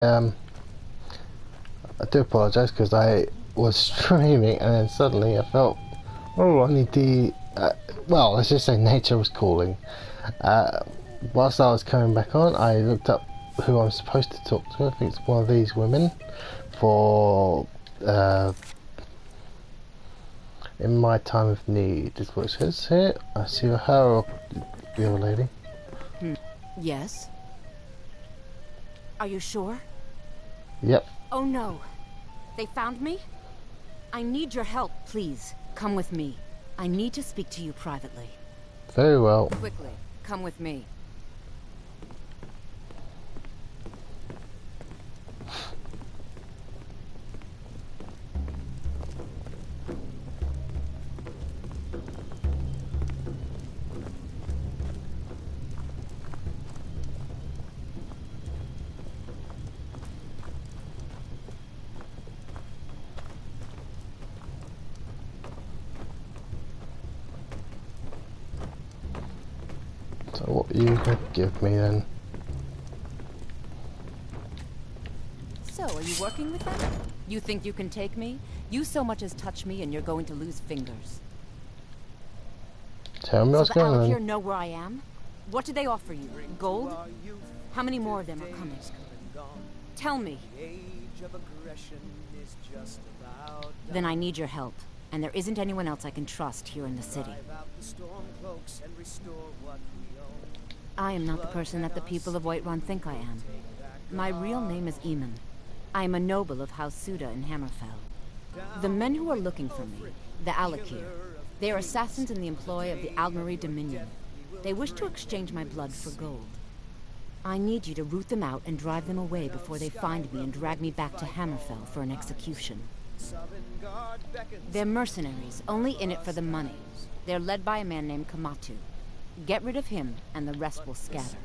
Um, I do apologise because I was streaming and then suddenly I felt, oh, I need the, well, let's just say nature was calling. Uh, whilst I was coming back on, I looked up who I'm supposed to talk to. I think it's one of these women for, in my time of need, is what it says here. I see her or the other lady. Yes? Are you sure? Yep. Oh no. They found me? I need your help, please. Come with me. I need to speak to you privately. Very well. Quickly, come with me. So what are you going to give me then? So, are you working with them? You think you can take me? You so much as touch me and you're going to lose fingers. Tell me So what's the going Alec on. know where I am? What do they offer you? Gold? How many more of them are coming? Tell me. Then I need your help. And there isn't anyone else I can trust here in the city. I am not the person that the people of Whiterun think I am. My real name is Eamon. I am a noble of House Suda in Hammerfell. The men who are looking for me, the Alakir, they are assassins in the employ of the Aldmeri Dominion. They wish to exchange my blood for gold. I need you to root them out and drive them away before they find me and drag me back to Hammerfell for an execution. They're mercenaries, only in it for the money. They're led by a man named Kamatu. Get rid of him, and the rest will scatter.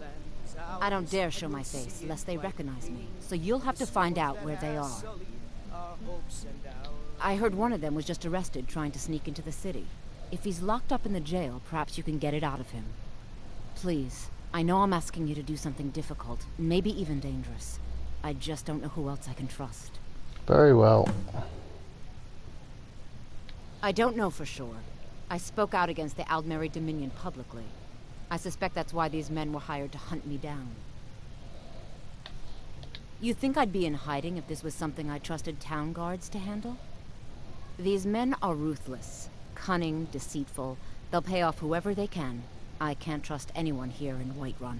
I don't dare show my face, lest they recognize me, so you'll have to find out where they are. I heard one of them was just arrested trying to sneak into the city. If he's locked up in the jail, perhaps you can get it out of him. Please, I know I'm asking you to do something difficult, maybe even dangerous. I just don't know who else I can trust. Very well. I don't know for sure. I spoke out against the Aldmeri Dominion publicly. I suspect that's why these men were hired to hunt me down. You think I'd be in hiding if this was something I trusted town guards to handle? These men are ruthless, cunning, deceitful. They'll pay off whoever they can. I can't trust anyone here in Whiterun.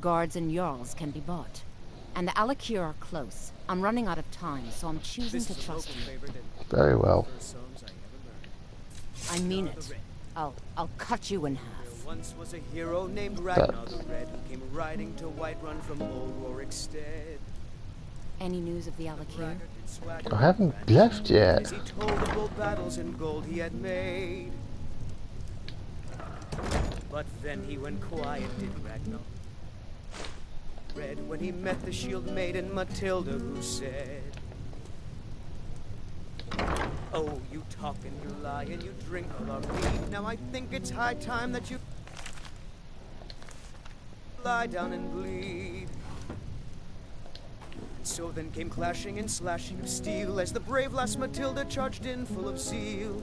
Guards and Jarls can be bought. And the Alakir are close. I'm running out of time, so I'm choosing to trust you. Very well. I mean it. I'll cut you in half. Once was a hero named Ragnar the Red who came riding to Whiterun from old Rorikstead. Any news of the Alakir? I haven't left yet. As he told of bold battles and gold he had made. But then he went quiet, did Ragnar Red, when he met the shield maiden Matilda, who said, "Oh, you talk and you lie and you drink all our mead. Now I think it's high time that you lie down and bleed." And so then came clashing and slashing of steel as the brave lass Matilda charged in full of zeal.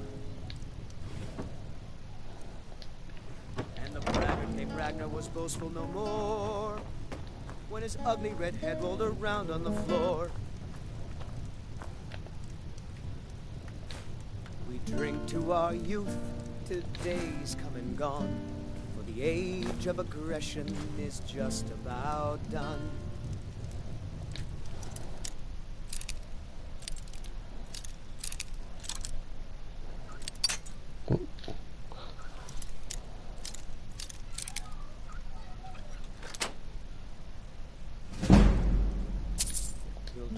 And the braggart named Ragnar was boastful no more when his ugly red head rolled around on the floor. We drink to our youth, today's come and gone, for the age of aggression is just about done. We'll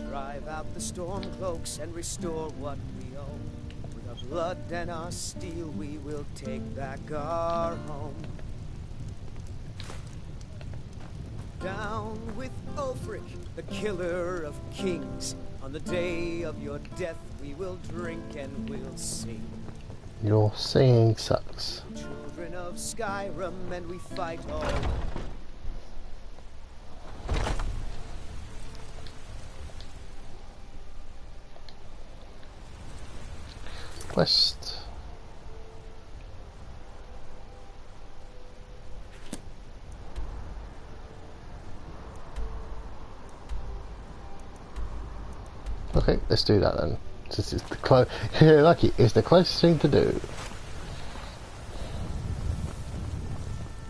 drive out the storm cloaks and restore what we own. With our blood and our steel, we will take back our home. Down with Ulfric, the killer of kings. On the day of your death, we will drink and we'll sing. Your singing sucks. Children of Skyrim, and we fight all. quest. Okay, let's do that then. This is the lucky. It's the closest thing to do.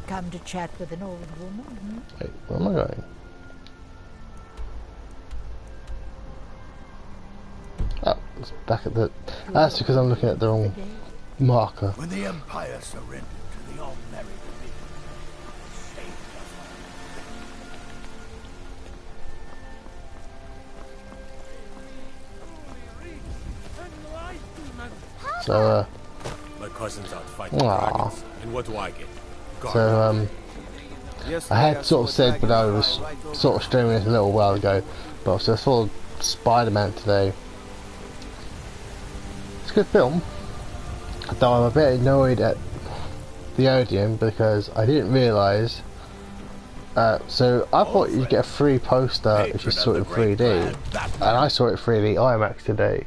Come to chat with an old woman? Wait, where am I going? Oh, it's back at the. That's because I'm looking at the wrong marker. When the Empire surrendered to the all-merry Dominion, they saved us. So, My cousin's out fighting Aww. dragons, and what do I get? so I had sort of said that I was sort of streaming this a little while ago, but so I saw Spider-Man today. It's a good film, though I'm a bit annoyed at the Odeon because I didn't realise. So I thought you'd get a free poster if you saw it in 3D, and I saw it 3D IMAX today.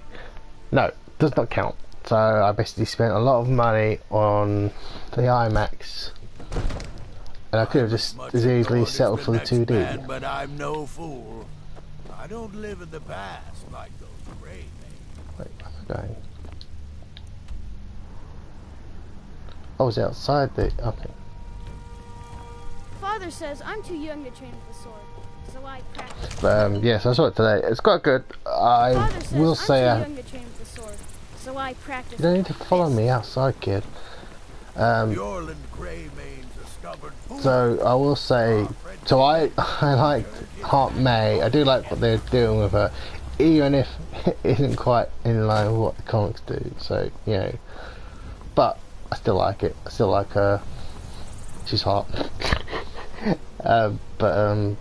No, does not count. So I basically spent a lot of money on the IMAX, and I could have just as easily settled for the 2D. But I'm no fool. I don't live in the past like those gray men. Wait, where am I going? Oh, was it outside the... okay. Father says I'm too young to train with the sword, so I practice. But, yes, I saw it today. It's quite good. I Father says will say... I'm too young to train with the sword, so I practice. you don't need to follow me outside, kid. The Orland Grey Main's a stubborn fool. So I will say, so I liked Aunt May. I do like what they're doing with her, even if it isn't quite in line with what the comics do. So you know, but I still like it. I still like her. She's hot. But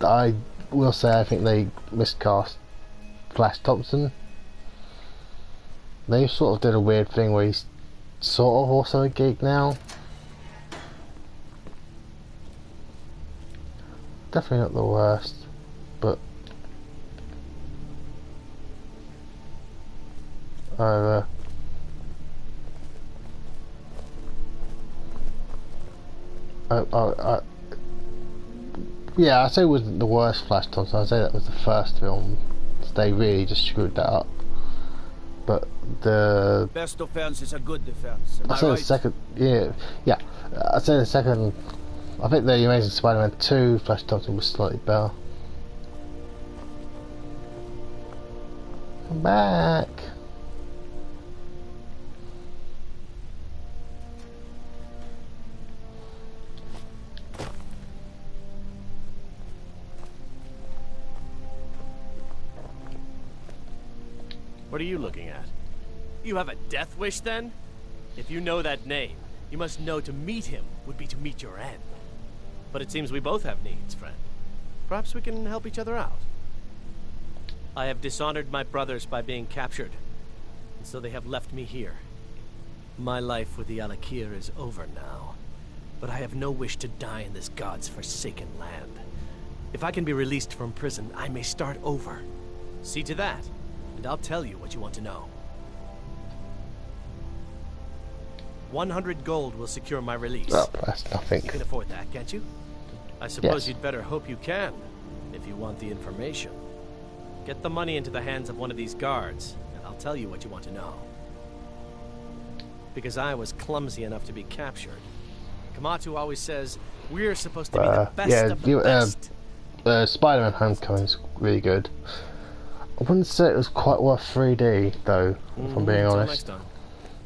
I will say I think they miscast Flash Thompson. They sort of did a weird thing where he's sort of also a geek now. Definitely not the worst, but yeah, I'd say it wasn't the worst Flash Thompson. I'd say that was the first film. They really just screwed that up. But the Best defense is a good defense. Am I'd I say right? the second, yeah, I'd say the second. I think the Amazing Spider-Man 2 Flash Thompson was slightly better. Come back. What are you looking at? You have a death wish, then? If you know that name, you must know to meet him would be to meet your end. But it seems we both have needs, friend. Perhaps we can help each other out. I have dishonored my brothers by being captured, and so they have left me here. My life with the Alakir is over now, but I have no wish to die in this god's forsaken land. If I can be released from prison, I may start over. See to that, and I'll tell you what you want to know. 100 gold will secure my release. Oh, that's nothing. You can afford that, can't you? I suppose Yes. you'd better hope you can, if you want the information. Get the money into the hands of one of these guards, and I'll tell you what you want to know. Because I was clumsy enough to be captured. Kamatu always says, we're supposed to be the best yeah, of the best. Spider-Man Homecoming's really good. I wouldn't say it was quite worth 3D though, if I'm being Till honest, next time.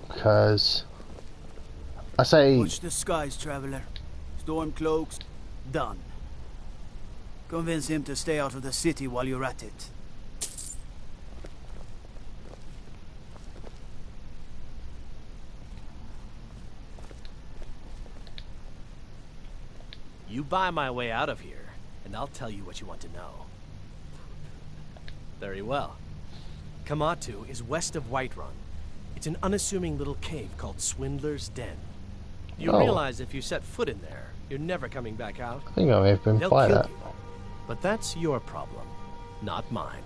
because I say Watch the skies, traveler. Storm cloaks, done. Convince him to stay out of the city while you're at it. You buy my way out of here, and I'll tell you what you want to know. Very well. Kamatu is west of Whiterun. It's an unassuming little cave called Swindler's Den. You Oh. realize if you set foot in there, you're never coming back out. I think I may have been They'll by kill that. you. But that's your problem, not mine.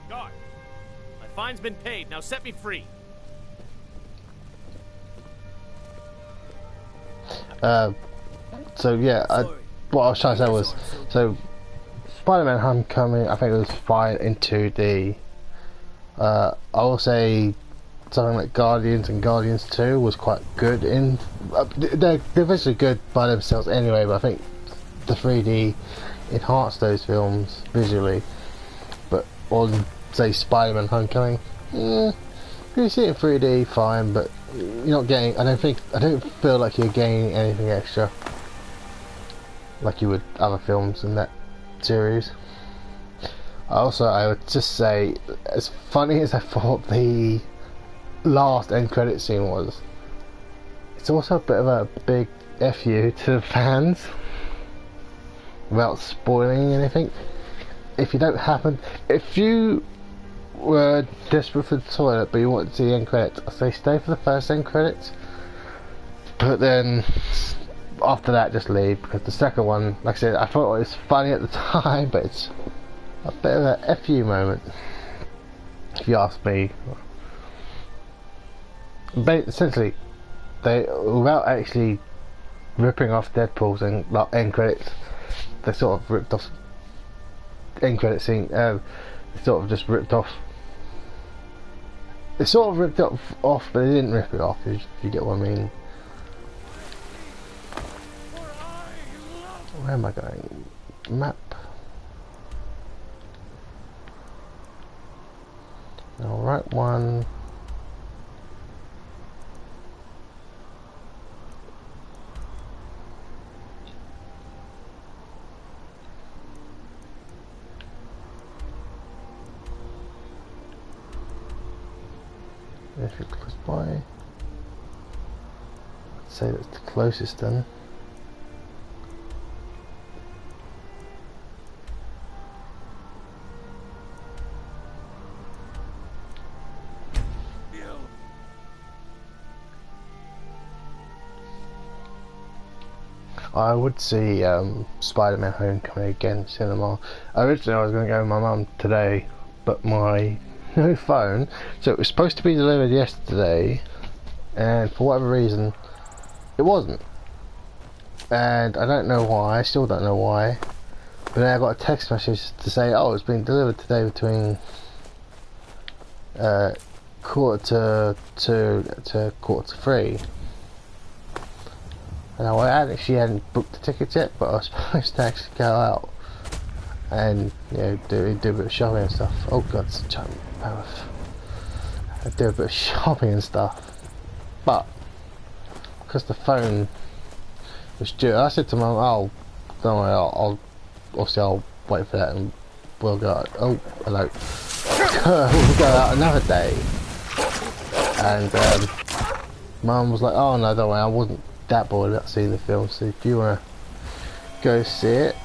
Guard! I Fine's been paid. Now set me free. So yeah, what I was trying to say was, so Spider-Man Homecoming, I think it was fine in 2D. I will say something like Guardians and Guardians 2 was quite good in. They're basically good by themselves anyway, but I think the 3D enhanced those films visually. But on, say, Spider-Man Homecoming, you see it in 3D, fine, but you're not getting. I don't feel like you're gaining anything extra, like you would other films in that series. Also, I would just say, as funny as I thought the last end credit scene was, it's also a bit of a big FU to the fans, without spoiling anything. If you were desperate for the toilet but you wanted to see the end credits, I say stay for the first end credits, but then after that just leave, because the second one, like I said, I thought it was funny at the time, but it's a bit of a FU moment, if you ask me. But essentially, they, without actually ripping off Deadpool's end credits, they sort of ripped off end credit scene. They sort of just ripped off. They sort of ripped it off, but they didn't rip it off. If you get what I mean. Where am I going? Map. All right, one. If you're close by, I'd say that's the closest then. I would see Spider-Man Homecoming again cinema. Originally I was going to go with my mum today, but my new phone, so it was supposed to be delivered yesterday, and for whatever reason it wasn't, and I don't know why. I still don't know why, but then I got a text message to say, oh, it's been delivered today between quarter to 2:45. And I actually hadn't booked the tickets yet, but I was supposed to actually go out and, you know, do a bit of shopping and stuff. Oh god, it's a giant mouth. I do a bit of shopping and stuff, but because the phone was due, I said to Mum, "Oh, don't worry, I'll wait for that and we'll go out." Oh, hello. We'll go out another day. And Mum was like, "Oh no, don't worry, I wasn't that bored about seeing the film, so if you want to go see it."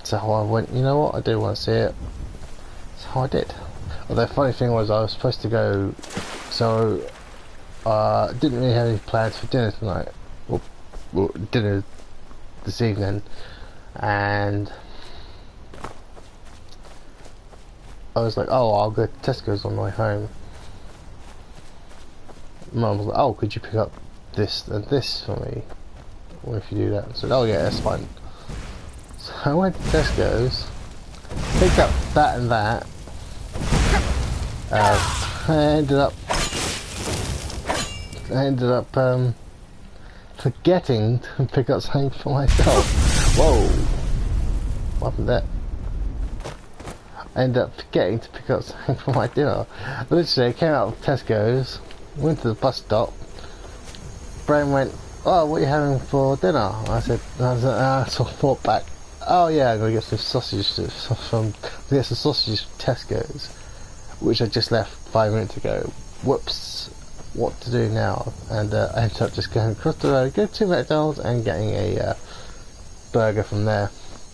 So I went, you know what, I do want to see it. So I did. Although the funny thing was, I was supposed to go, so didn't really have any plans for dinner tonight, or dinner this evening, and I was like, oh, I'll go to Tesco's on the way home. Mum was like, oh, could you pick up this and this for me? What if you do that? I said, oh yeah, that's fine. So I went to Tesco's, picked up that and that. I ended up forgetting to pick up something for myself. Whoa! What happened there? I ended up forgetting to pick up something for my dinner. Literally, I came out of Tesco's, went to the bus stop. Brain went, oh, what are you having for dinner? I sort of thought back, oh yeah, I'm gonna get some sausages from Tesco's, which I just left 5 minutes ago. Whoops, what to do now? And I ended up just going across the road, go to McDonald's and getting a burger from there.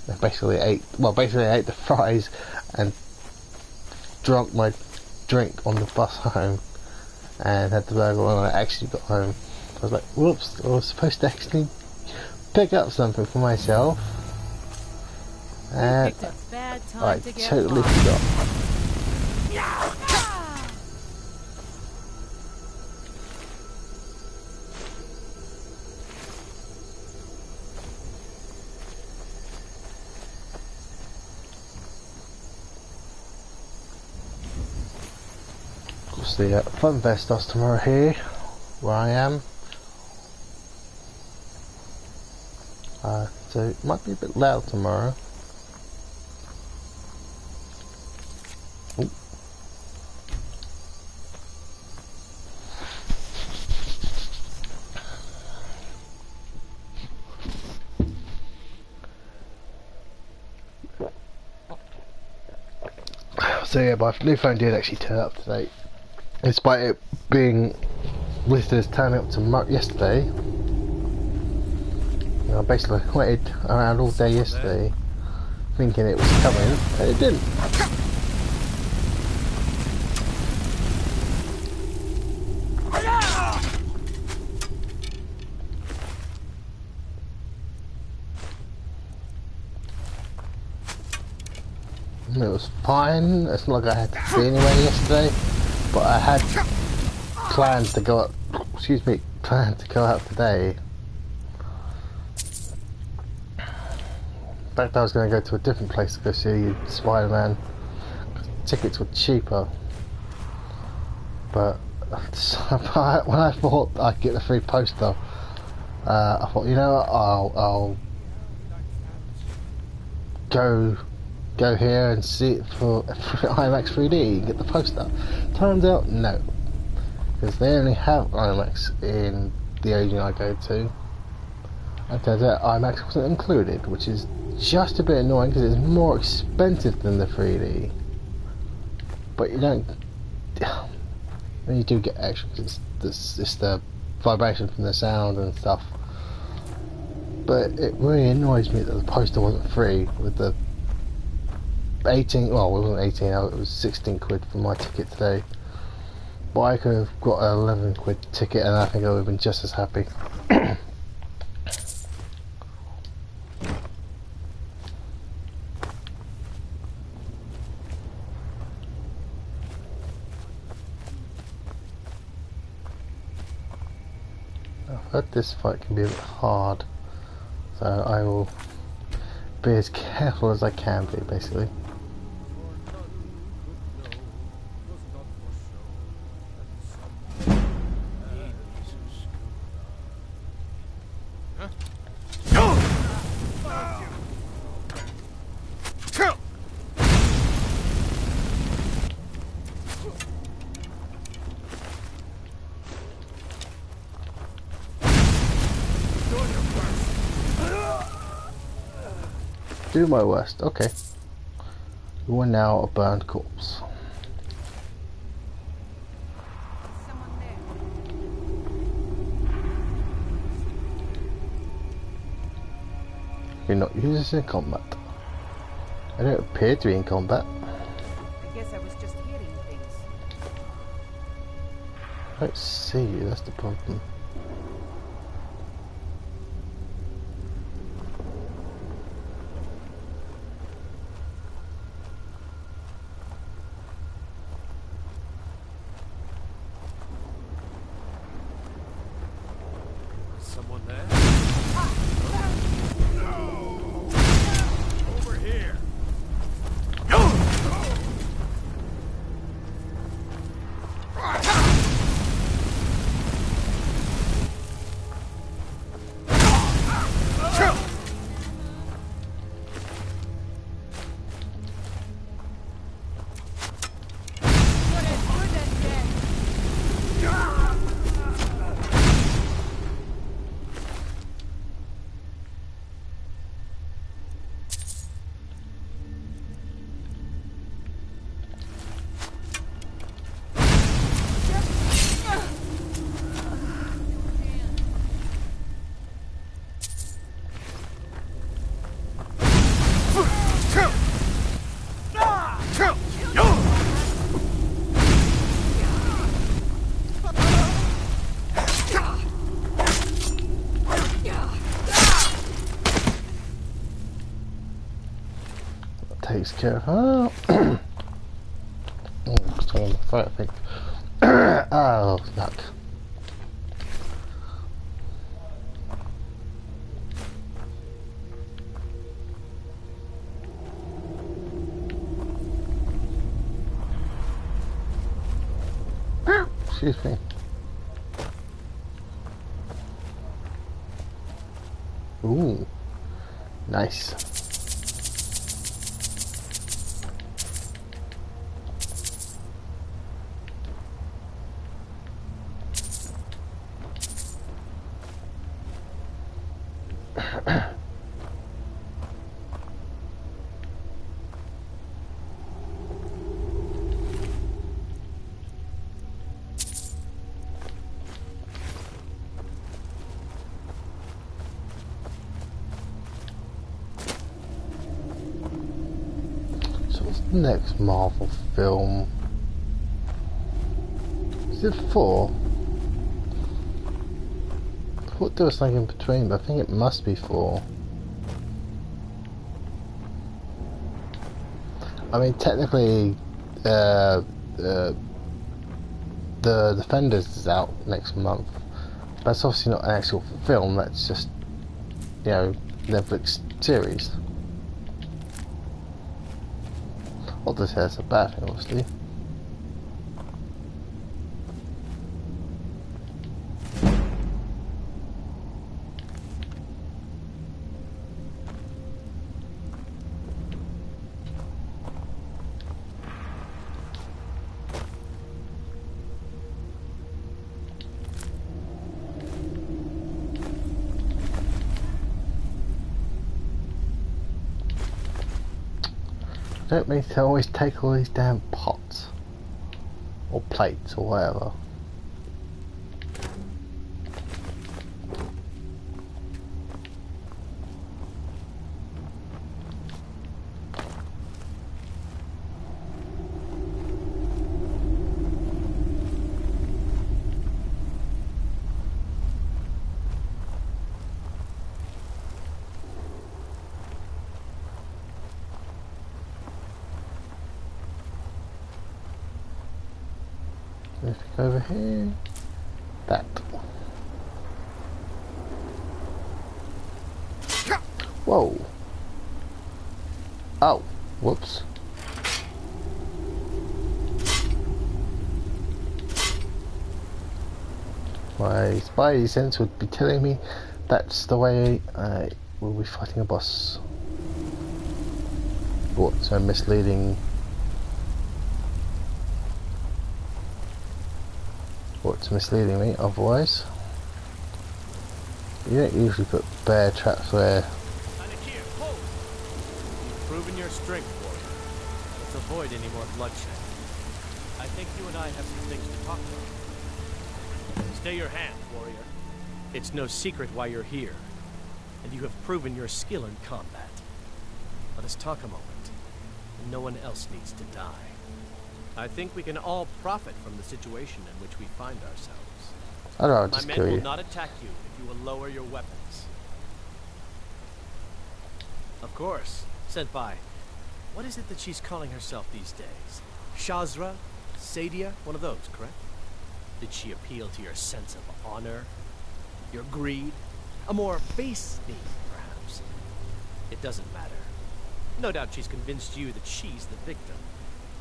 I basically ate the fries and drank my drink on the bus home and had the burger when I actually got home. I was like, whoops, I was supposed to actually pick up something for myself, and I totally forgot. It's the Fun Fest starts tomorrow here, where I am. So it might be a bit loud tomorrow. Ooh. So yeah, my new phone did actually turn up today, despite it being listed as turning up tomorrow yesterday. You know, I basically waited around all day yesterday, thinking it was coming, and it didn't. It was fine. It's not like I had to be anywhere yesterday, but I had plans to go up. Excuse me, planned to go out today. In fact, I was going to go to a different place to go see Spider-Man. Tickets were cheaper, but when I thought I'd get the free poster, I thought, you know what, I'll go here and see it for IMAX 3D and get the poster. Turns out, no, because they only have IMAX in the agent I go to. And turns out IMAX wasn't included, which is just a bit annoying because it's more expensive than the 3D. But you don't. Then you do get extra because it's the vibration from the sound and stuff. But it really annoys me that the poster wasn't free with the 18, well, it wasn't 18, it was 16 quid for my ticket today. But I could have got an 11 quid ticket and I think I would have been just as happy. I've heard this fight can be a bit hard, so I will be as careful as I can be, basically. Do my worst, okay. You are now a burned corpse. You're not using this in combat. I don't appear to be in combat. I guess I was just hearing things. I don't see you, that's the problem. Someone there? No! Over here! Takes care of her. something in my throat, I think. Oh, yuck. Excuse me. Ooh, nice. Next Marvel film. Is it 4? I thought there was something in between, but I think it must be 4. I mean, technically, the Defenders is out next month, but it's obviously not an actual film. That's just, you know, Netflix series. Not to say that's a bad thing, obviously. Don't mean to always take all these damn pots or plates or whatever. Anything over here? That. Whoa. Oh, whoops. My spidey sense would be telling me that's the way I will be fighting a boss. What, so misleading? What's misleading me otherwise? You don't usually put bear traps where... You've proven your strength, warrior. Let's avoid any more bloodshed. I think you and I have some things to talk about. Stay your hand, warrior. It's no secret why you're here, and you have proven your skill in combat. Let us talk a moment, and no one else needs to die. I think we can all profit from the situation in which we find ourselves. I don't know, My just men kill will you. not attack you if you will lower your weapons. Of course, Senpai. What is it that she's calling herself these days? Shazra? Sadia? One of those, correct? Did she appeal to your sense of honor? Your greed? A more base need, perhaps? It doesn't matter. No doubt she's convinced you that she's the victim.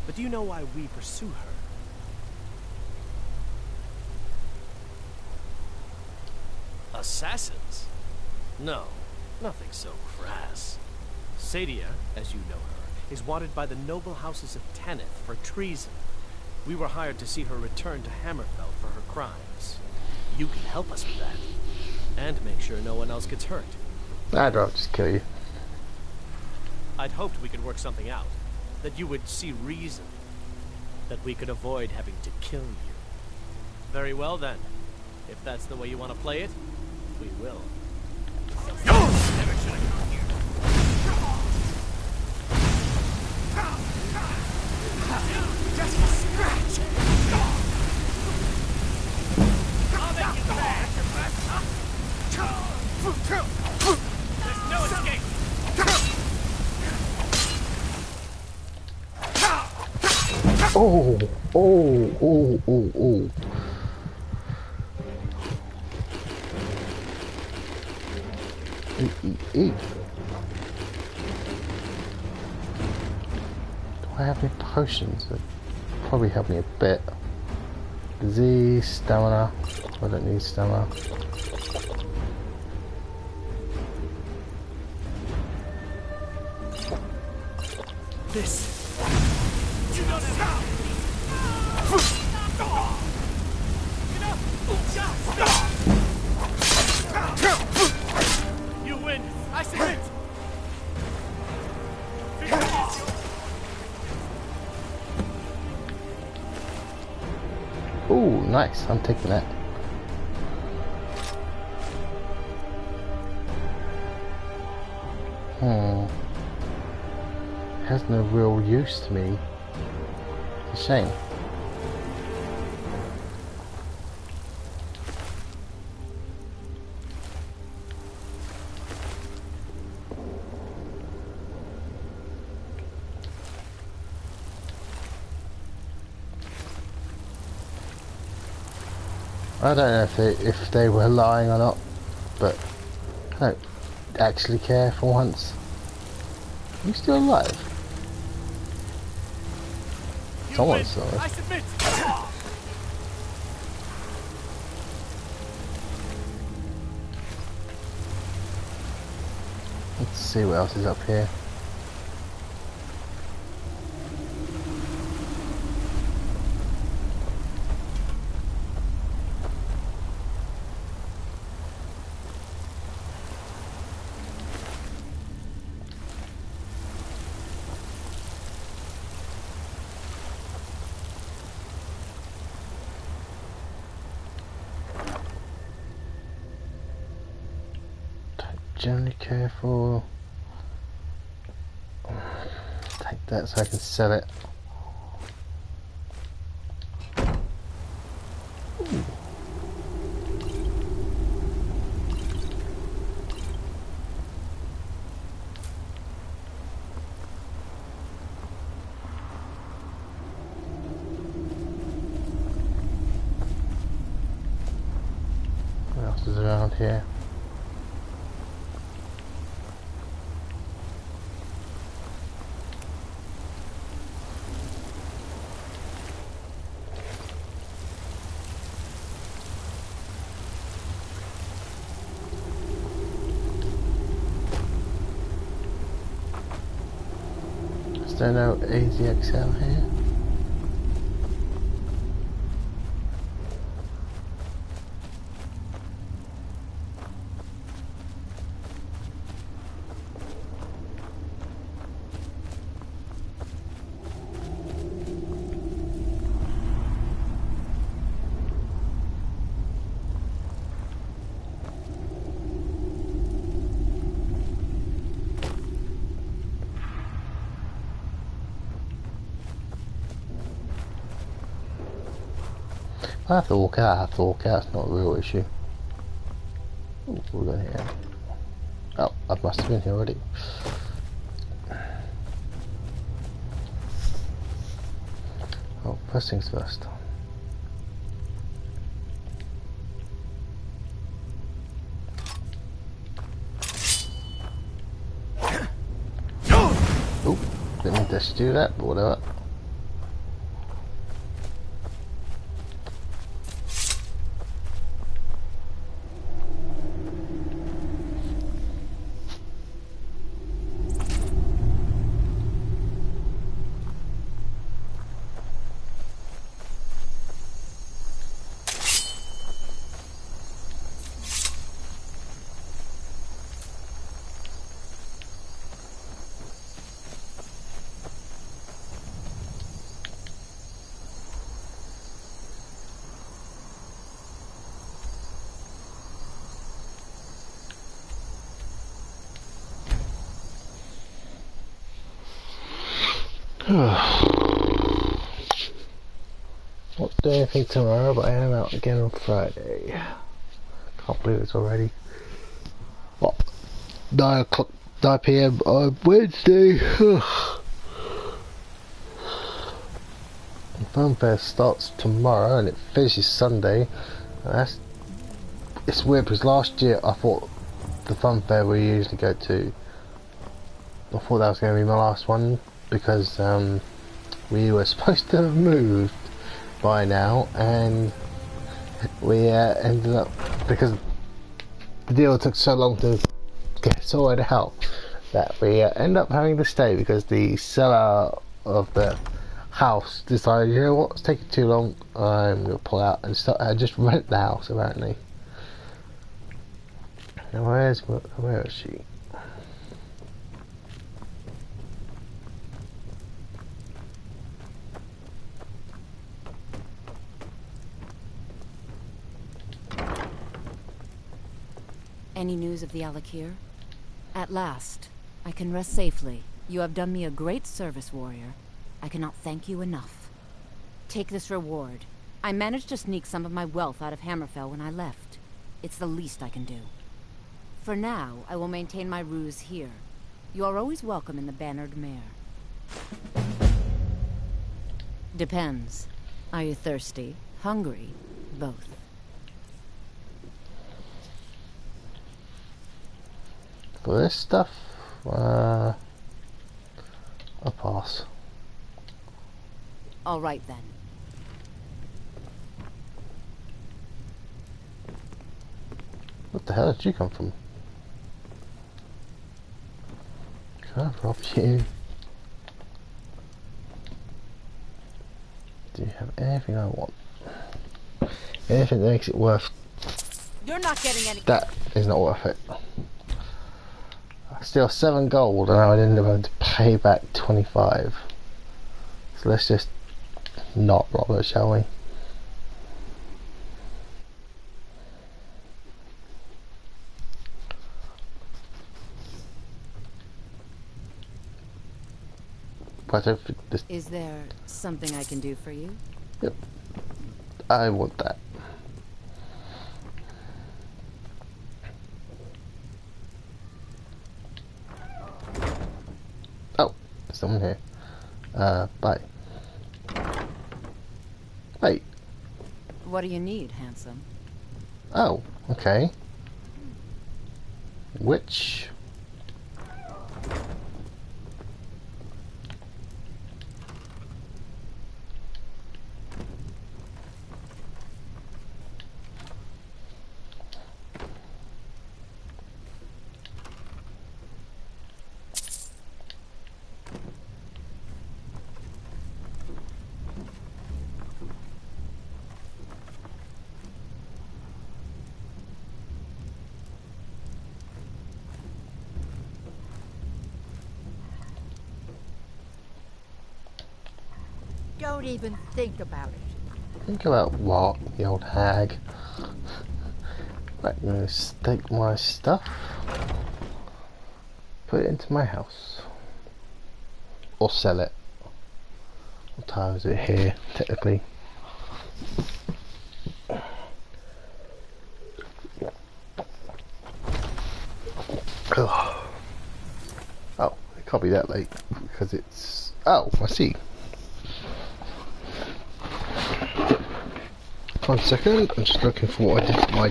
But do you know why we pursue her? Assassins? No, nothing so crass. Sadia, as you know her, is wanted by the noble houses of Tanith for treason. We were hired to see her return to Hammerfell for her crimes. You can help us with that. And make sure no one else gets hurt. I'd rather just kill you. I'd hoped we could work something out. That you would see reason. That we could avoid having to kill you. Very well then. If that's the way you want to play it, we will. Never should have come here. Just a scratch! I'll make you mad, There's no escape! Oh, oh, oh, oh, oh. Eat, eat, eat. Do I have any potions? That probably help me a bit. Disease, stamina. I don't need stamina. This. You don't have. You win. I submit. Oh, nice. I'm taking that. Has no real use to me. It's a shame. I don't know if they were lying or not, but I don't actually care for once. Are you still alive? Someone's still alive. I submit. Let's see what else is up here. Generally careful. Take that so I can sell it. Ooh. What else is around here? Is there no AZXL here? I have to walk out, it's not a real issue. Ooh, we're going here. Oh, I must have been here already. Oh, first things first. Oh, didn't mean to do that, but whatever. Not doing anything tomorrow, but I am out again on Friday. Can't believe it's already what 9 o'clock, 9 PM on Wednesday. fun fair starts tomorrow and it finishes Sunday. And it's weird because last year I thought the fun fair we usually go to, I thought that was going to be my last one because we were supposed to have moved by now, and we ended up, because the deal took so long to get sorted out, that we end up having to stay because the seller of the house decided, you know what, it's taking too long, I'm going to pull out and just rent the house apparently. Now where is she? Any news of the Alakir? At last, I can rest safely. You have done me a great service, warrior. I cannot thank you enough. Take this reward. I managed to sneak some of my wealth out of Hammerfell when I left. It's the least I can do. For now, I will maintain my ruse here. You are always welcome in the Bannered Mare. Depends. Are you thirsty? Hungry? Both. For this stuff, I'll pass. All right then. What the hell did you come from? Can I rob you? Do you have anything I want? Anything that makes it worth? You're not getting any. That is not worth it. Still 7 gold and I would end up having to pay back 25. So let's just not rob it, shall we? But I don't think this. Is there something I can do for you? Yep. I want that. Oh, there's someone here. Bye. Wait. What do you need, handsome? Oh, okay. Which? Don't even think about it. Think about what, the old hag? Let me take my stuff, put it into my house, or sell it. What time is it here, technically? Oh, it can't be that late because it's. Oh, I see. 1 second, I'm just looking for what I did for my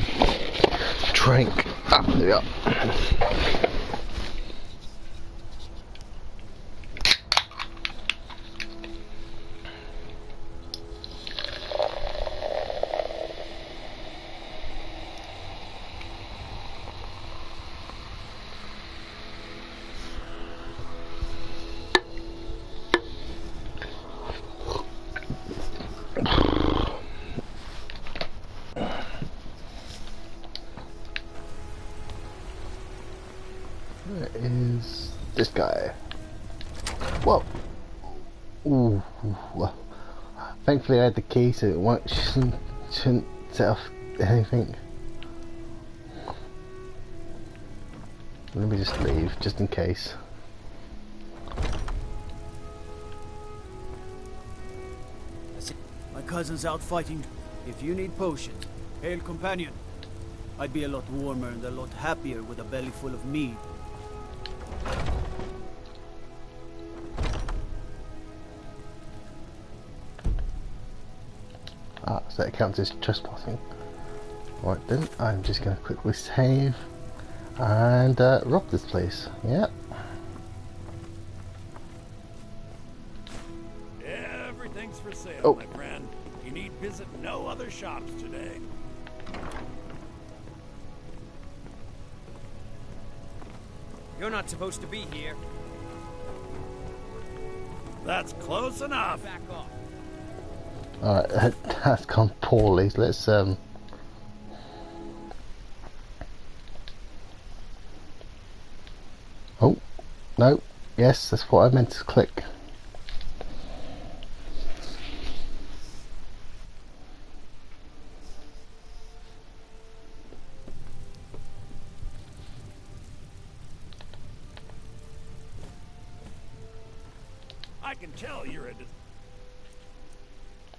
drink. Ah, there we are. Where is this guy? Whoa! Ooh. Thankfully I had the key so it shouldn't set off anything. Let me just leave, just in case. My cousin's out fighting. If you need potions, hail companion. I'd be a lot warmer and a lot happier with a belly full of mead. Ah, so that counts as trespassing. Right then, I'm just going to quickly save and rob this place. Yep. Everything's for sale, Oh. my friend. You need visit no other shops today. You're not supposed to be here. That's close enough. Back off. Alright, that's gone poorly. Let's Oh, no. Yes, that's what I meant to click. I can tell you're a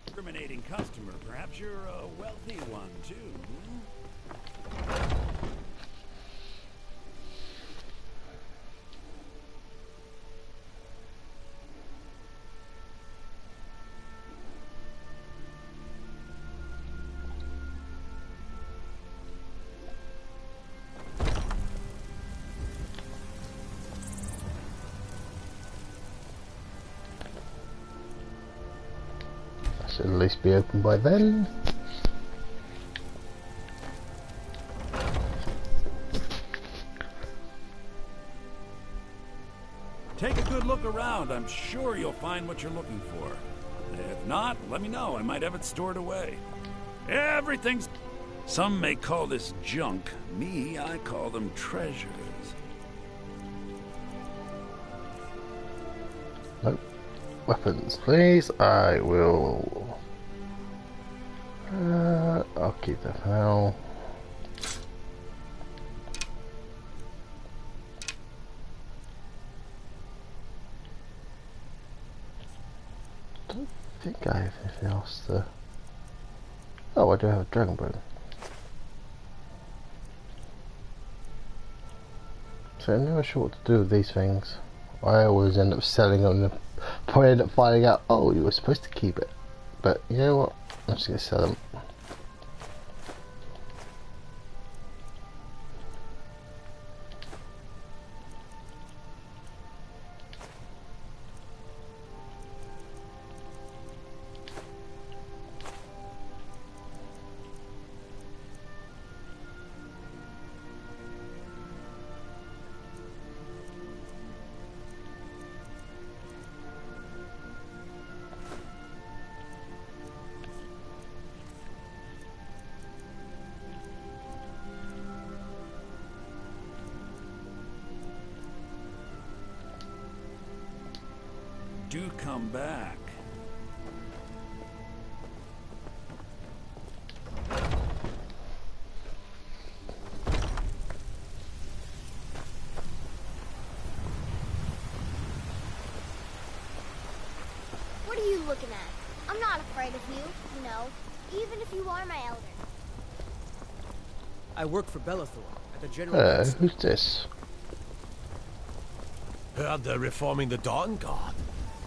discriminating customer. Perhaps you're a wealthy one, too. Should at least be open by then. Take a good look around. I'm sure you'll find what you're looking for. If not, let me know. I might have it stored away. Everything's... Some may call this junk. Me, I call them treasures. Nope. Weapons, please. I will. I'll keep that for now. Don't think I have anything else to. Oh, I do have a dragon bow. So I'm never sure what to do with these things. I always end up selling them and probably end up finding out, oh, you were supposed to keep it. But you know what? I'm just going to sell them. Do come back. What are you looking at? I'm not afraid of you, you know, even if you are my elder. I work for Bellathor at the General. Who's this? Heard they're reforming the Dawn Guard.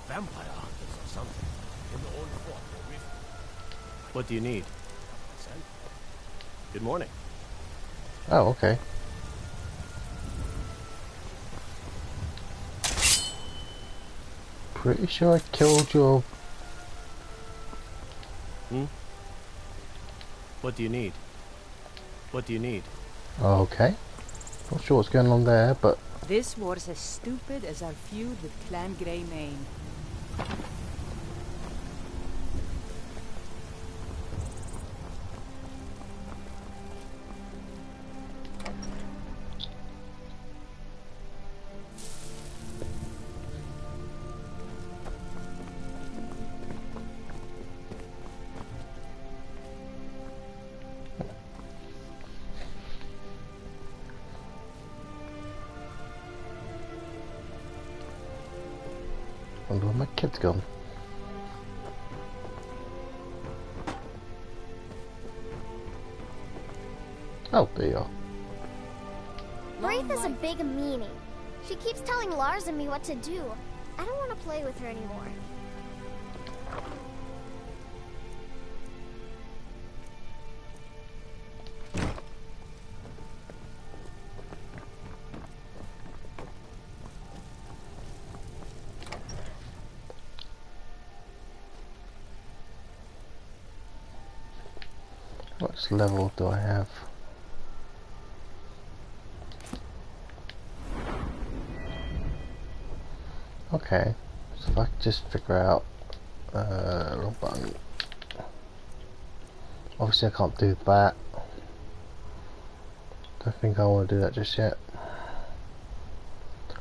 Vampire hunters or something. In the old fort near Rift. What do you need? Good morning. Oh, okay. Pretty sure I killed your... What do you need? What do you need? Okay. Not sure what's going on there, but... This war's as stupid as our feud with Clan Greymane. I wonder where my kid's gone. Oh, there you are. Wraith is a big meanie. She keeps telling Lars and me what to do. I don't want to play with her anymore. much level do I have? Okay, so if I could just figure out wrong button. Obviously I can't do that. Don't think I want to do that just yet.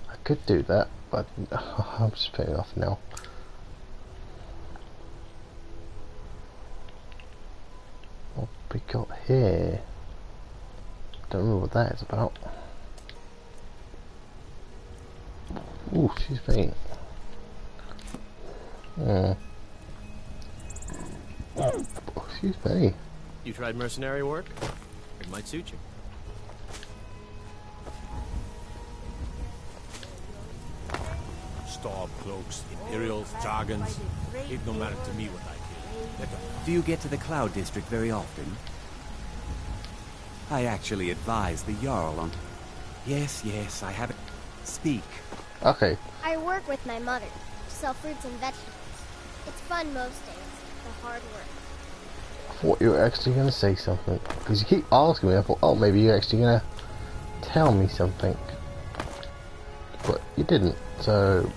I could do that, but I'm just putting it off now. What we got here? Don't know what that is about. Ooh, she's faint. Oh, she's faint. You tried mercenary work? It might suit you. Stormcloaks, Imperials, Jargons. It no matter to me what I do. Do you get to the Cloud District very often? I actually advise the Jarl on... Yes, I have it. Speak. Okay. I work with my mother. Sell fruits and vegetables. It's fun most days. The hard work. I thought you were actually going to say something. Because you keep asking me, I thought, oh, maybe you're actually going to tell me something. But you didn't, so...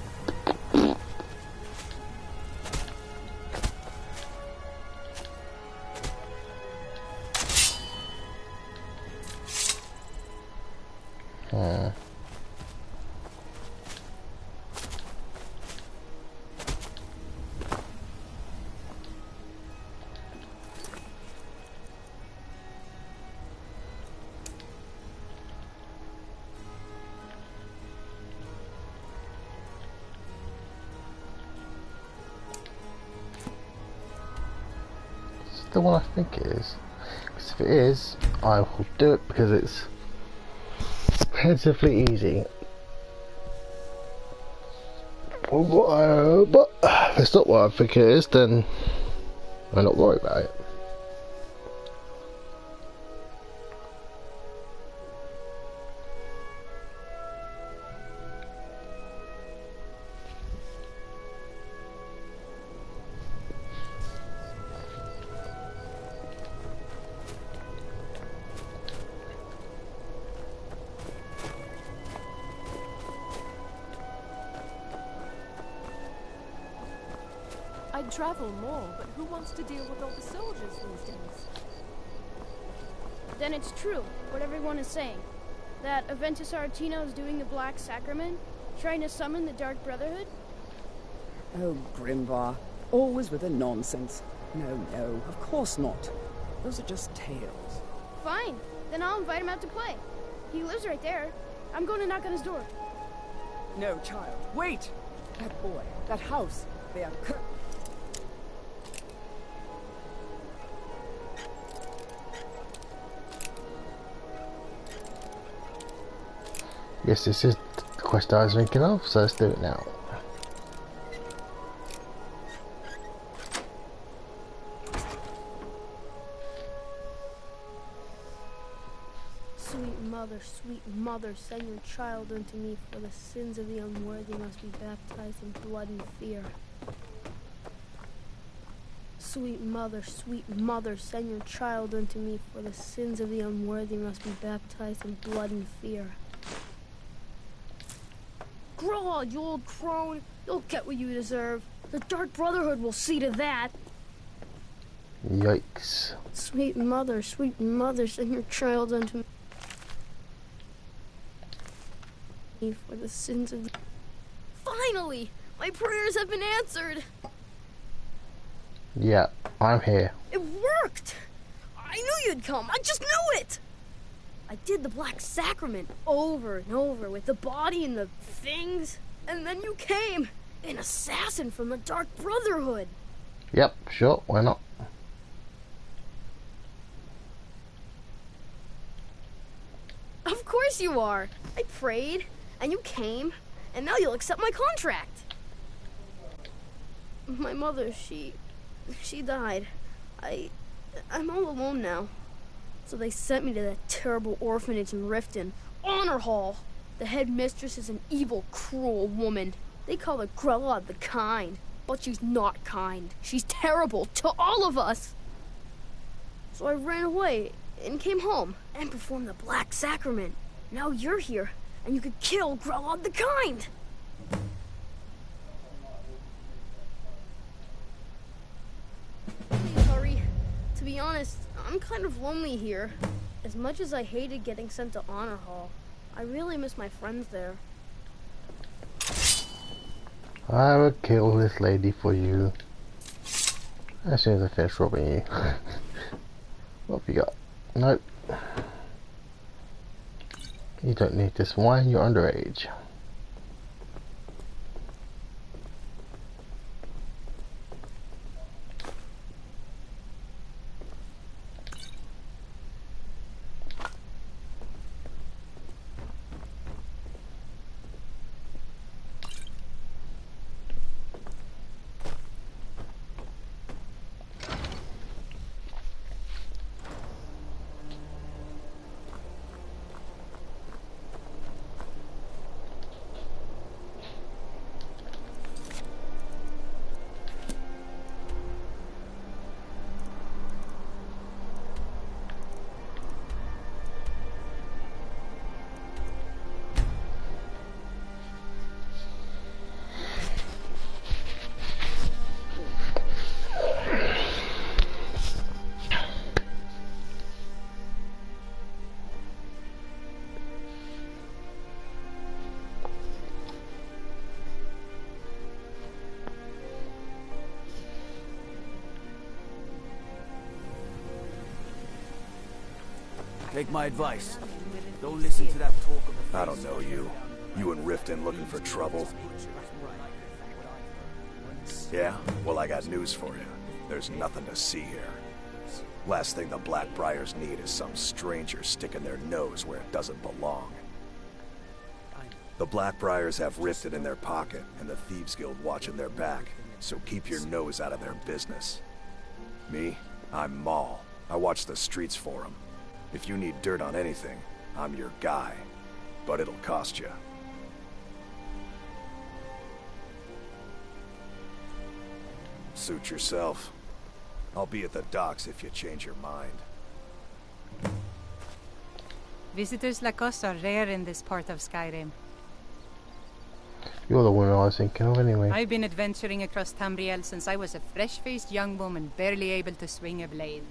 the one I think it is. Because if it is, I will do it because it's relatively easy. But if it's not what I think it is, then I'm not worried about it. I'd travel more, but who wants to deal with all the soldiers these days? Then it's true, what everyone is saying. That Aventus Aretino is doing the Black Sacrament, trying to summon the Dark Brotherhood? Oh, Grimvar. Always with the nonsense. No, of course not. Those are just tales. Fine, then I'll invite him out to play. He lives right there. I'm going to knock on his door. No, child. Wait! That boy, that house, they are Yes, this is the quest I was thinking of, so let's do it now. Sweet mother, send your child unto me, for the sins of the unworthy must be baptized in blood and fear. Sweet mother, send your child unto me, for the sins of the unworthy must be baptized in blood and fear. Grow, you old crone. You'll get what you deserve. The Dark Brotherhood will see to that. Yikes. Sweet mother, send your child unto me, for the sins of the... Finally! My prayers have been answered! Yeah, I'm here. It worked! I knew you'd come! I just knew it! I did the Black Sacrament over and over with the body and the things, and then you came! An assassin from the Dark Brotherhood! Yep, sure, why not? Of course you are! I prayed, and you came, and now you'll accept my contract! My mother, she died. I'm all alone now. So they sent me to that terrible orphanage in Riften. Honor Hall! The headmistress is an evil, cruel woman. They call her Grella the Kind. But she's not kind. She's terrible to all of us. So I ran away and came home and performed the Black Sacrament. Now you're here, and you could kill Grelod the Kind! Please hurry. To be honest, I'm kind of lonely here. As much as I hated getting sent to Honor Hall, I really miss my friends there. I will kill this lady for you as soon as I finish robbing you. What have you got? Nope. You don't need this wine, you're underage. Take my advice. Don't listen to that talk of the... I don't know you. You and Riften looking for trouble? Yeah? Well, I got news for you. There's nothing to see here. Last thing the Blackbriars need is some stranger sticking their nose where it doesn't belong. The Blackbriars have Riften in their pocket, and the Thieves Guild watching their back, so keep your nose out of their business. Me? I'm Maul. I watch the streets for them. If you need dirt on anything, I'm your guy. But it'll cost you. Suit yourself. I'll be at the docks if you change your mind. Visitors like us are rare in this part of Skyrim. You're the one I was thinking of anyway. I've been adventuring across Tamriel since I was a fresh-faced young woman barely able to swing a blade.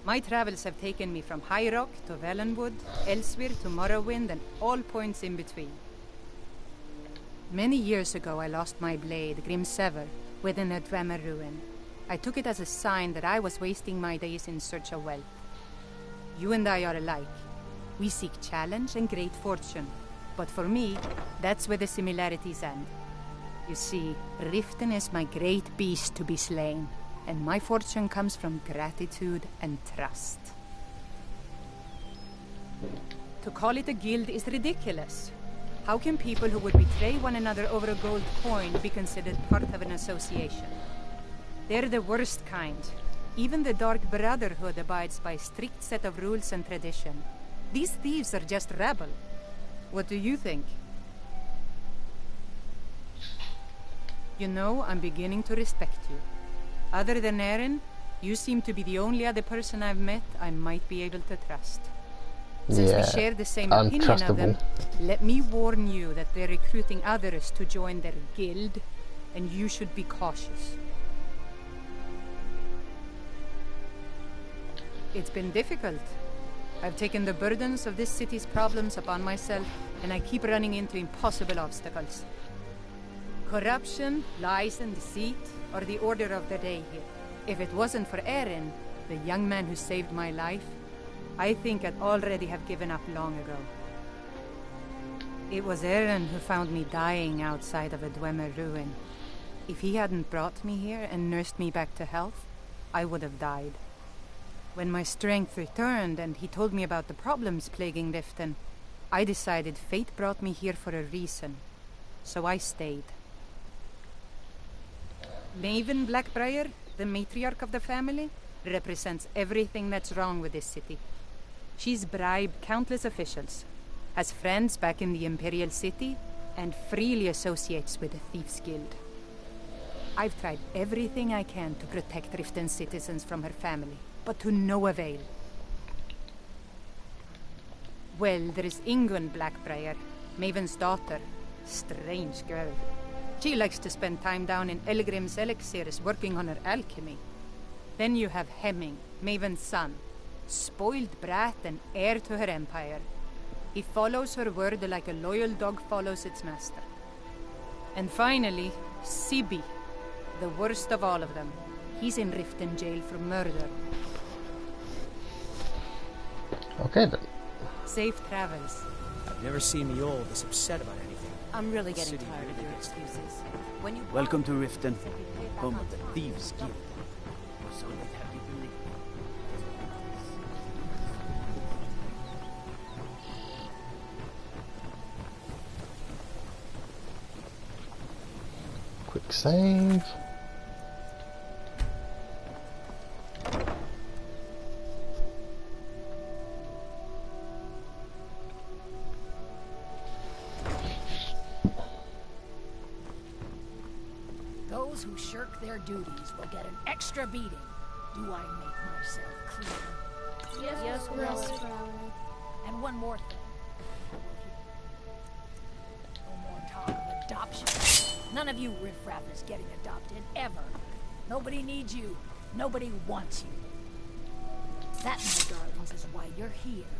My travels have taken me from High Rock to Valenwood, elsewhere to Morrowind, and all points in between. Many years ago I lost my blade, Grimsever, within a Dwemer ruin. I took it as a sign that I was wasting my days in search of wealth. You and I are alike. We seek challenge and great fortune. But for me, that's where the similarities end. You see, Riften is my great beast to be slain. And my fortune comes from gratitude and trust. To call it a guild is ridiculous. How can people who would betray one another over a gold coin be considered part of an association? They're the worst kind. Even the Dark Brotherhood abides by a strict set of rules and tradition. These thieves are just rabble. What do you think? You know, I'm beginning to respect you. Other than Eren, you seem to be the only other person I've met I might be able to trust. Since we share the same opinion of them, let me warn you that they're recruiting others to join their guild, and you should be cautious. It's been difficult. I've taken the burdens of this city's problems upon myself, and I keep running into impossible obstacles. Corruption, lies and deceit are the order of the day here. If it wasn't for Eren, the young man who saved my life, I think I'd already have given up long ago. It was Eren who found me dying outside of a Dwemer ruin. If he hadn't brought me here and nursed me back to health, I would have died. When my strength returned and he told me about the problems plaguing Riften, I decided fate brought me here for a reason. So I stayed. Maven Blackbriar, the matriarch of the family, represents everything that's wrong with this city. She's bribed countless officials, has friends back in the Imperial City, and freely associates with the Thieves Guild. I've tried everything I can to protect Riften's citizens from her family, but to no avail. Well, there is Ingun Blackbriar, Maven's daughter. Strange girl. She likes to spend time down in Elgrim's elixirs working on her alchemy. Then you have Hemming, Maven's son. Spoiled brat and heir to her empire. He follows her word like a loyal dog follows its master. And finally, Sibi, the worst of all of them. He's in Riften jail for murder. Okay then. Safe travels. I've never seen the old this upset about anything. I'm really The getting city tired of really your gets to me. excuses. When you Welcome to Riften, home of the Thieves Guild. Or so they'd have you believe. Quick save. Those who shirk their duties will get an extra beating. Do I make myself clear? Yes, Grelod. And one more thing. No more talk of adoption. None of you riffraff is getting adopted, ever. Nobody needs you. Nobody wants you. That, my darlings, is why you're here.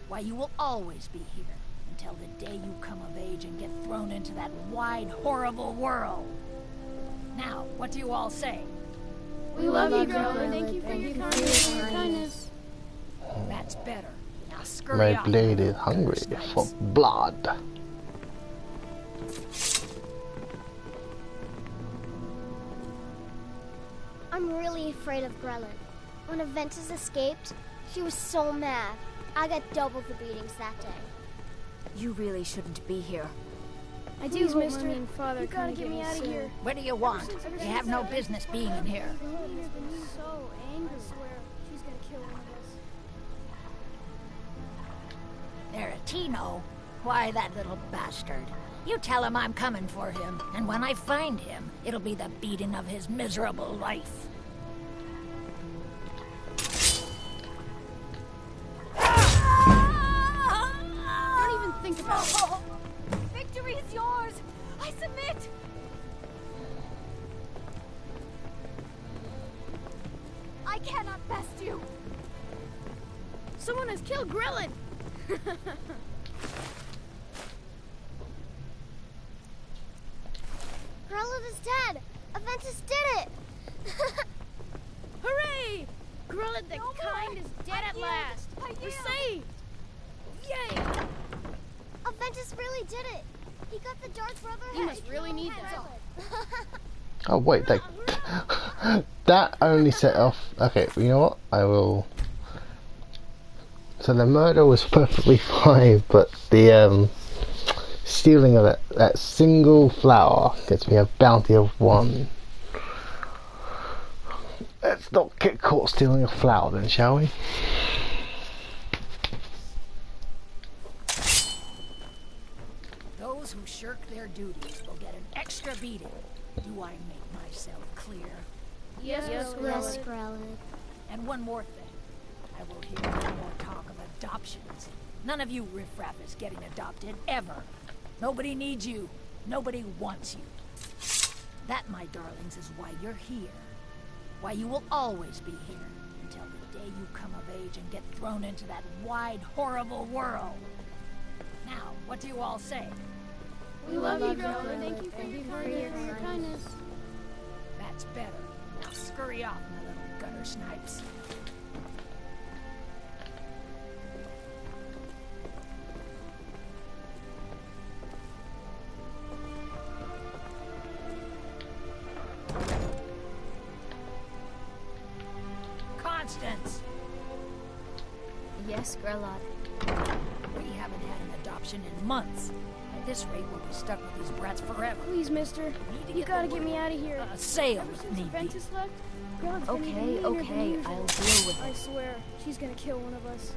Why you will always be here. Until the day you come of age and get thrown into that wide, horrible world. Now, what do you all say? We love you, Grelod. Thank you for your kindness. That's better. Now scurry My off. blade is hungry for blood. I'm really afraid of Grelod. When Aventus escaped, she was so mad. I got double the beatings that day. You really shouldn't be here. I do, mister. You gotta get me out of here. What do you want? You have no business being in here. He's been so angry. I swear, she's gonna kill one of us. There, Tino. Why, that little bastard. You tell him I'm coming for him, and when I find him, it'll be the beating of his miserable life. Don't even think about it. Victory is yours! I submit! I cannot best you! Someone has killed Grelod! Grelod is dead! Aventus did it! Hooray! Grelod the kind is dead at last! We're saved! Yay! Aventus really did it! He got the Dark Brotherhood! He must really need that. Oh wait, that only set off. Okay, you know what? I will. So the murder was perfectly fine, but the stealing of that single flower gets me a bounty of 1. Let's not get caught stealing a flower then, shall we? Those who shirk their duties will get an extra beating. Do I make myself clear? Yes, Grelod. And one more thing. I will hear no more talk of adoptions. None of you riffraff is getting adopted, ever. Nobody needs you. Nobody wants you. That, my darlings, is why you're here. Why you will always be here. Until the day you come of age and get thrown into that wide, horrible world. Now, what do you all say? We love you, Grelod. Thank you for your kindness. That's better. Now scurry off, my little gutter snipes. Constance! Yes, Grelod. We haven't had an adoption in months. At this rate, we'll be stuck with these brats forever. Please, mister. You gotta get me out of here. Sail Ever if since need be. Aventus left, Grelod's been even meaner than usual. I'll deal with I it. swear, she's gonna kill one of us.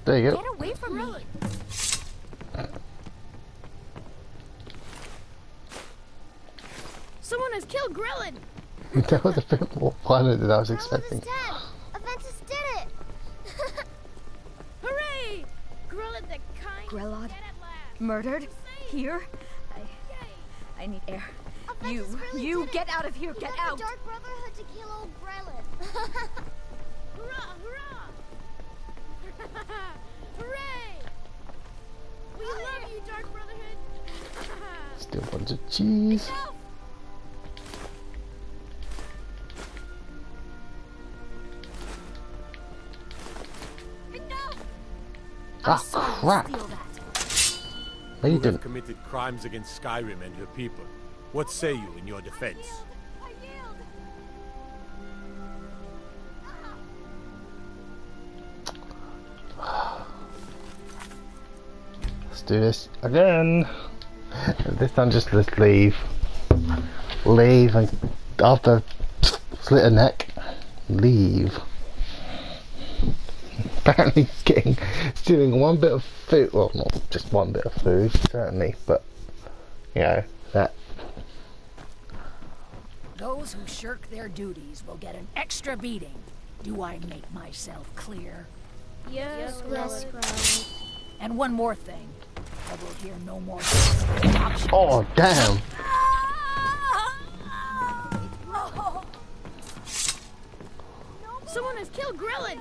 There you go. Get away from me! Someone has killed Grillin! That was a bit more violent than I was expecting. Dead. Aventus did it! Hooray! Grillin the kind. Grelod? Murdered? Here? I need air. Aventus really You did get it. out of here, We get got out! the Dark Brotherhood to kill old Grellin. Hurrah! Hurrah! Hooray! We love you, Dark Brotherhood! Still a bunch of cheese. Ah, crap! No, you You have didn't. committed crimes against Skyrim and her people. What say you in your defense? Let's do this again. This time just let's leave. Leave and after slit a neck, leave. Apparently stealing one bit of food, well not just one bit of food certainly, but you know, that. Those who shirk their duties will get an extra beating. Do I make myself clear? Yes, Grellin. And one more thing. I will hear no more. Oh damn! Someone has killed Grillin!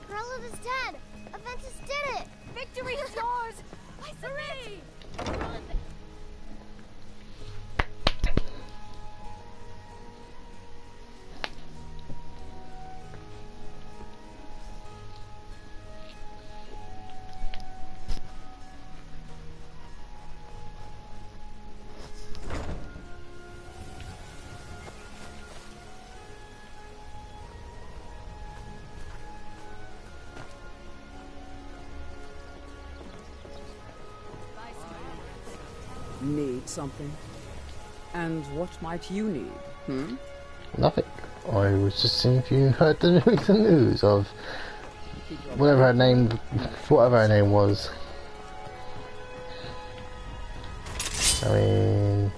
Grellin is dead. Aventus did it. Victory is yours! Hooray! Need something? And what might you need, hmm? Nothing. I was just seeing if you heard the news of whatever her name was. I mean,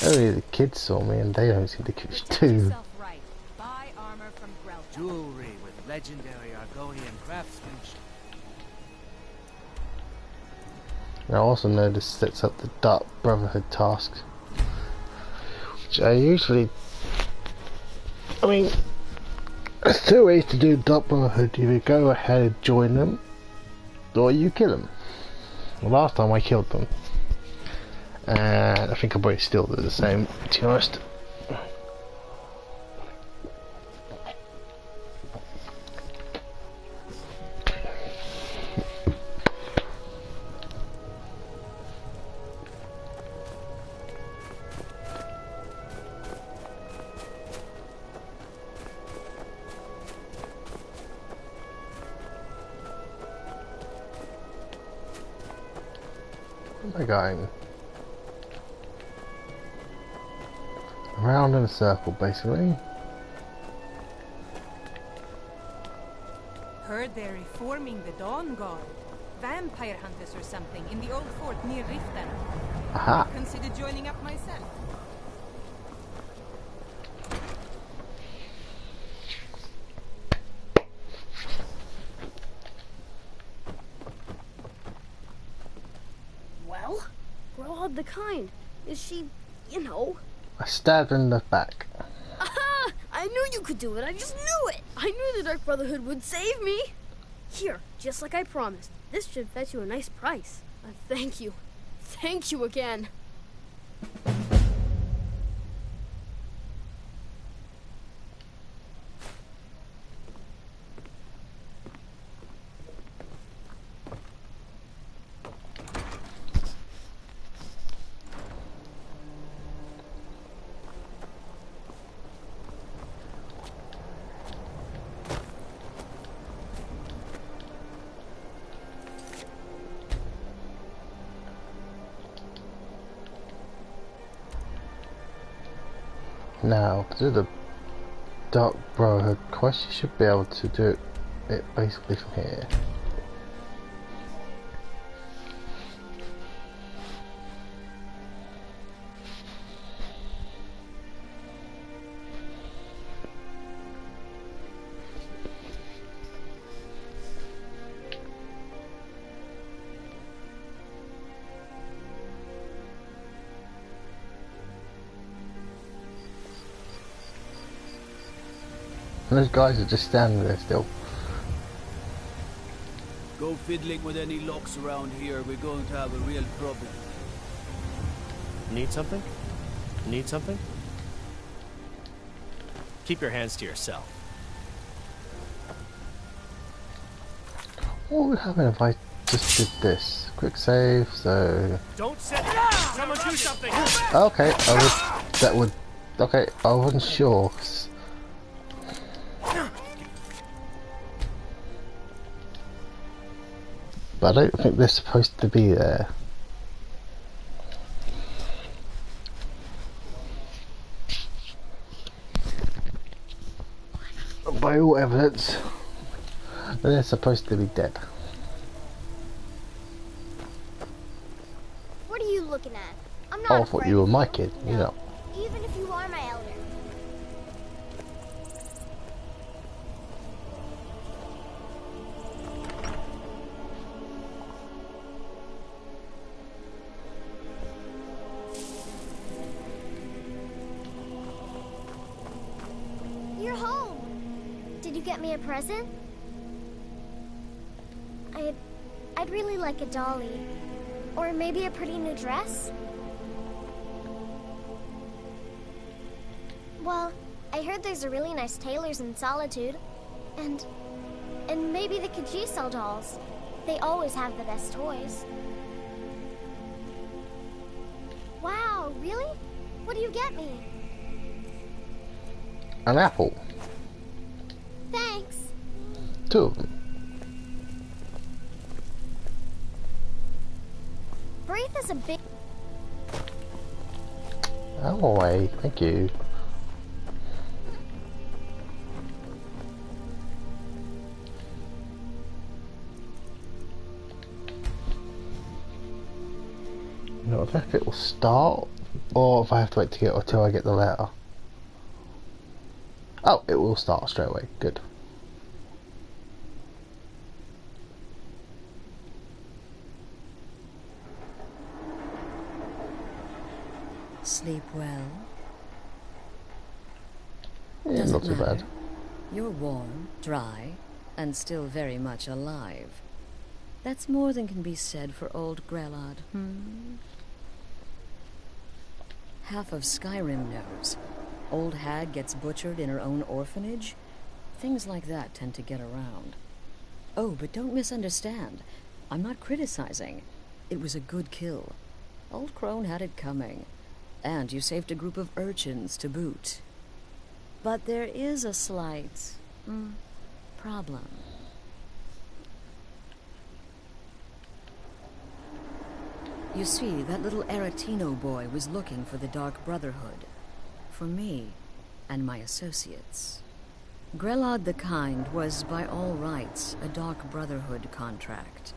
only the kids saw me and they don't see the kids too. Jewelry with legendary Argonian craftsmanship. And I also know this sets up the Dark Brotherhood tasks, which I usually, I mean, there's two ways to do Dark Brotherhood. You either go ahead and join them, or you kill them. The last time I killed them, and I think I'll probably still do the same, to be honest. Where am I going? Around in a circle, basically. Heard they're reforming the Dawn Guard. Vampire hunters or something in the old fort near Riften. Aha! Consider joining up myself. Well, Grellin the kind. Is she, you know? I stabbed her in the back. Aha! I knew you could do it. I just knew it. I knew the Dark Brotherhood would save me. Here, just like I promised. This should fetch you a nice price. Thank you. Thank you again. Now, to do the Dark Brotherhood quest, you should be able to do it basically from here. And those guys are just standing there still. Go fiddling with any locks around here, we're going to have a real problem. Need something? Need something? Keep your hands to yourself. What would happen if I just did this? Quick save, so... Don't sit! Someone do something! Okay, that would... Okay, I wasn't sure. But I don't think they're supposed to be there. By all evidence, they're supposed to be dead. What are you looking at? I'm not Oh, I thought you were my kid, you know. Even if you are my elder. You're home. Did you get me a present? I'd really like a dolly. Or maybe a pretty new dress? Well, I heard there's a really nice tailor's in Solitude. And maybe the Khajiit sell dolls. They always have the best toys. Wow, really? What do you get me? An apple. Thanks. 2 of them. Braith is a big... Oh, away. Thank you. You know, I don't know if it will start or if I have to wait to get until I get the letter. Oh, it will start straight away. Good. Sleep well? Yeah, not too bad. You're warm, dry, and still very much alive. That's more than can be said for old Grelod, Half of Skyrim knows. Old hag gets butchered in her own orphanage. Things like that tend to get around. Oh, but don't misunderstand. I'm not criticizing. It was a good kill. Old Crone had it coming. And you saved a group of urchins to boot. But there is a slight problem. You see, that little Aretino boy was looking for the Dark Brotherhood. For me and my associates. Grelod the Kind was, by all rights, a Dark Brotherhood contract.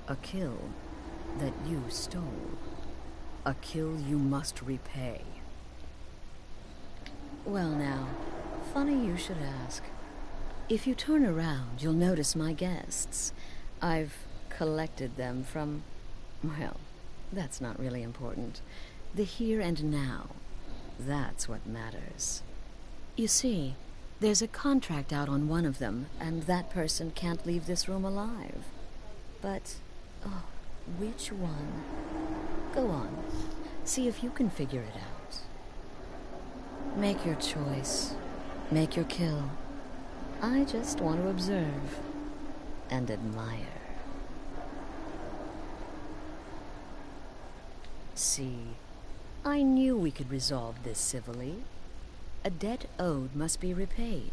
A kill that you stole. A kill you must repay. Well now, funny you should ask. If you turn around, you'll notice my guests. I've collected them from, well, that's not really important. The here and now. That's what matters. You see, there's a contract out on one of them, and that person can't leave this room alive. But, oh, which one? Go on. See if you can figure it out. Make your choice. Make your kill. I just want to observe and admire. See, I knew we could resolve this civilly. A debt owed must be repaid.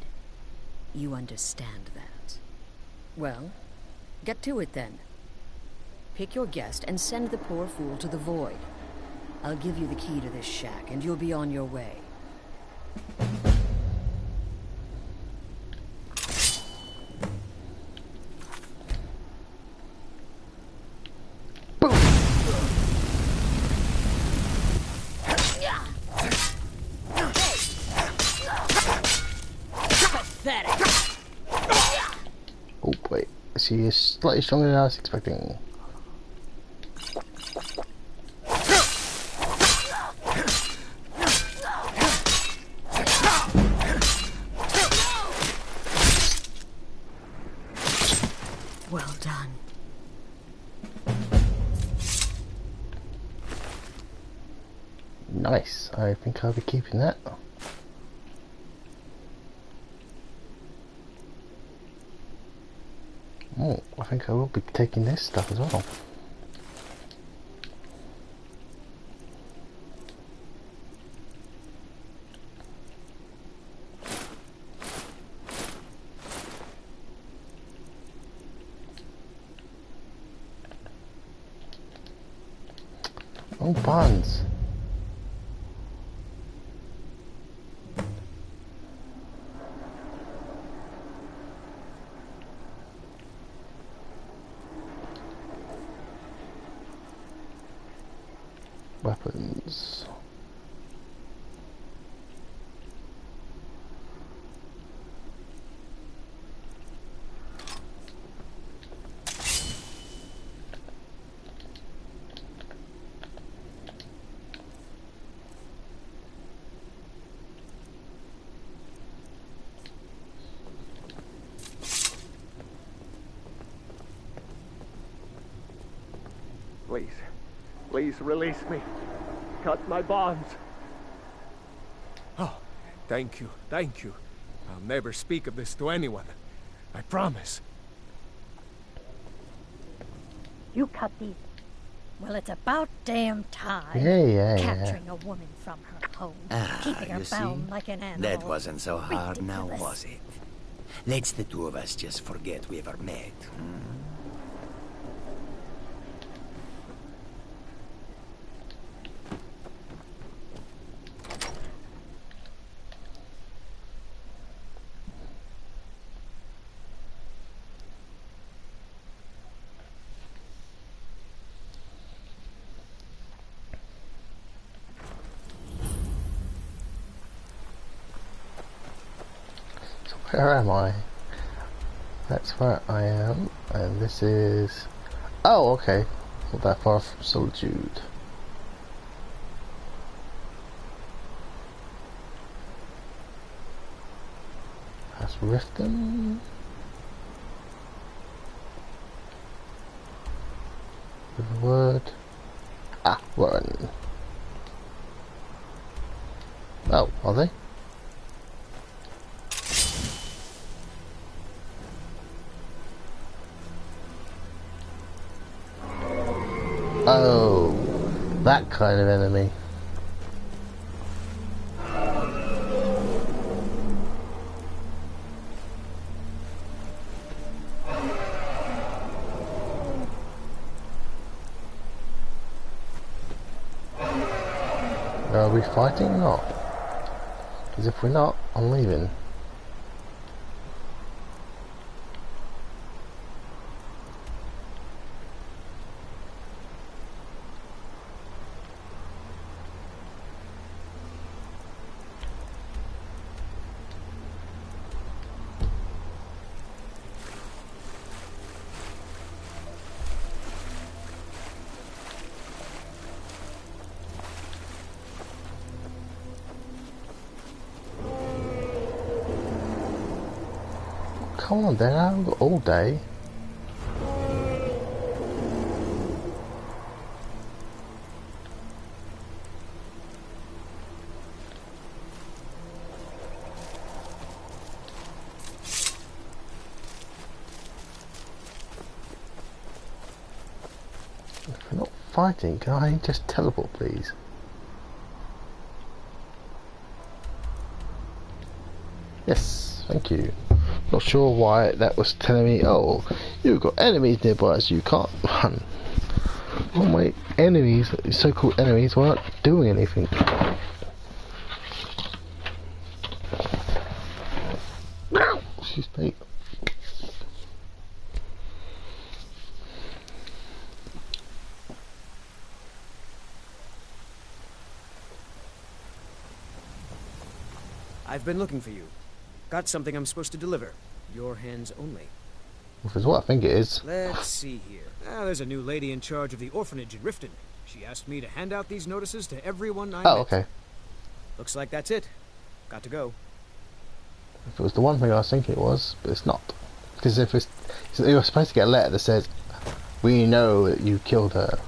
You understand that. Well, get to it then. Pick your guest and send the poor fool to the void. I'll give you the key to this shack, and you'll be on your way. Oh, wait. She is slightly stronger than I was expecting. Nice. I think I'll be keeping that. Oh, I think I will be taking this stuff as well. Oh, bonds. Weapons. Please, please release me. Cut my bonds. Oh, thank you, thank you. I'll never speak of this to anyone. I promise. You cut these. Well, it's about damn time. Yeah. Capturing a woman from her home, keeping her bound like an animal. That wasn't so hard now, was it? Let's the two of us just forget we ever met. Where am I? That's where I am, and this is... Oh, okay. Not that far from Solitude. That's Riften. Riverwood. Ah, Warren. Oh, are they? Oh, that kind of enemy. Are we fighting or not? Because if we're not, I'm leaving. Come on then, I haven't got all day. If we're not fighting, can I just teleport please? Yes, thank you. Not sure why that was telling me, oh, you've got enemies nearby so you can't run. Well, my enemies, so-called enemies, weren't doing anything. Excuse me. I've been looking for you. Got something I'm supposed to deliver. Your hands only. If it's what I think it is. Let's see here. There's a new lady in charge of the orphanage in Riften. She asked me to hand out these notices to everyone I met. Okay. Looks like that's it. Got to go. If it was the one thing I was thinking it was, but it's not. Because if it's... You're supposed to get a letter that says, We know that you killed her.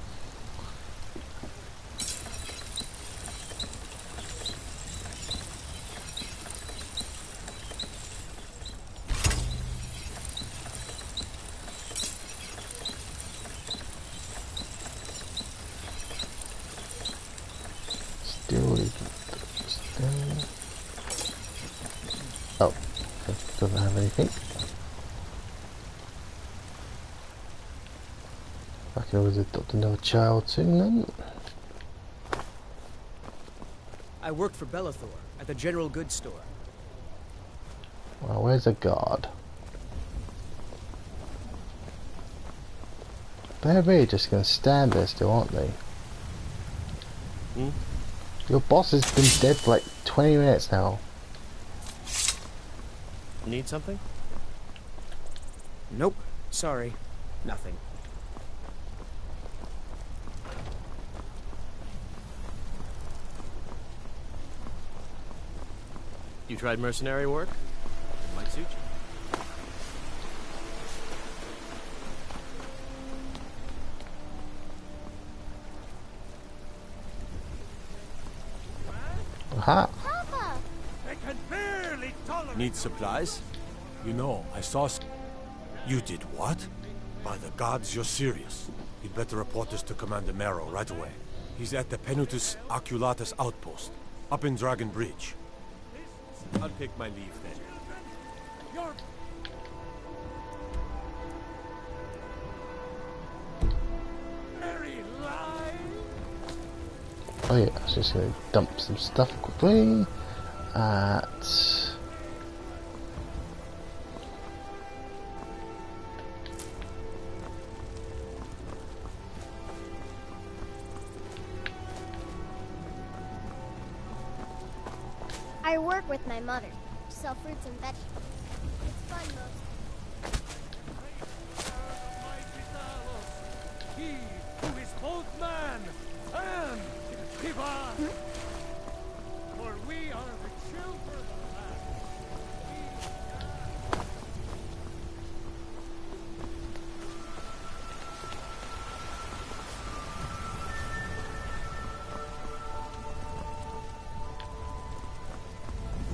Oh, doesn't have anything. I can always adopt another child soon then. I worked for Bellathor at the general goods store. Well, where's the guard? They're really just going to stand there still, aren't they? Hmm? Your boss has been dead for like 20 minutes now. Need something? Nope. Sorry. Nothing. You tried mercenary work? It might suit you. Aha! Papa! They can barely tolerate. Need supplies? You know, I saw. You did what? By the gods, you're serious. You'd better report this to Commander Marrow right away. He's at the Penutus Oculatus outpost, up in Dragon Bridge. I'll take my leave then. You're... Oh yeah, I was just going to dump some stuff quickly at... I work with my mother. Sell fruits and vegetables. It's fun most. He who is both man and divine. For we are the children of man.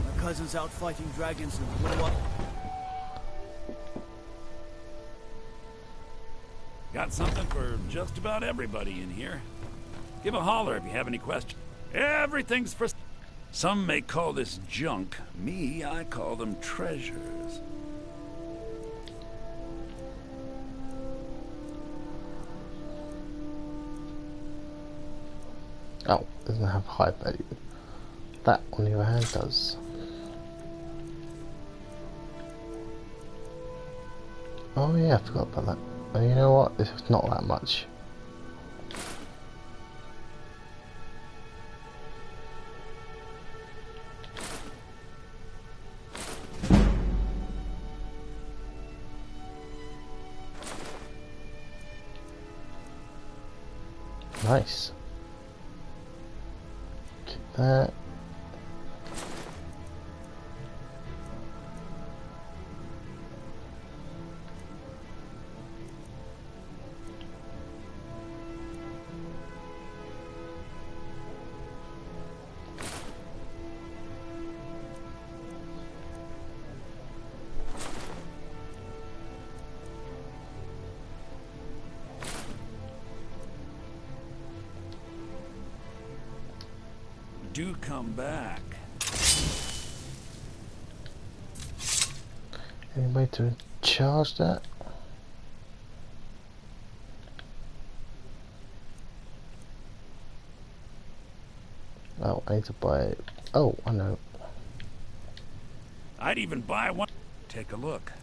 My cousin's out fighting dragons and blew up. Got something for just about everybody in here. Give a holler if you have any questions. Everything's for... Some may call this junk. Me, I call them treasures. Oh, doesn't have high value. That, on the other hand, does. Oh yeah, I forgot about that. And you know what? This is not that much. Nice. Keep that. Do come back. Any way to charge that? Oh, I need to buy it. Oh, I know. I'd even buy one. Take a look.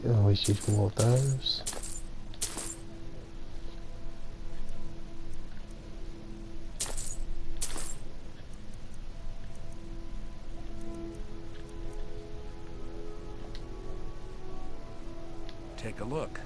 Always use more of those. Take a look.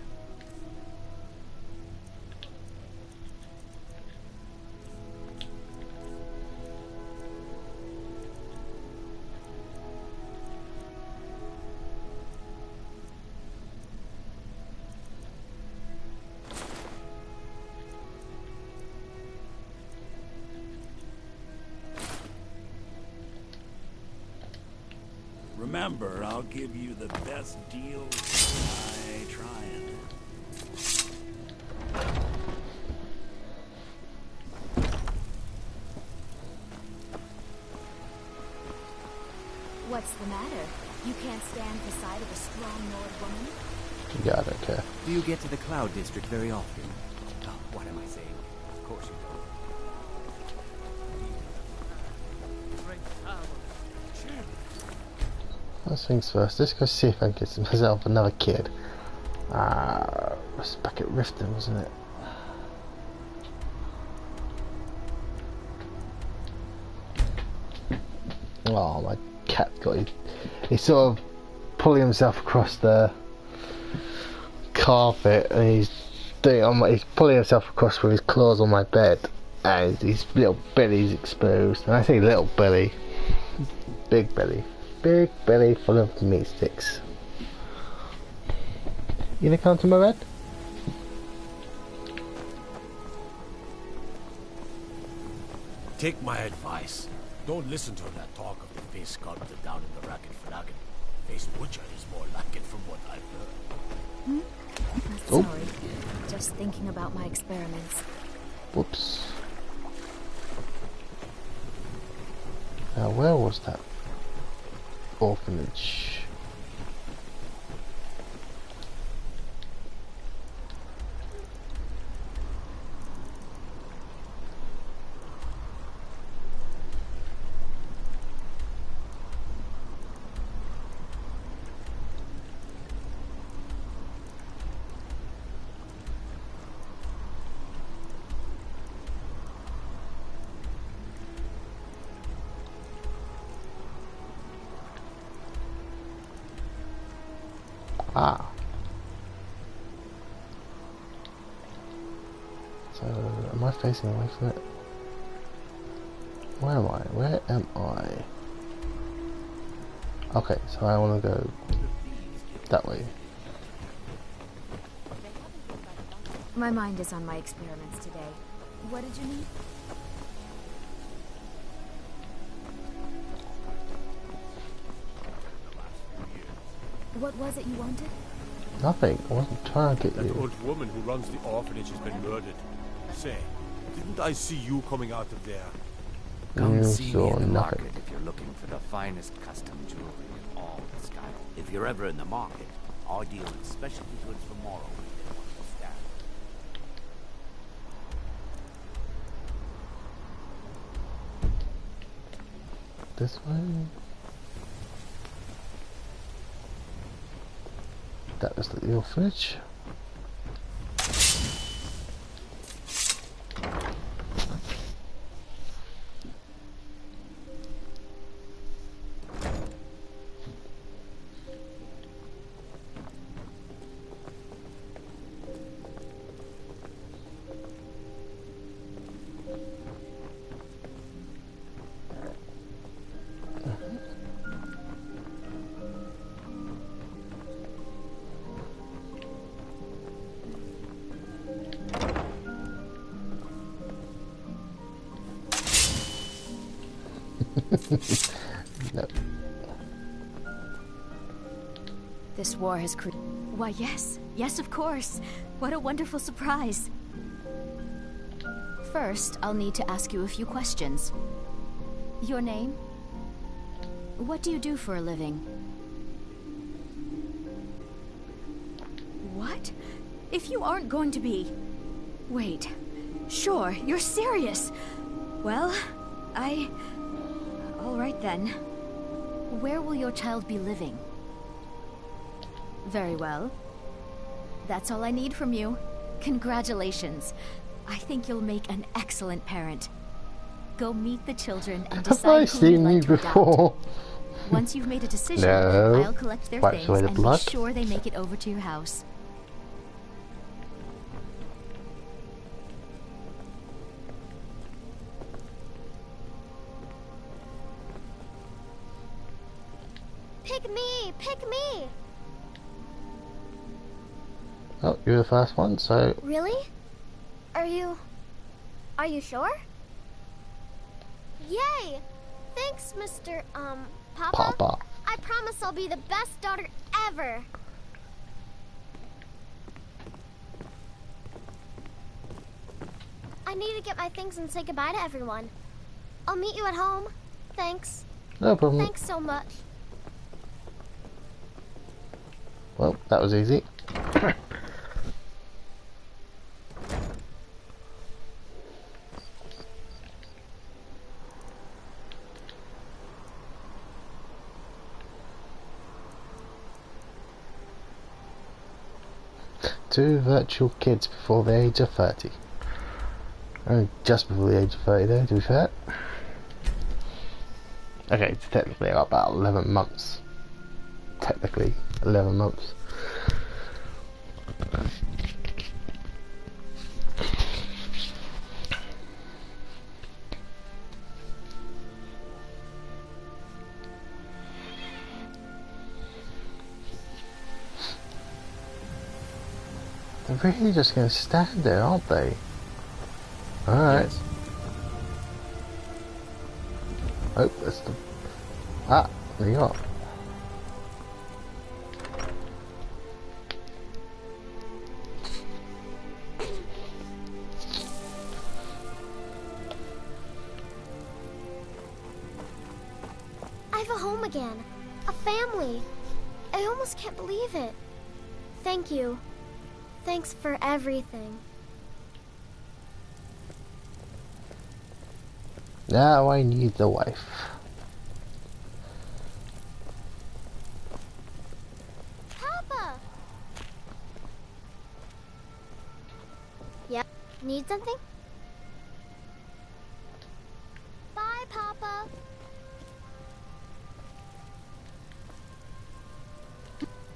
Remember, I'll give you the best deal by trying. What's the matter? You can't stand the sight of a strong Nord woman? Yeah, I don't care. Do you get to the Cloud District very often? Oh, what am I saying? Of course you don't. First things first, let's go see if I can get myself another kid. It's back at Riften, wasn't it? Oh, my cat got he's sort of pulling himself across the carpet, and he's pulling himself across with his claws on my bed, and his little belly's exposed. And I say little belly, big belly full of meat sticks. You gonna come to my bed? Take my advice. Don't listen to that talk of the face sculptor down in the racket flagon. Face butcher is more like it from what I've heard. Oh. Sorry. Just thinking about my experiments. Whoops. Now, where was that orphanage? Ah. So, am I facing away from it? Where am I? Where am I? Okay, so I want to go that way. My mind is on my experiments today. What did you need? What was it you wanted? Nothing. I wasn't trying to get That you. old woman who runs the orphanage has been murdered. Say, didn't I see you coming out of there? Come You see me saw in the nothing. market if you're looking for the finest custom jewelry in all the Skyrim. If you're ever in the market, I deal in specialty goods for Morrowind. This way. That was the orphanage. No. This war has created... Why, yes. Yes, of course. What a wonderful surprise. First, I'll need to ask you a few questions. Your name? What do you do for a living? What? If you aren't going to be... Wait. Sure, you're serious. Well, all right then. Where will your child be living? Very well. That's all I need from you. Congratulations. I think you'll make an excellent parent. Go meet the children and Have I decide who you'd seen you like to adopt. before? Once you've made a decision, No. I'll collect their Wipes things away the and blood. be sure they make it over to your house. Pick me! Pick me! Oh, you're the first one, so Really? Are you sure? Yay! Thanks, Mr. Papa. Papa. I promise I'll be the best daughter ever. I need to get my things and say goodbye to everyone. I'll meet you at home. Thanks. No problem. Thanks so much. Well, that was easy. Two virtual kids before the age of 30. Oh, just before the age of 30 though, to be fair. Okay, it's technically about 11 months. Technically, 11 months. They're really just going to stand there, aren't they? Alright. Yes. Oh, that's the... Ah, there you are. I have a home again. A family. I almost can't believe it. Thank you. Thanks for everything. Now I need the wife. Papa! Yep. Need something? Bye, Papa.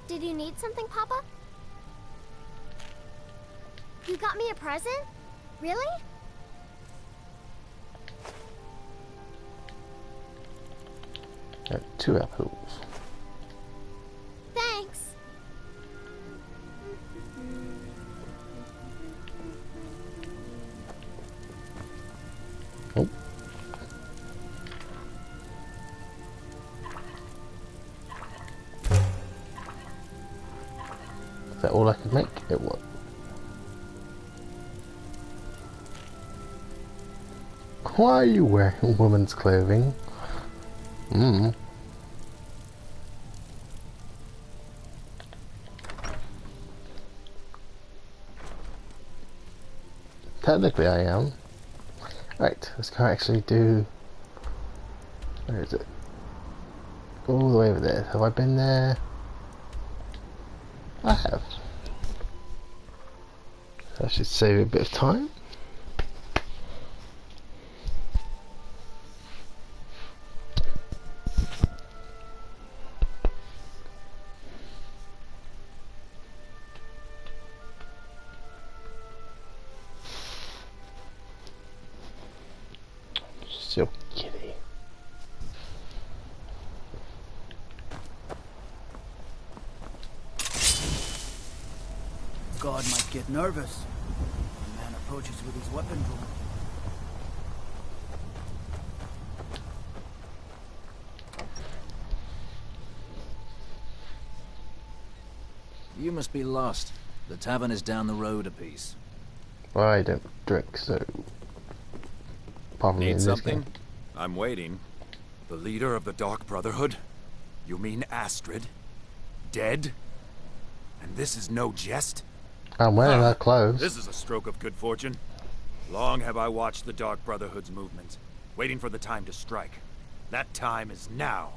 Did you need something, Papa? You got me a present? Really? Got 2 apples. Thanks. Oh. Is that all I could make? It was. Why are you wearing woman's clothing? Technically I am. Right, let's go actually do... Where is it? All the way over there. Have I been there? I have. I should save a bit of time. So kitty. God might get nervous. The man approaches with his weapon drawn. You must be lost. The tavern is down the road a piece. Well, I don't drink, so... Probably Need something? I'm waiting. The leader of the Dark Brotherhood? You mean Astrid? Dead? And this is no jest? I'm wearing her clothes. This is a stroke of good fortune. Long have I watched the Dark Brotherhood's movement, waiting for the time to strike. That time is now.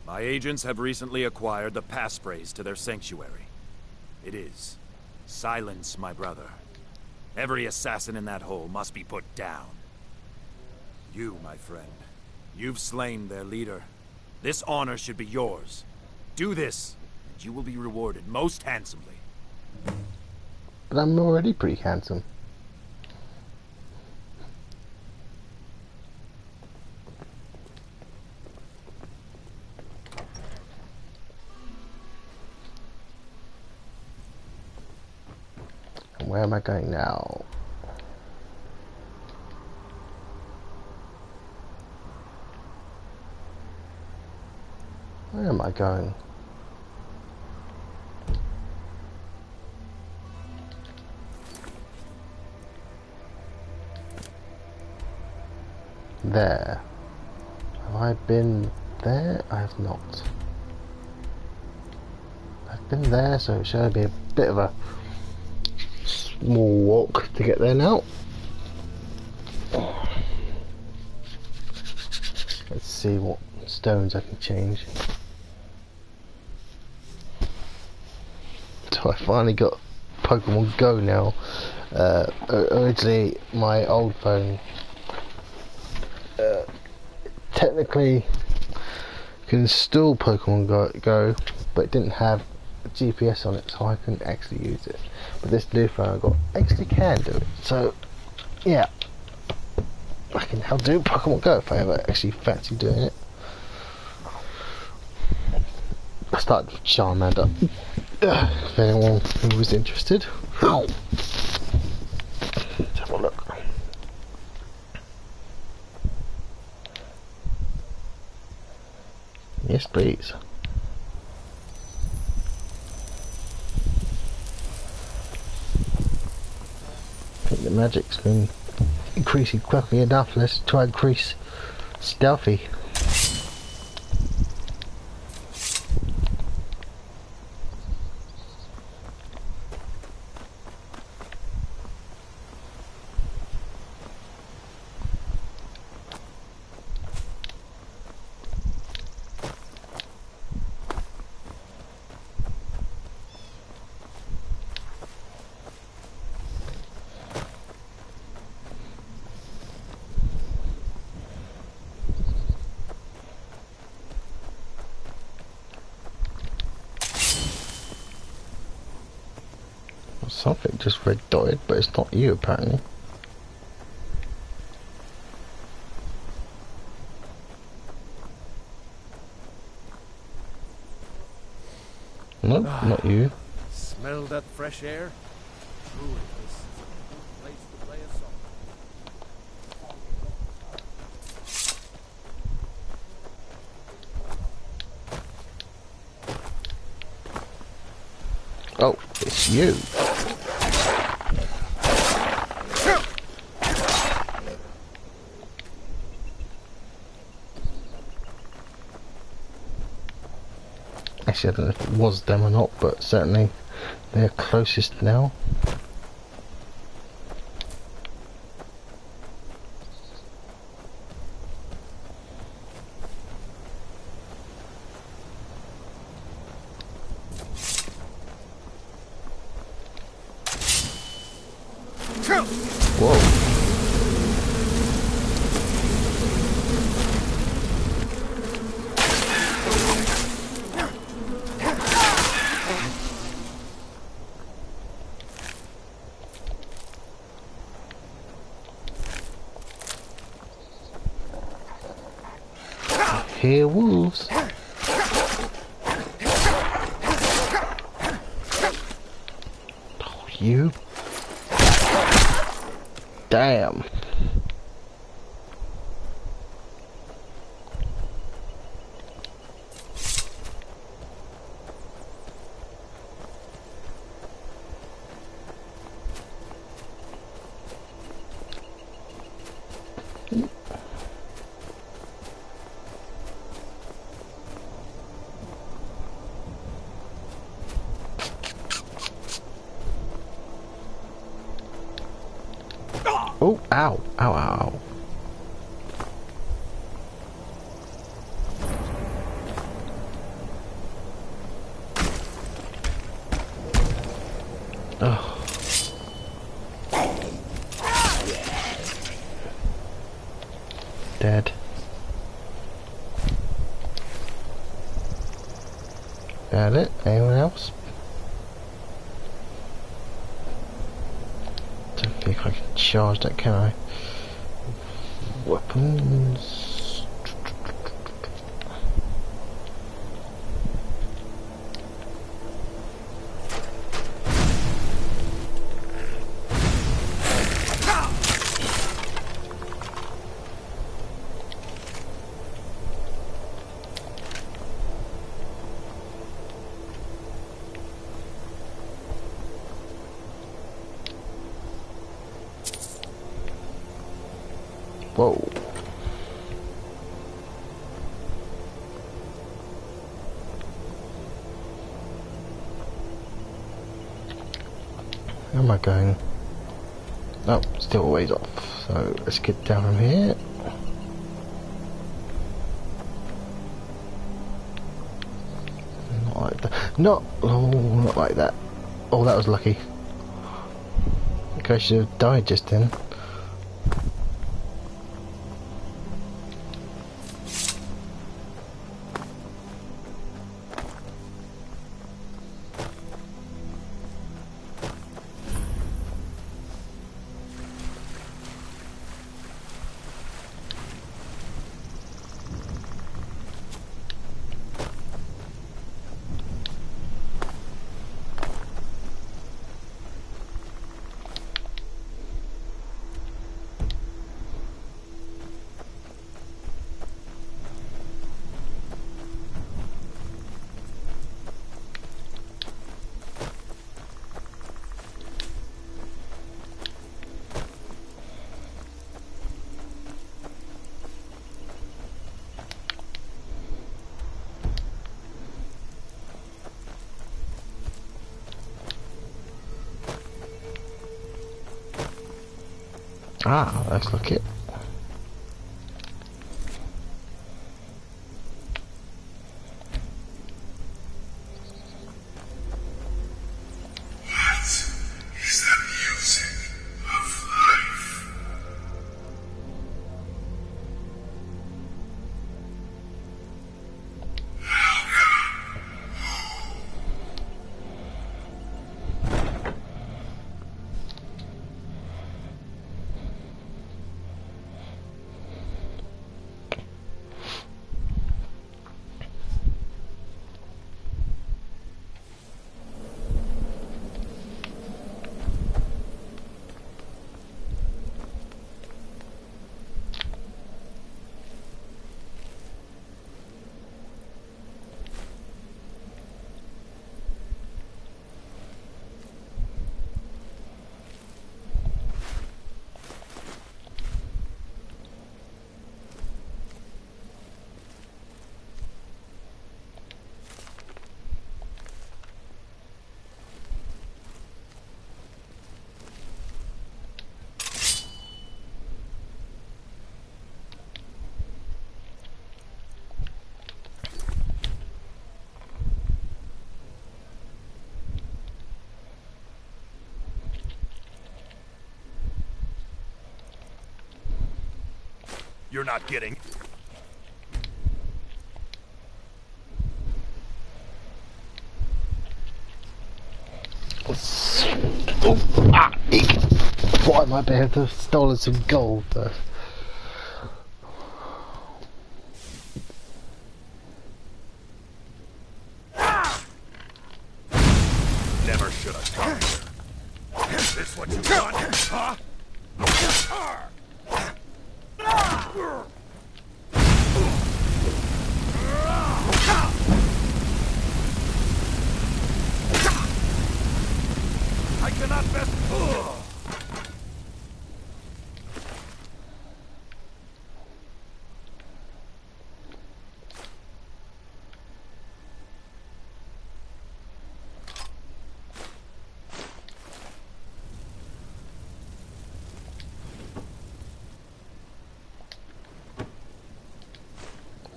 My agents have recently acquired the passphrase to their sanctuary. It is, silence my brother. Every assassin in that hole must be put down. You, my friend, you've slain their leader. This honor should be yours. Do this, and you will be rewarded most handsomely. But I'm already pretty handsome. And where am I going now? Where am I going? There. Have I been there? I have not. I've been there, so it should be a bit of a small walk to get there now. Let's see what stones I can change. So I finally got Pokemon Go now. Originally my old phone technically could install Pokemon Go, but it didn't have GPS on it, so I couldn't actually use it. But this new phone I got actually can do it. So yeah, I can now do Pokemon Go if I ever actually fancy doing it. I started with Charmander. If anyone who was interested. Let's have a look. Yes, please. I think the magic's been increasing quickly enough. Let's try and increase stealthy. Something just red dotted, but it's not you apparently. Nope, not you. Smell that fresh air? Truly, this is a good place to play a song. Oh, it's you. Actually, I don't know if it was them or not, but certainly they're closest now. Whoa. Here, wolves. Oh, you. Damn. Oh, ow, ow, ow. Oh. Dead. Got it? Anyone else? Don't think I can charge that, can I? Weapons. Whoa. Where am I going? Oh, still a ways off. So let's get down from here. Not like that. Not like that. Oh, that was lucky. I think I should have died just then. Ah, let's look it. You're not getting. Thought I might be able to have stolen some gold first. Never should have come here. Is this what you want, huh? I cannot best.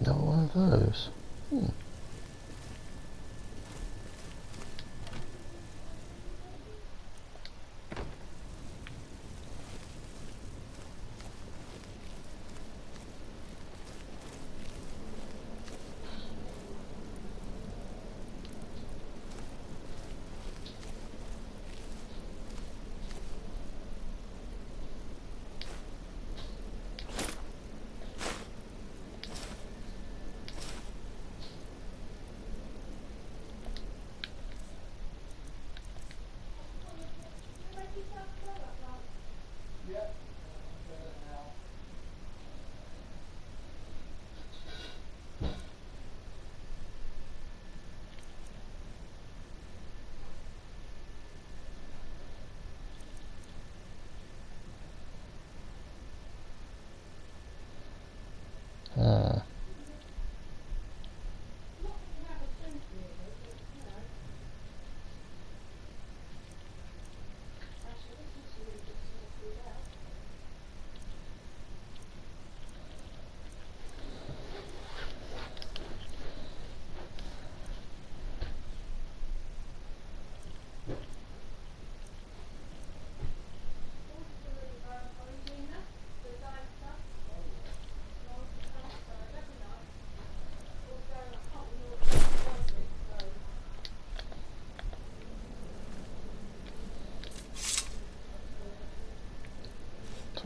Another one of those.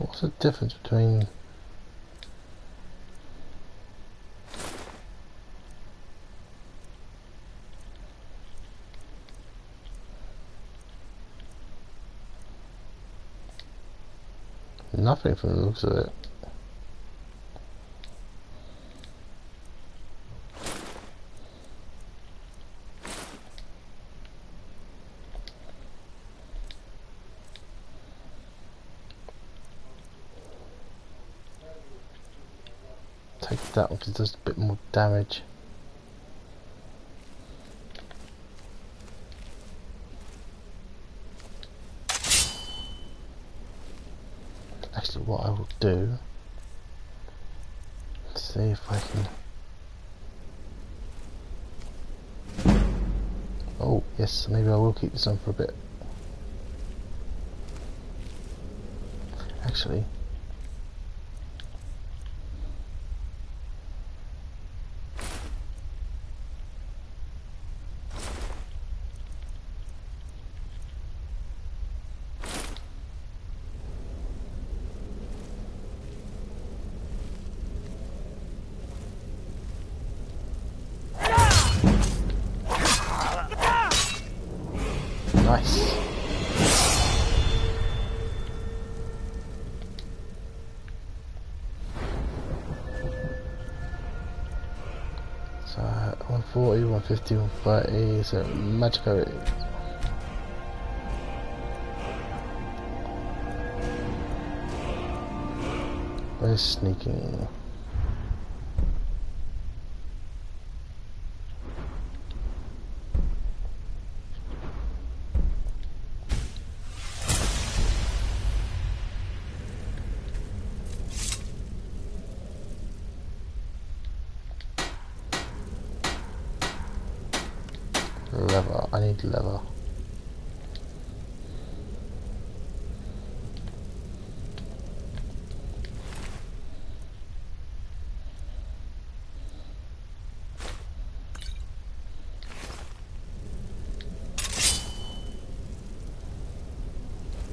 What's the difference between... Nothing from the looks of it. Take that one because it does a bit more damage. Actually, what I will do, see if I can... Oh, yes, maybe I will keep this on for a bit. Actually, nice. So 140, 150, 130, so magical. Where's sneaking? Lever, I need lever.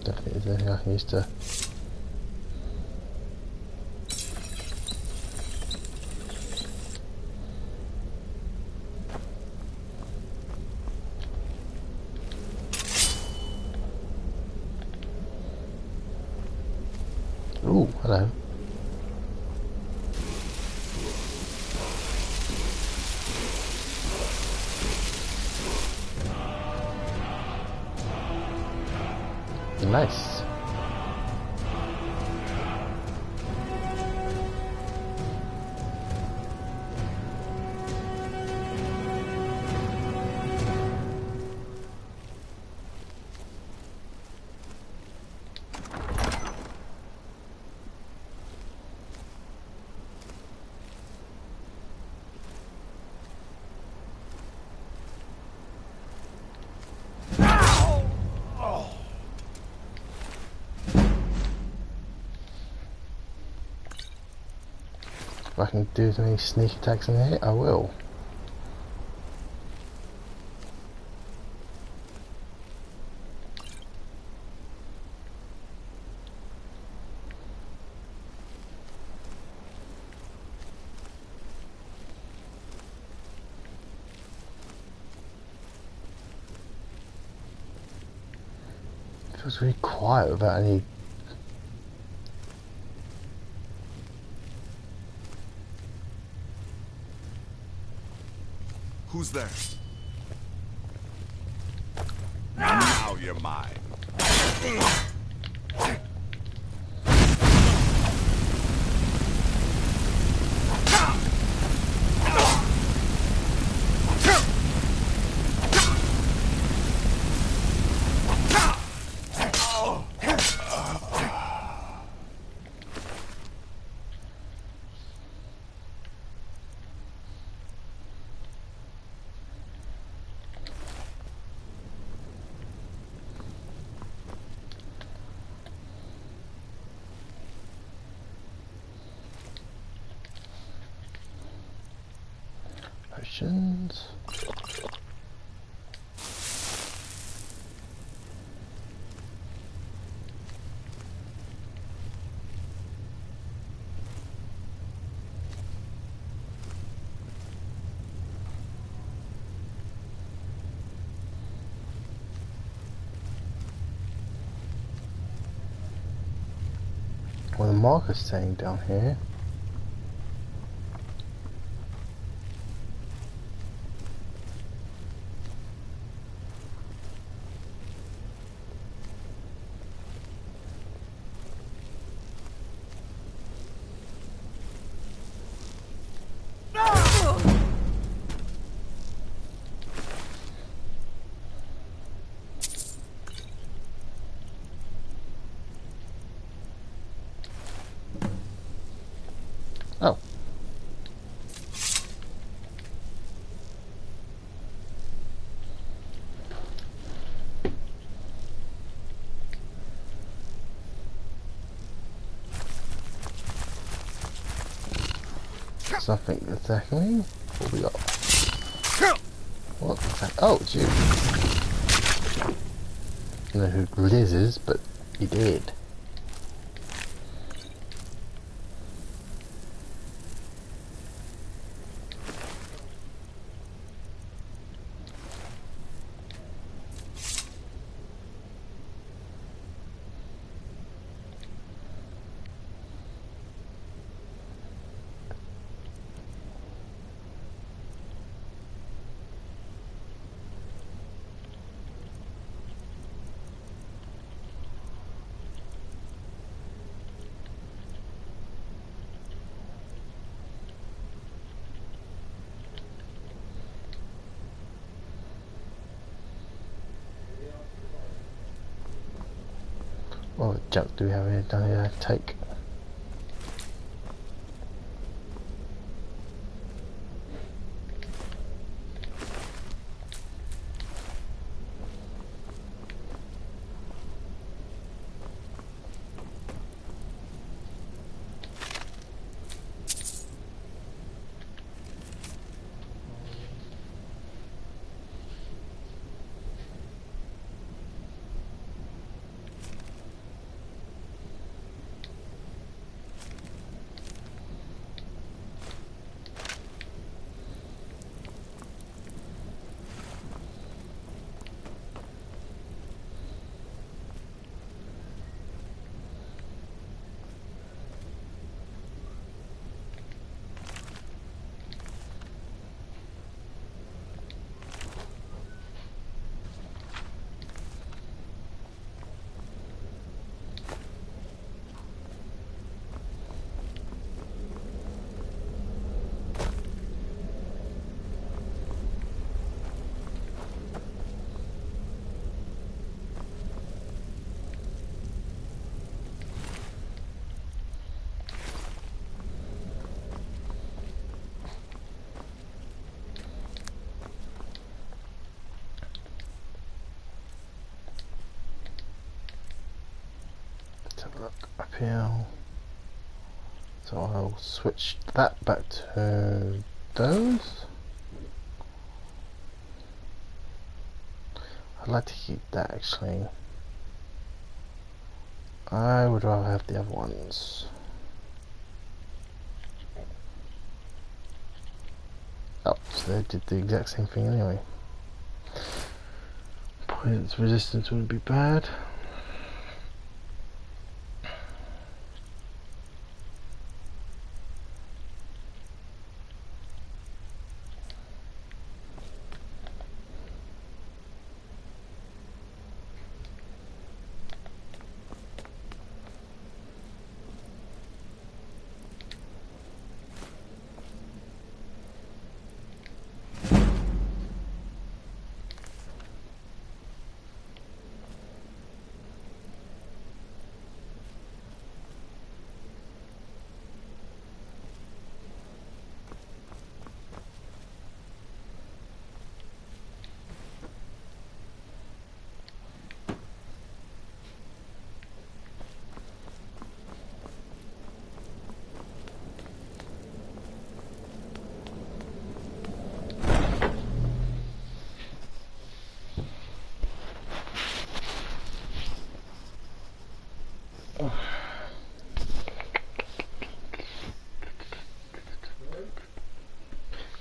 Definitely something I can use to... Ooh, hello. Nice. If I can do any sneak attacks in here, I will. It feels really quiet without any... Who's there? Now you're mine. Potions. Well, the marker's saying down here. Oh. Something attacking me? What we got? What the heck? Oh, it's you. I don't know who Liz is, but he did. What junk do we have here down here to take? Look up here, so I'll switch that back to those. I'd like to keep that actually. I would rather have the other ones. Oh, so they did the exact same thing anyway. Poison's resistance wouldn't be bad.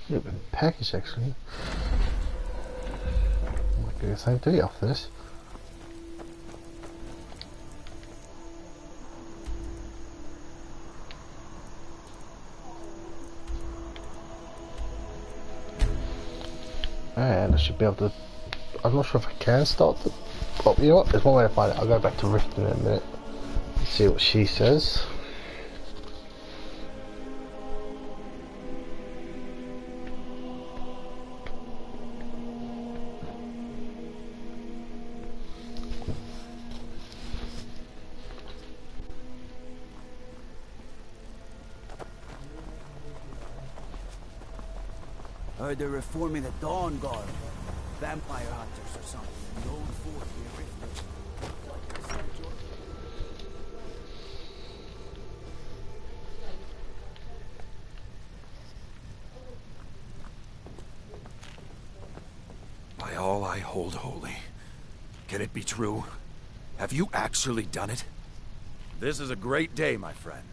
Yeah, but package actually. Might get the same day off this. And I should be able to... I'm not sure if I can start the... Oh, you know what? There's one way to find it. I'll go back to Riften in a minute. See what she says. Heard they're reforming the Dawn Guard. Vampire hunters or something. The old fort near Riften. By all I hold holy, can it be true? Have you actually done it? This is a great day, my friend.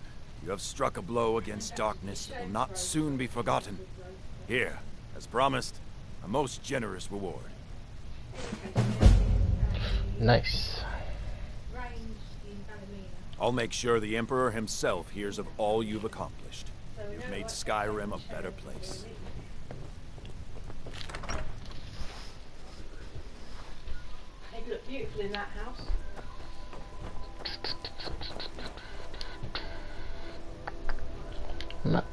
You have struck a blow against darkness that will not soon be forgotten. Here, as promised, a most generous reward. Nice. I'll make sure the Emperor himself hears of all you've accomplished. You've made Skyrim a better place. They look beautiful in that house. Map.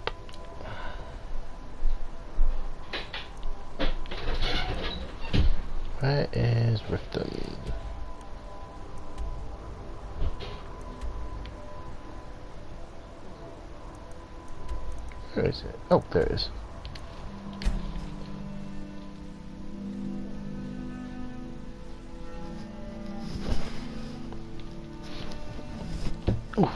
Where is Riften? Where is it? Oh, there it is. Oof.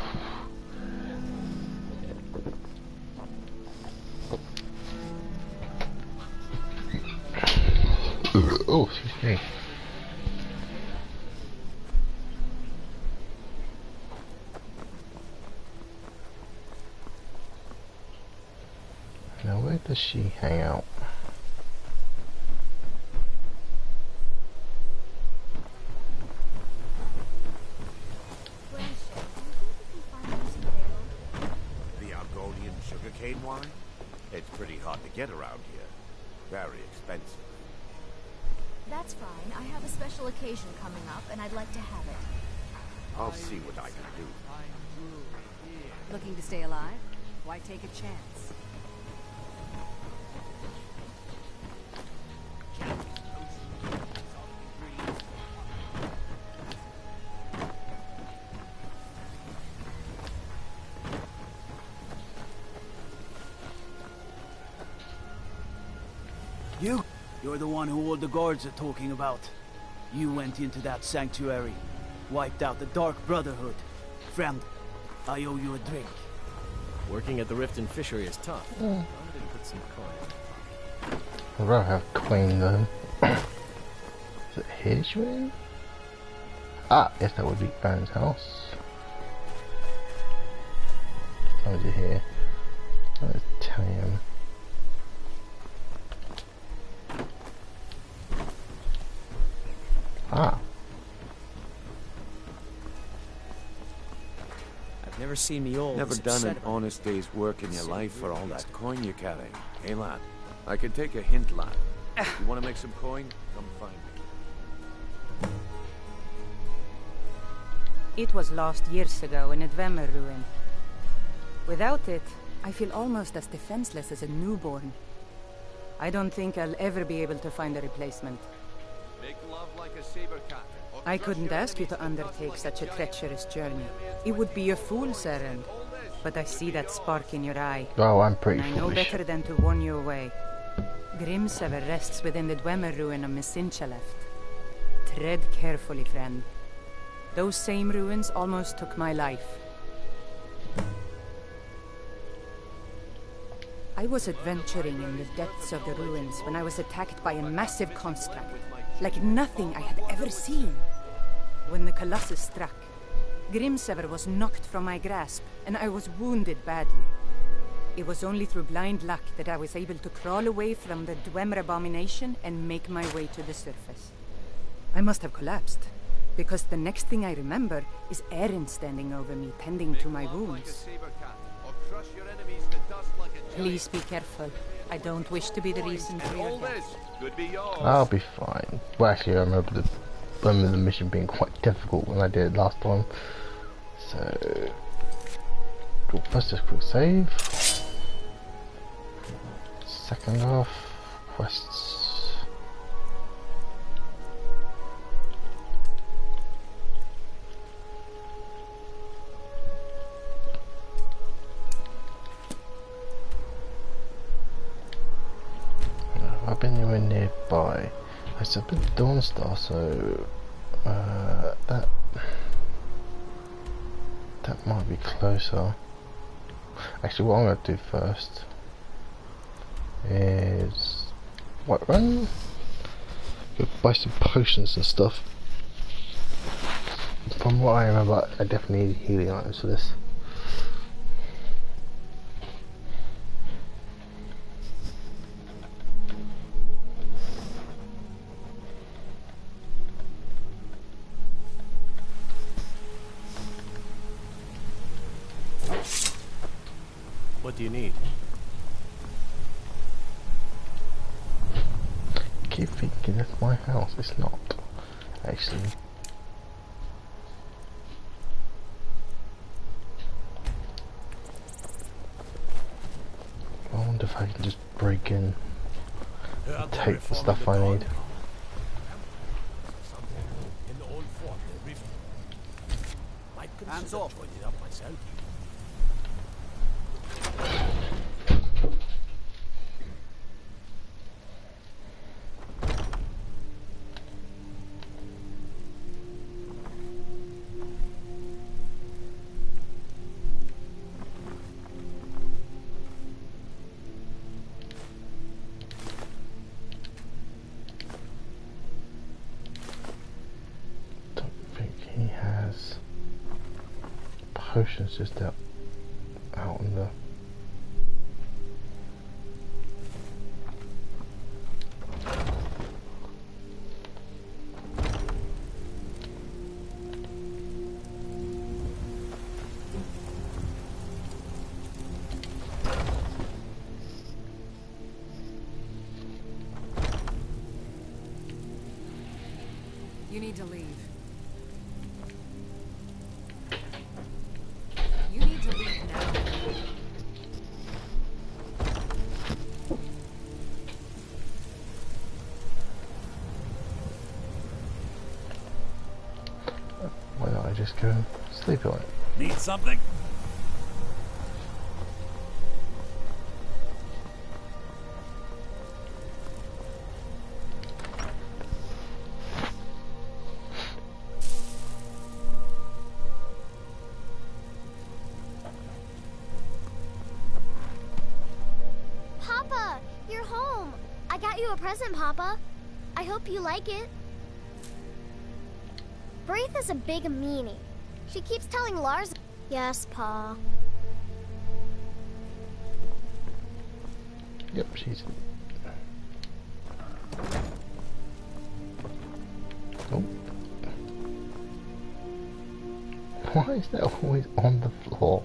Oh, excuse me. Now, where does she hang out? The Argonian sugarcane wine? It's pretty hard to get around here. Very expensive. That's fine. I have a special occasion coming up, and I'd like to have it. I'll see what I can do. Looking to stay alive? Why take a chance? You're the one who all the guards are talking about. You went into that sanctuary, wiped out the Dark Brotherhood. Friend, I owe you a drink. Working at the Riften fishery is tough. Mm. I'm gonna put some coin. I'd rather have Queen though. Is it his room? Ah, yes, that would be Baron's house. What is it here? Let's tell him. Ah. I've never seen me old. Never done an honest day's work in your life for all that coin you carry. Hey lad, I can take a hint, lad. You want to make some coin? Come find me. It was lost years ago in a Dwemer ruin. Without it, I feel almost as defenseless as a newborn. I don't think I'll ever be able to find a replacement. Make love like a saber cat. I couldn't ask you to undertake such a treacherous journey. It would be a fool's errand. But I see that spark in your eye. Oh, I'm pretty and I know foolish. better than to warn you away. Grimsever rests within the Dwemer ruin of Mesinchaleft. Tread carefully, friend. Those same ruins almost took my life. I was adventuring in the depths of the ruins when I was attacked by a massive construct, like nothing I had ever seen. When the Colossus struck, Grimsever was knocked from my grasp, and I was wounded badly. It was only through blind luck that I was able to crawl away from the Dwemer abomination and make my way to the surface. I must have collapsed, because the next thing I remember is Erin standing over me, tending to my wounds. Please be careful. I don't wish to be the reason for your death. Could be yours. I'll be fine. Well, actually, I remember the mission being quite difficult when I did it last time. So, first just quick save. Second off, quests. I've been anywhere nearby. I said a Dawn Star, so that might be closer. Actually, what I'm going to do first is Whiterun. Go buy some potions and stuff. From what I remember, I definitely need healing items for this. What do you need? I keep thinking that's my house. It's not, actually. I wonder if I can just break in and take the stuff I need. Hands off. Potions just out in the You need to leave. You need to leave now. Why don't I just go and sleep on it? Need something? Papa, you're home. I got you a present, Papa. I hope you like it. Braith is a big meanie. She keeps telling Lars. Yes, Pa. Yep, she's. Oh. Why is that always on the floor?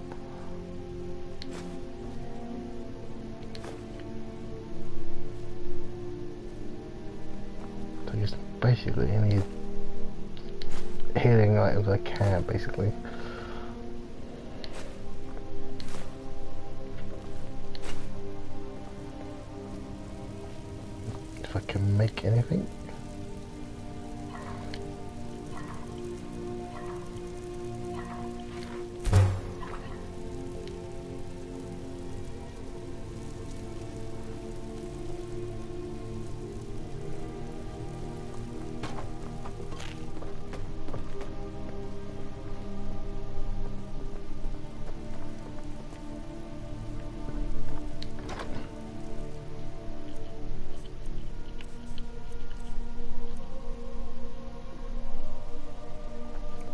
I just basically any healing items I can, basically. If I can make anything.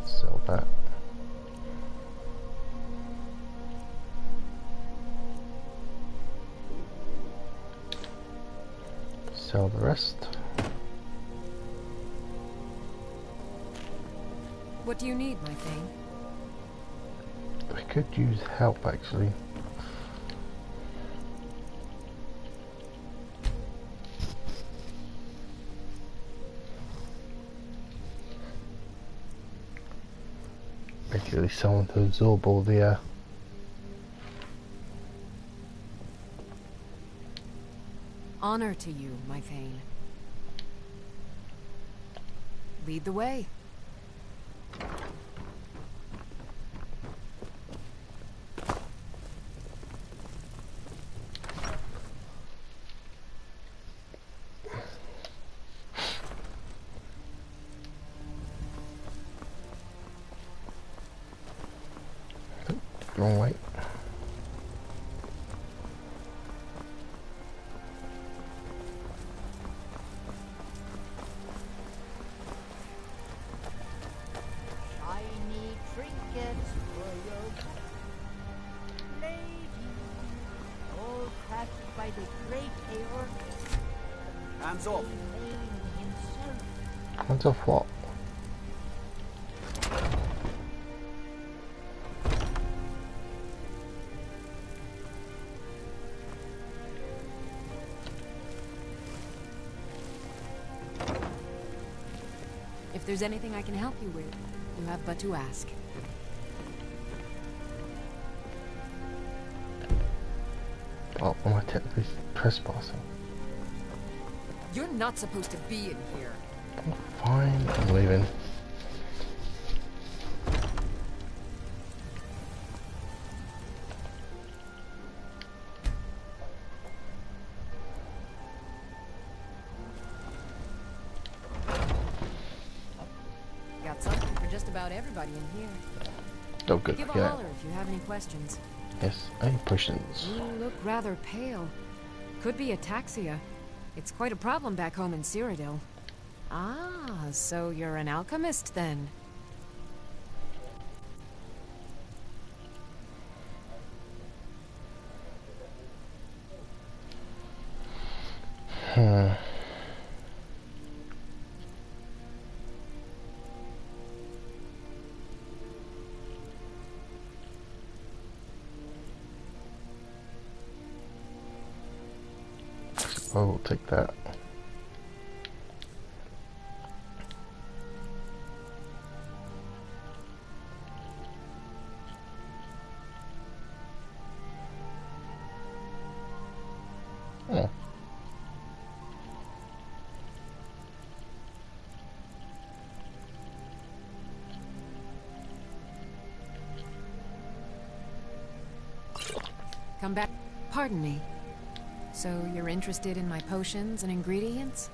Sell that. Sell the rest. What do you need, my thing? I could use help, actually. basically someone to absorb all the Honor to you, my Thane. Lead the way. wrong way. Shiny trinkets for your lady, all crafted by the great Eeyore. Hands off. Himself. Hands off what? If there's anything I can help you with, you have but to ask. Oh, am I technically trespassing? You're not supposed to be in here. Fine, I'm leaving. Got something for just about everybody in here. Oh, good. Give a Yeah. holler if you have any questions. Yes, any questions? You look rather pale. Could be ataxia. It's quite a problem back home in Cyrodiil. Ah, so you're an alchemist then? I will take that. Oh. Come back. Pardon me. So you're interested in my potions and ingredients?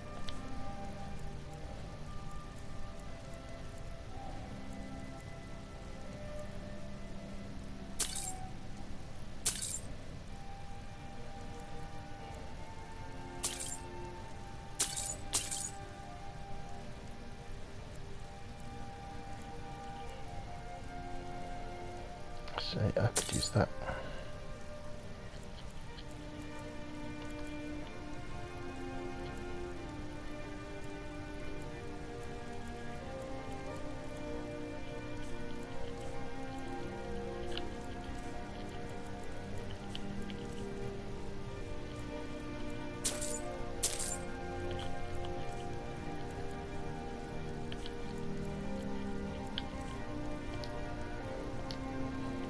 So I could use that.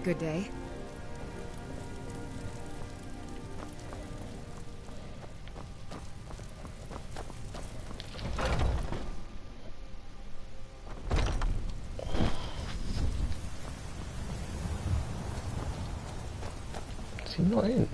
Good day. Is he not in?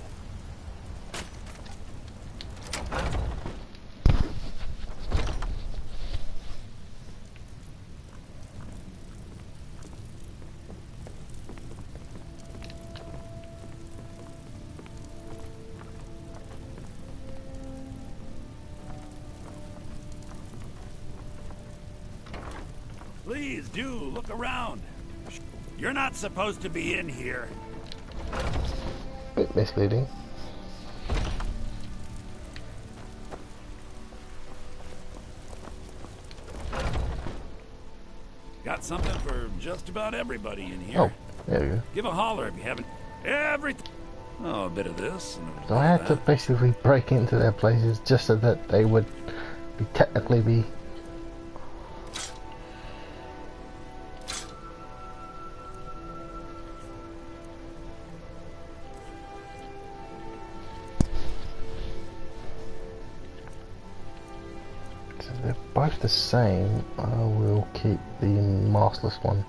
Please do look around. You're not supposed to be in here. Bit misleading. Got something for just about everybody in here. Oh, there we go. Give a holler if you haven't. Everything. Oh, a bit of this and a bit So of I had to that. basically break into their places just so that they would technically be both the same, I will keep the maskless one.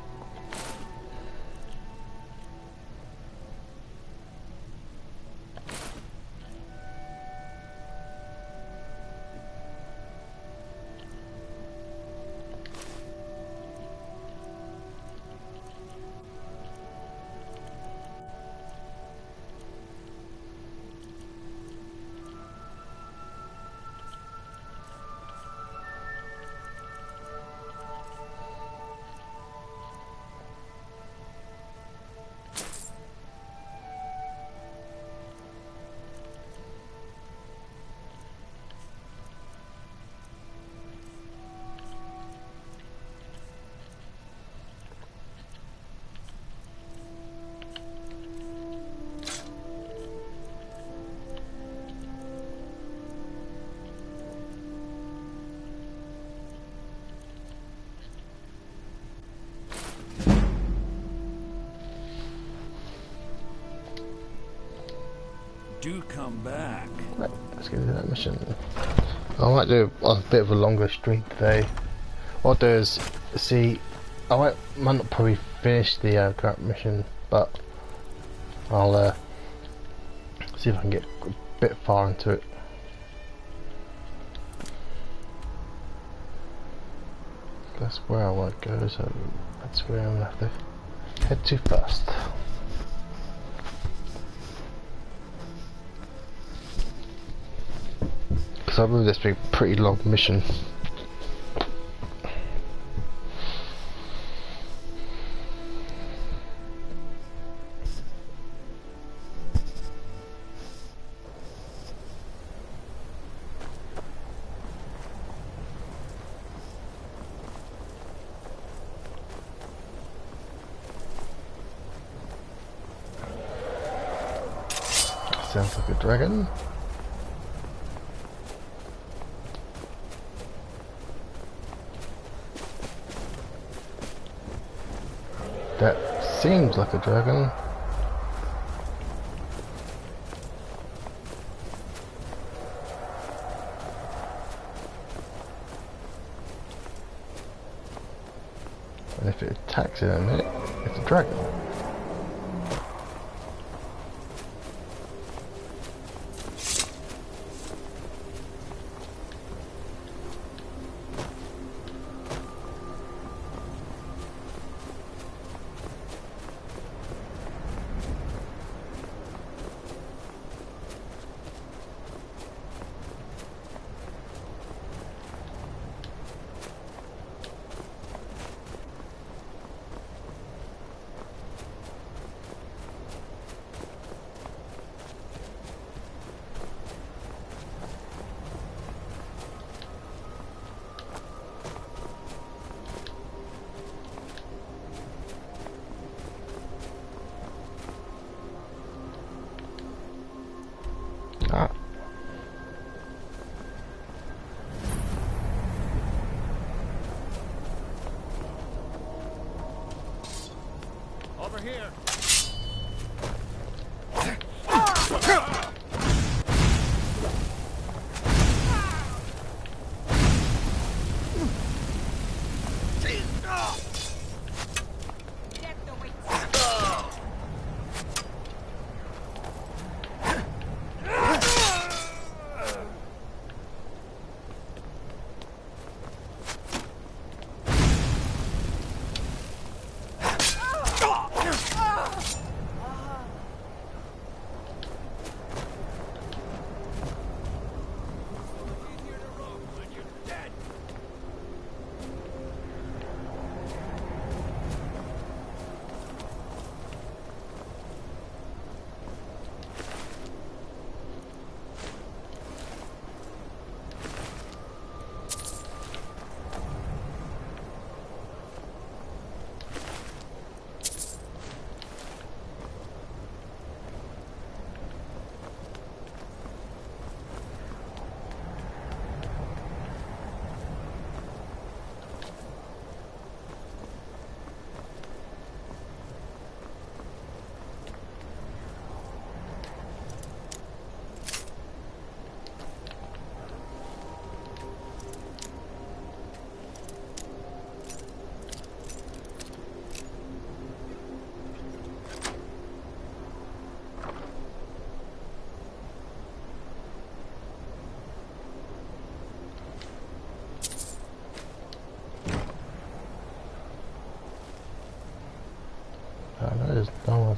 Do come back. Right, let's get into that mission. I might do a bit of a longer stream today. What I'll do is see. I might not probably finish the current mission, but I'll see if I can get a bit far into it. That's where I want to go, so that's where I'm gonna have to head to first. Because I believe this will be a pretty long mission. Sounds like a dragon. That seems like a dragon. And if it attacks it in a minute, it's a dragon. Over here.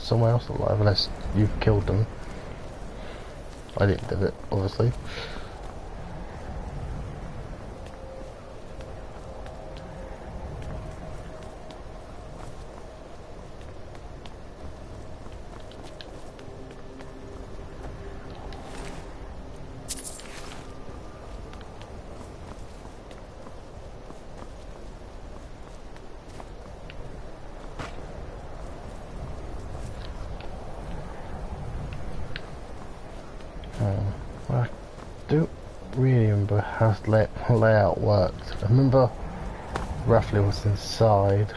somewhere else alive unless you've killed them. I didn't do it, obviously. I don't really remember how the layout worked. I remember roughly what's inside.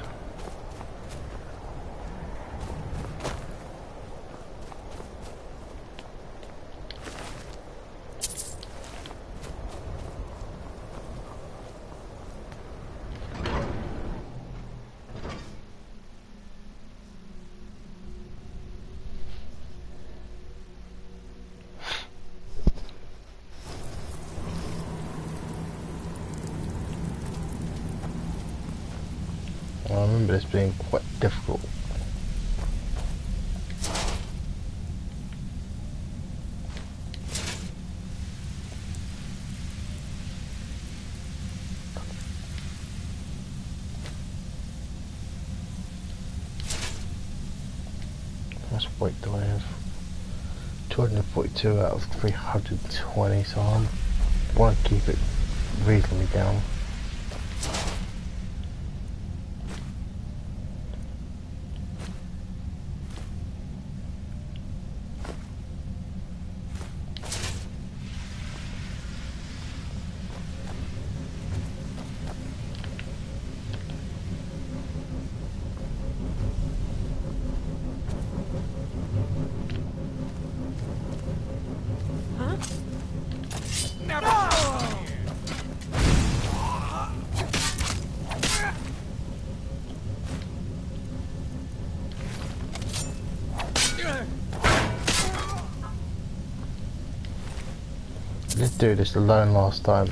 I remember this being quite difficult. How much weight do I have? 242 out of 320, so I want to keep it reasonably down. I did do this alone last time,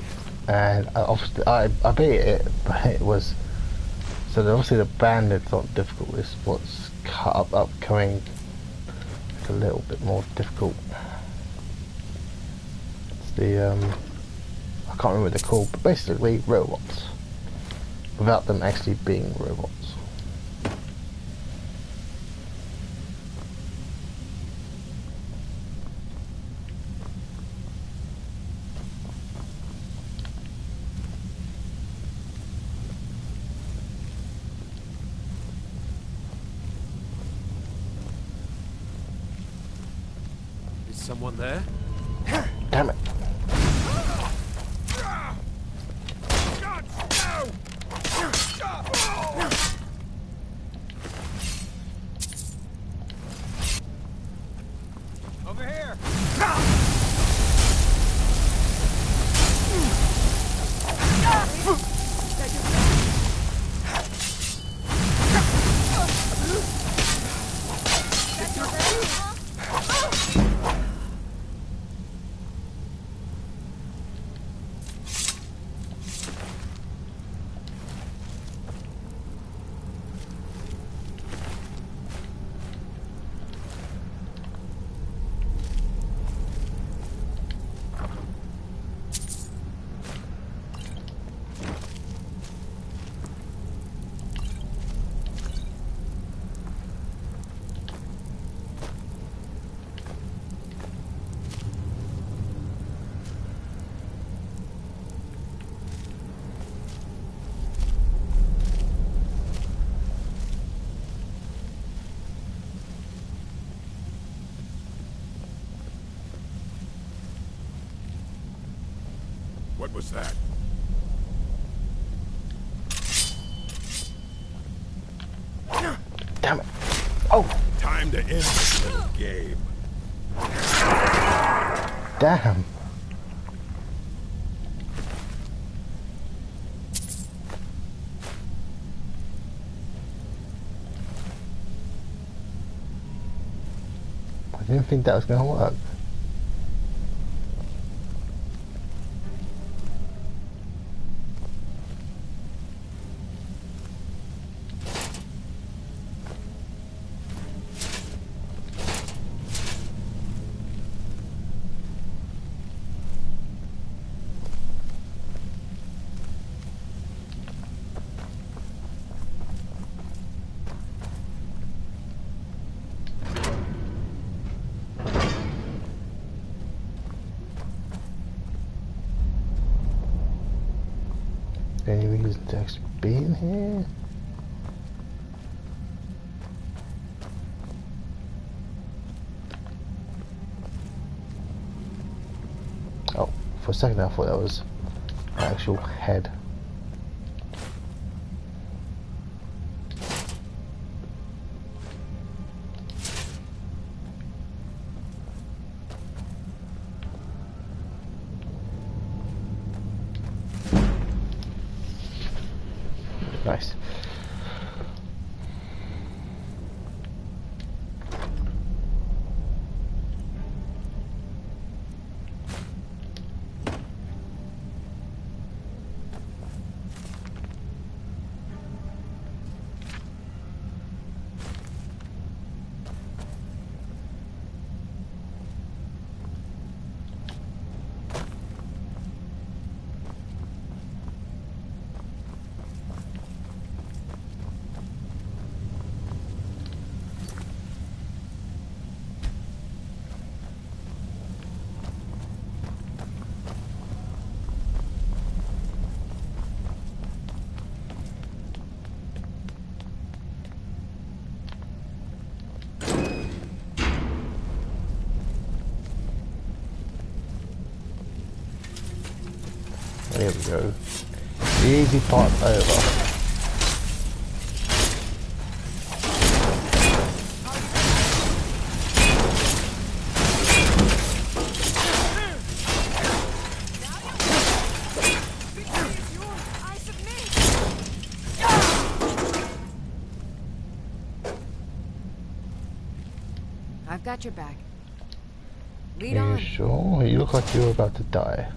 and obviously I beat it, but it was so obviously the bandit's not difficult. It's what's upcoming like a little bit more difficult. It's the I can't remember what they're called, but basically robots without them actually being robots. Someone there? Damn it. Over here. What was that? Damn it. Oh! Time to end this little game. Damn. I didn't think that was going to work. any reason to actually be in here. Oh, for a second I thought that was an actual head. Nice. There we go. The easy part's over. I've got your back. Lead Are on. you sure? You look like you're about to die.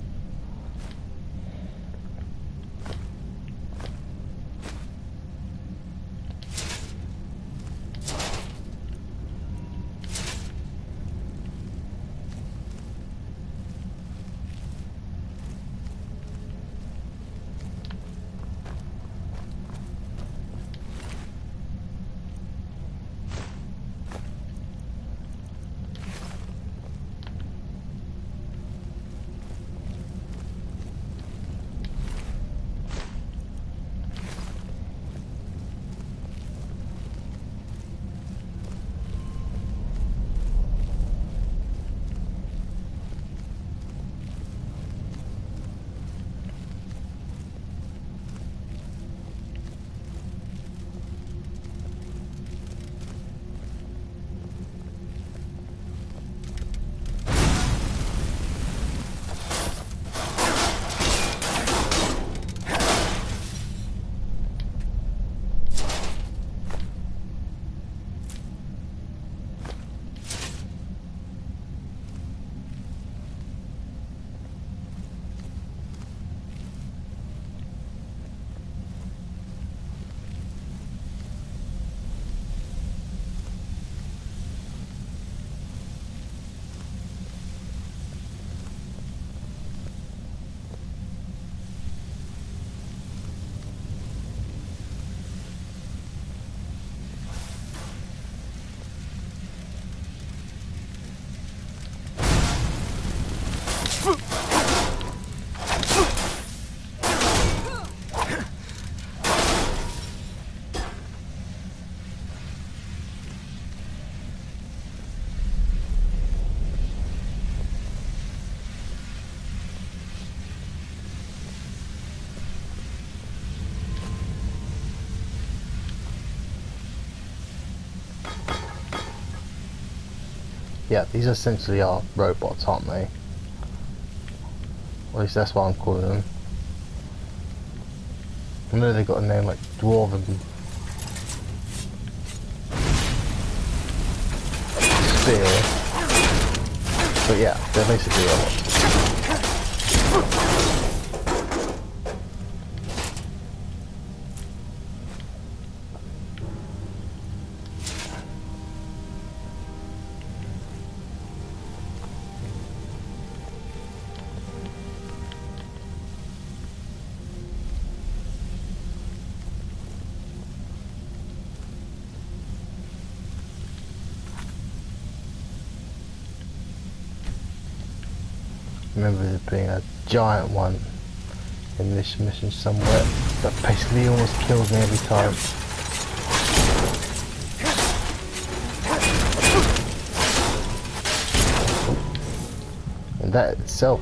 Yeah, these essentially are robots, aren't they? At least that's what I'm calling them. I know they've got a name like Dwarven Spear, but yeah, they're basically robots. Remember there being a giant one in this mission somewhere that basically almost kills me every time. And that itself.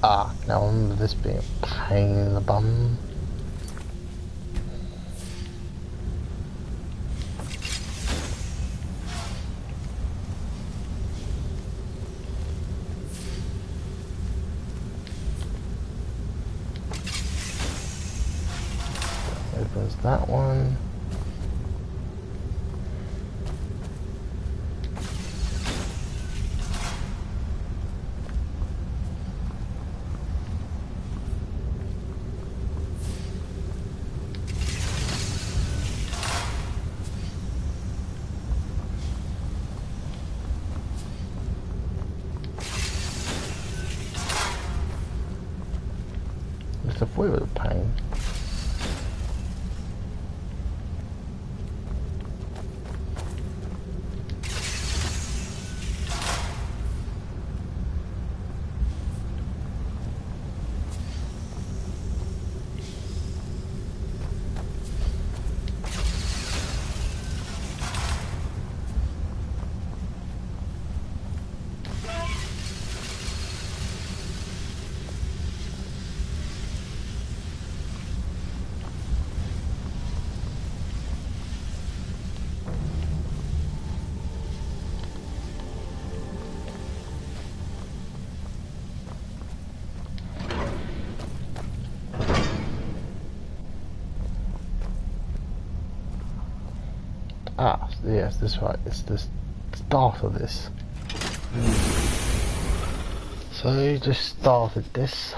Ah, now I remember this being a pain in the bum. Opens that one. Just avoid with a pain. Ah, yes, this right. It's the start of this. So you just started this.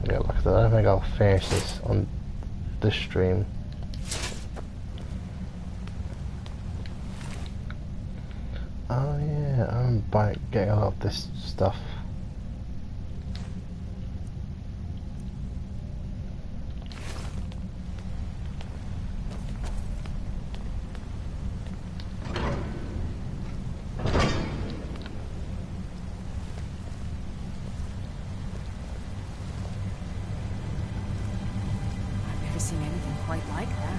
Yeah, like I said, I don't think I'll finish this on this stream. Oh yeah, I'm getting a lot of this stuff. Seen anything quite like that.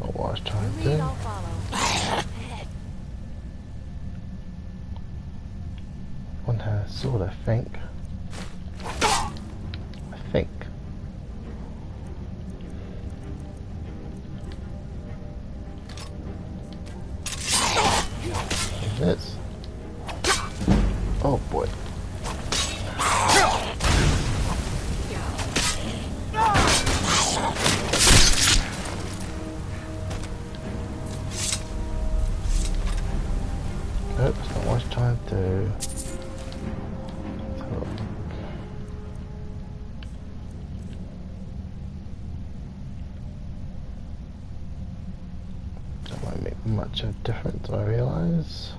Oh, what I was trying to do. One has a sword, I think. This. Oh boy. Nope, that's not what I was trying to do. That won't make much of a difference, I realise.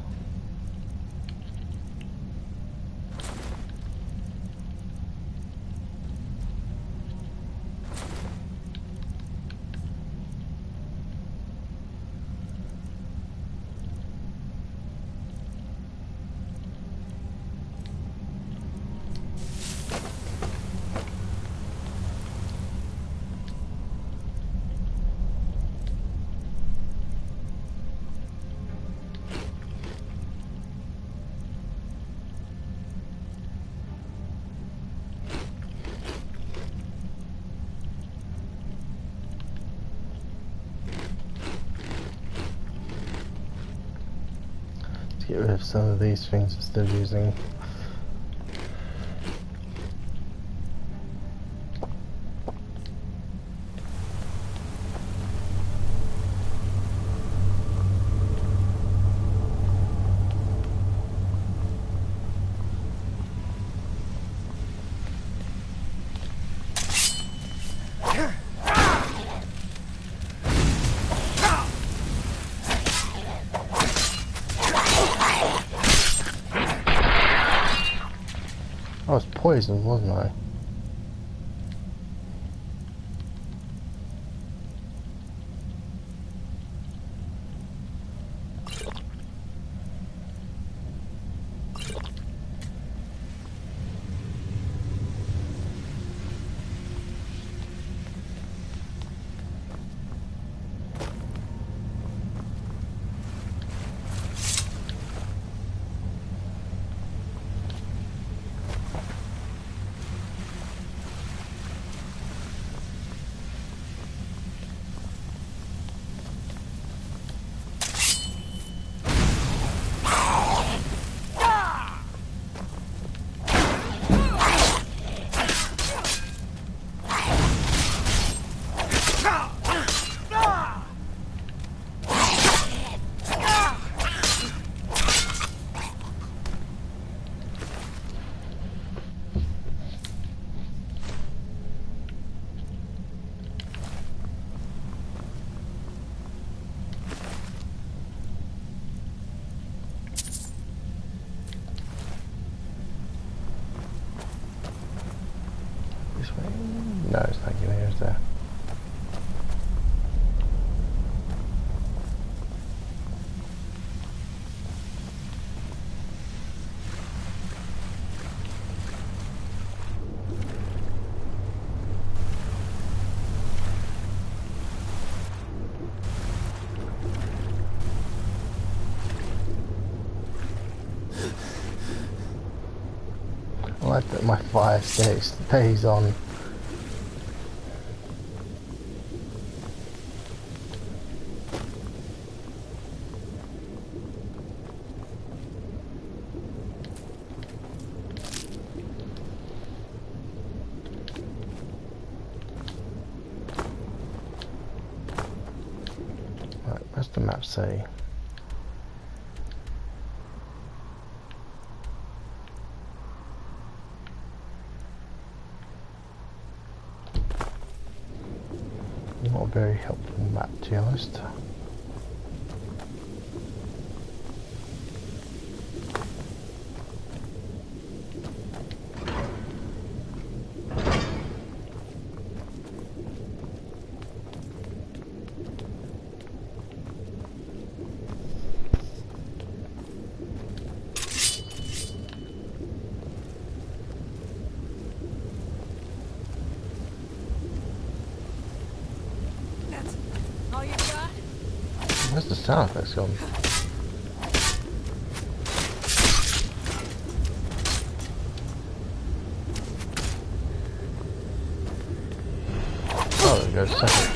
to get rid of some of these things instead of using. I was poisoned, wasn't I? No, it's not getting here, is there? I like that my fire stays on. Right, what's the map say? Not a very helpful map, to be honest. Where's the sound effects gone? Oh, there goes second.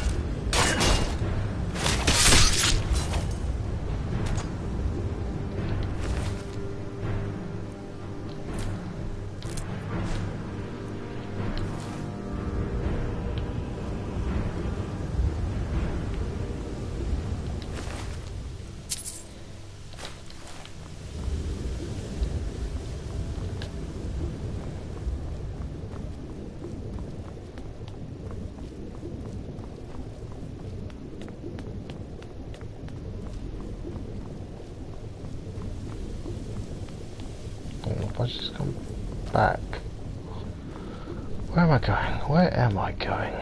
I just come back. Where am I going? Where am I going?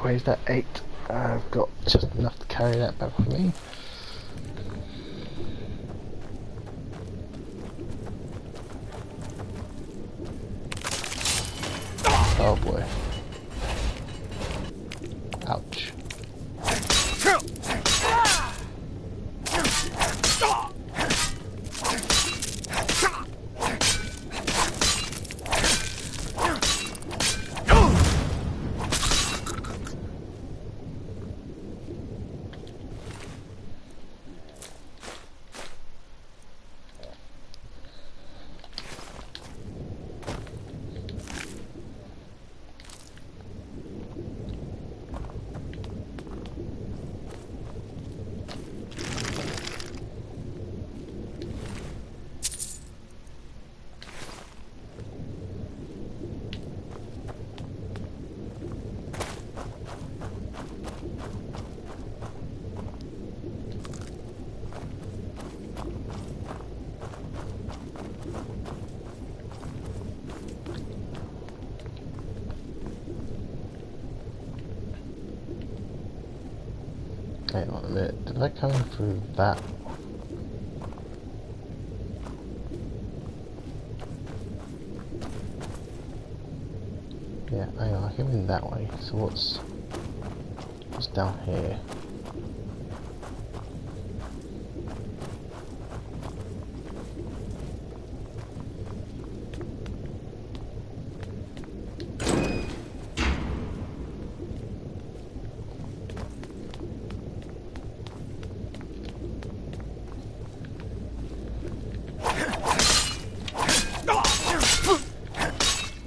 weighs that 8. I've got just enough to carry that back with me. Oh boy. Ouch. Hang on a minute, did I come through that? Yeah, hang on, I came in that way, so what's down here?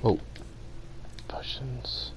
Oh, potions.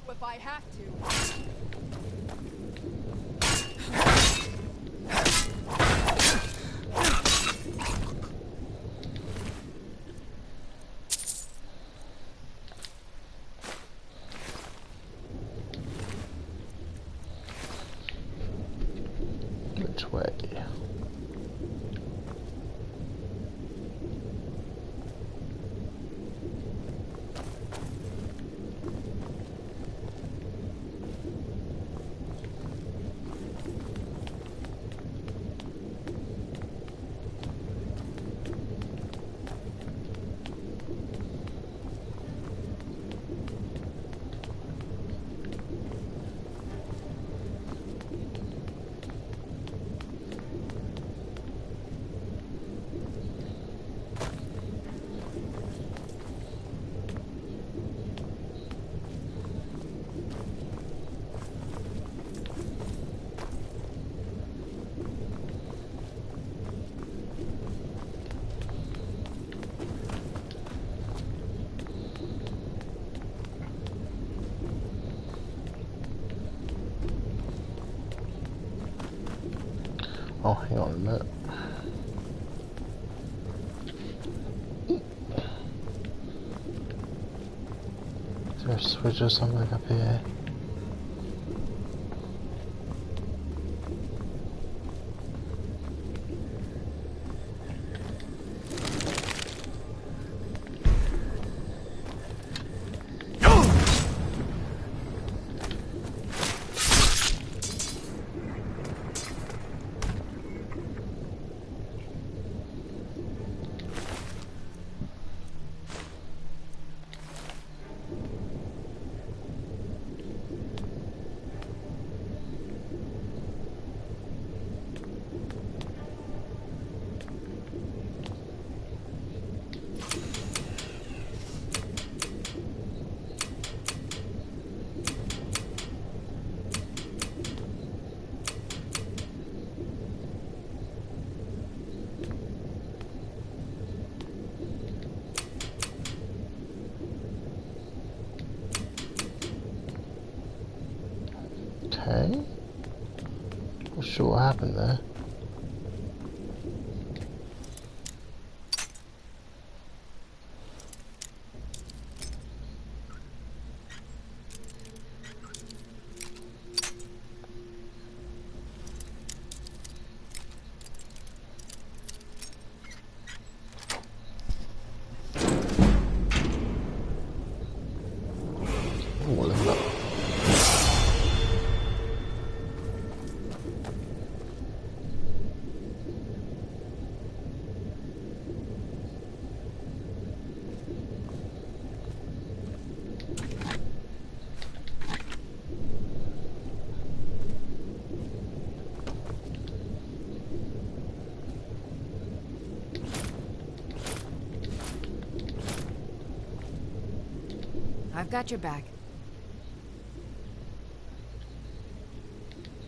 If I have to. Which way? Oh, hang on a minute. Is there a switch or something up here? sure what happened there. I've got your back.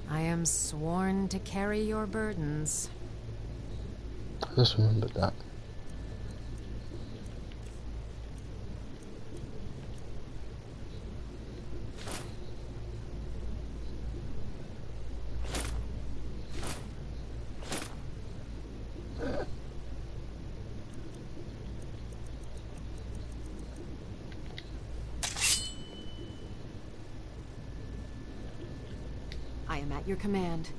I am sworn to carry your burdens. I just remembered that. I am at your command.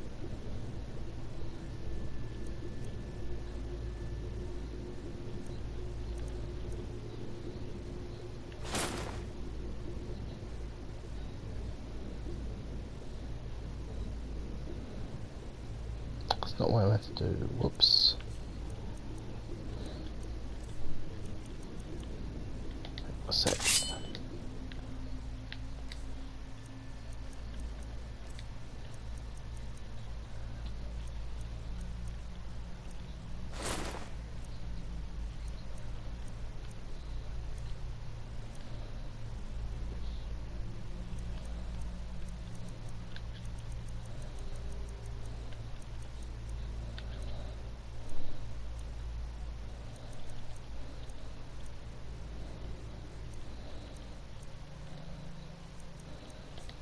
That's not what I meant to do. Whoops. A sec.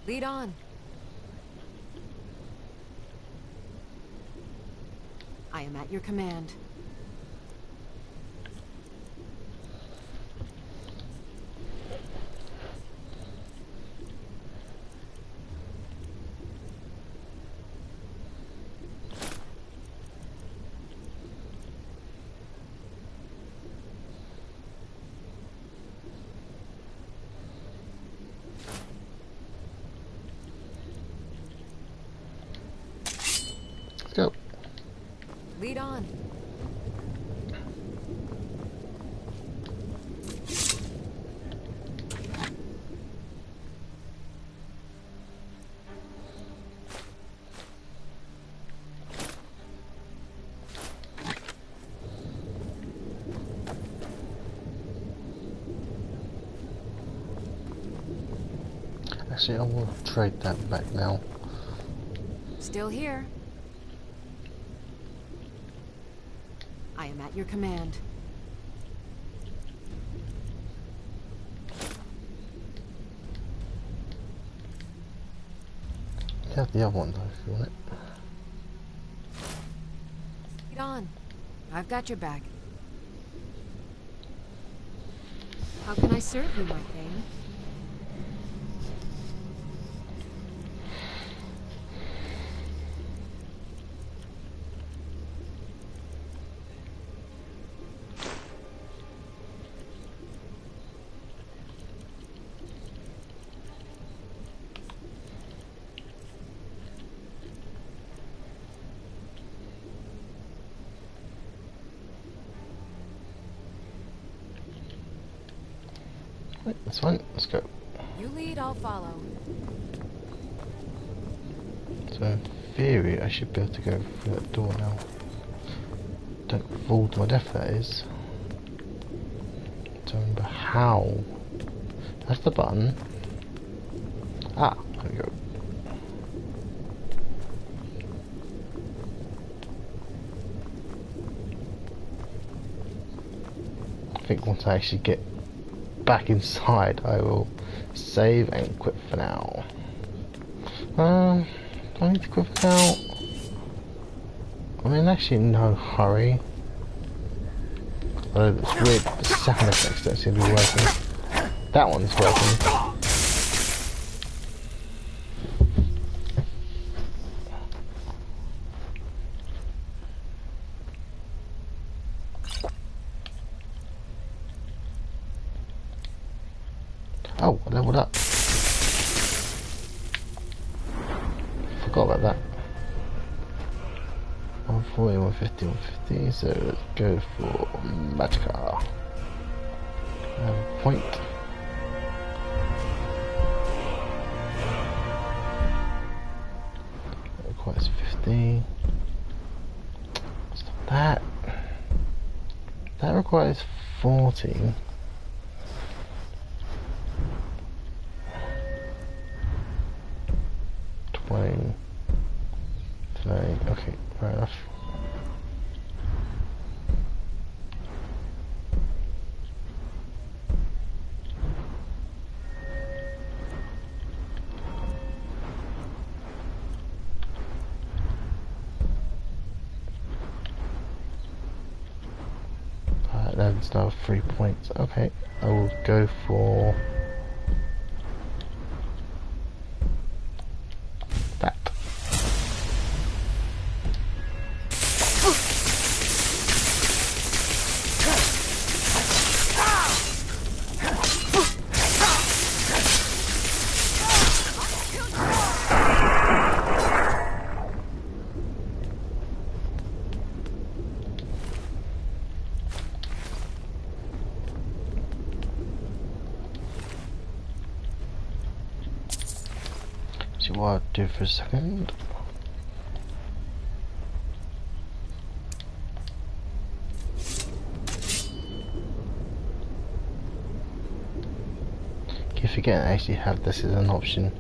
Lead on. I am at your command. Let's go. Lead on. Actually, I will trade that back now. Still here. I am at your command. You have the other one though, if you want it. Lead on. I've got your back. How can I serve you, my thing? Right, that's fine, let's go. You lead, I'll follow. So in theory, I should be able to go through that door now. Don't fall to my death, that is. Don't remember how. That's the button. Ah, there we go. I think once I actually get back inside, I will save and quit for now. Do I need to quit for now? I'm in actually no hurry. Although it's weird, the sound effects don't seem to be working. That one's working. Oh, I leveled up. Forgot about that. 140, 150, 150, so let's go for Magicka. Point. That requires 50. Stop that. That requires 40. Okay, fair enough. That's now 3 points. Okay, I will go for that. See what I'll do for a second. Keep forgetting I actually have this as an option.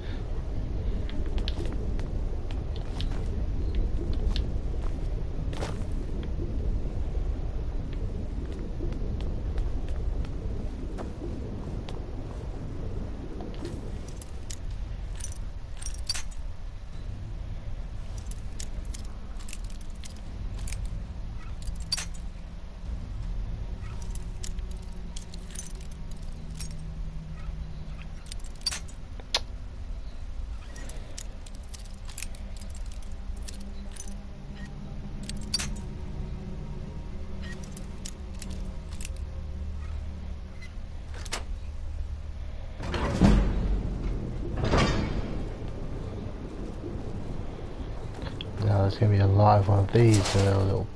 Now there's going to be a live one of these in a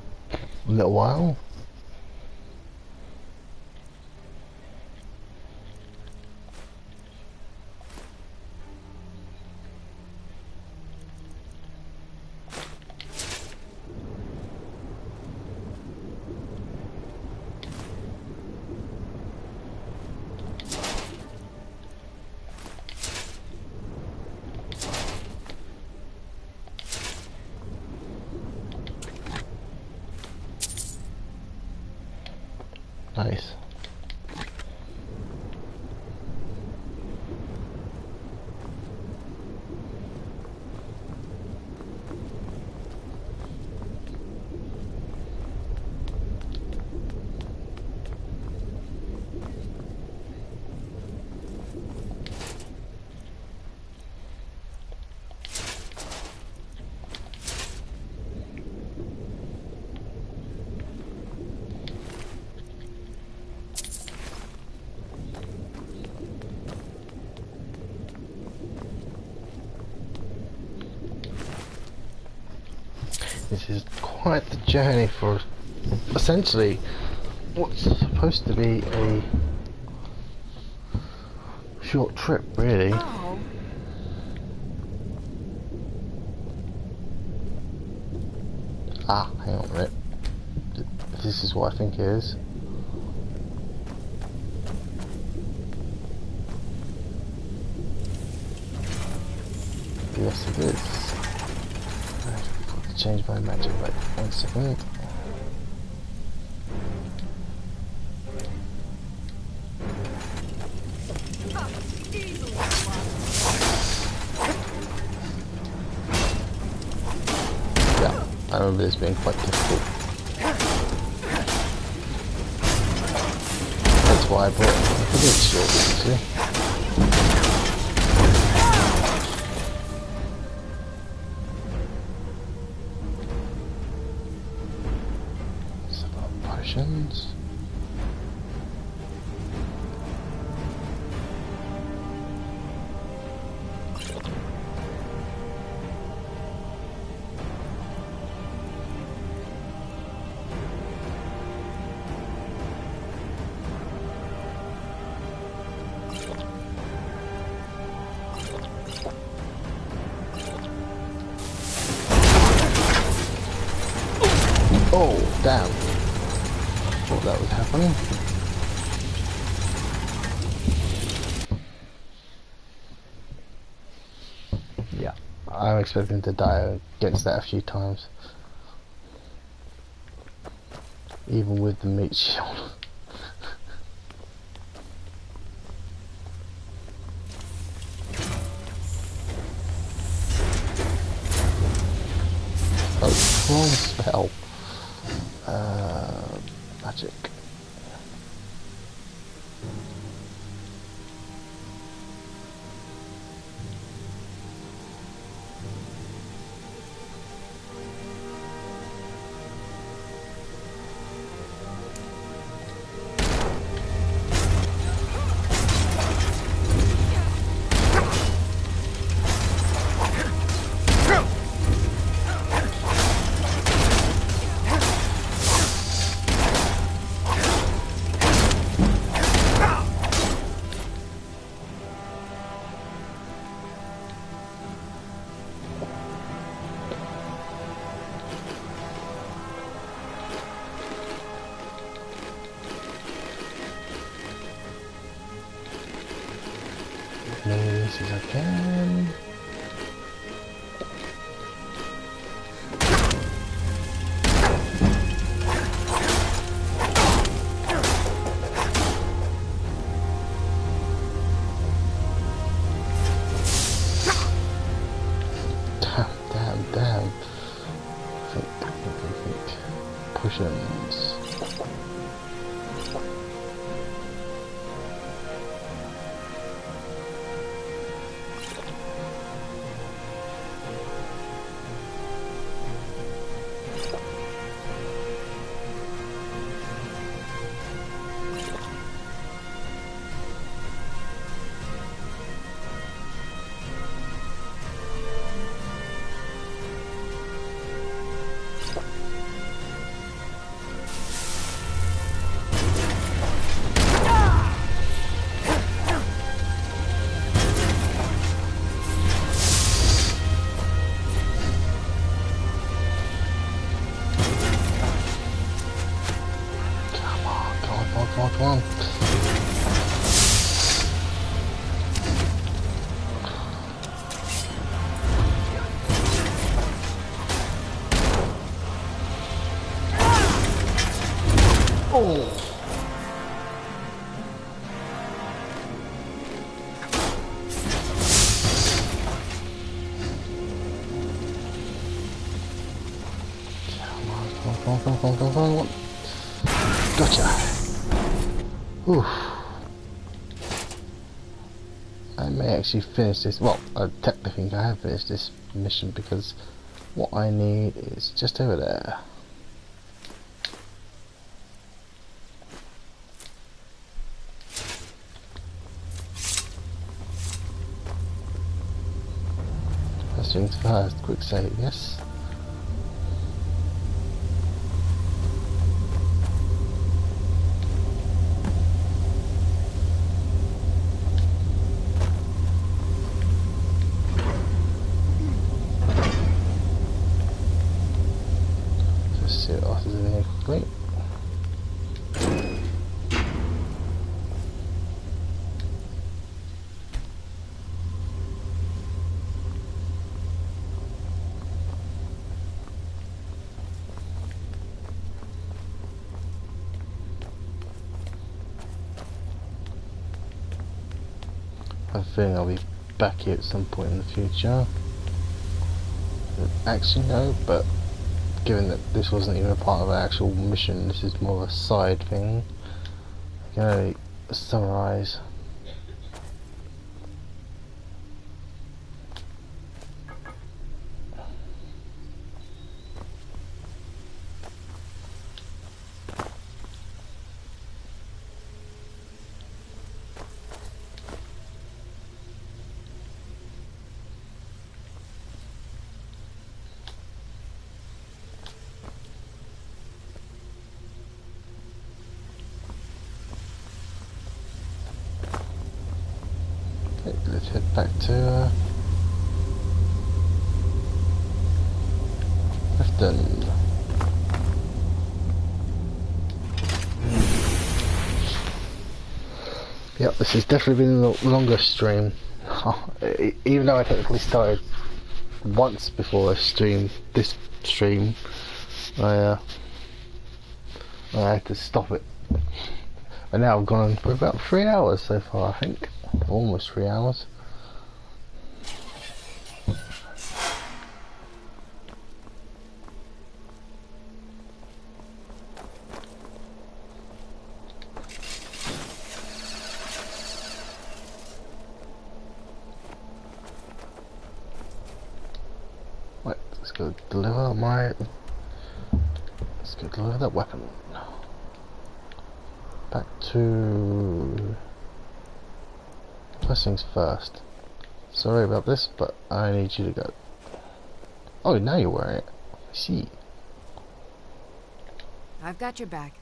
little while. Nice. This is quite the journey for essentially what's supposed to be a short trip, really. Oh. Ah, hang on a minute. This is what I think it is. Yes, it is. Change my magic, right? 1 second. Yeah, I remember this being quite difficult. That's why I bought it for this short, obviously. Some potions. Oh, damn. Thought that was happening. Yeah, I'm expecting to die against that a few times. Even with the meat shield. Oh, strong spell. Magic. This as I can. Damn. Think. Potions. Come on. Oh. Come on. Gotcha. Oof. I may actually finish this. Well, I technically think I have finished this mission because what I need is just over there. First things first, quick save, yes. See what else is in here quickly. I think I'll be back here at some point in the future. Actually no, but given that this wasn't even a part of the actual mission, this is more of a side thing. I can only summarise. Let's head back to Clifton. Yep, this has definitely been the longest stream. Even though I technically started once before this stream, I had to stop it. And now I've gone for about 3 hours so far, I think. Almost 3 hours. Right, let's go deliver that weapon. Back to... First things first. Sorry about this, but I need you to go. Oh, now you're wearing it. I see. I've got your back.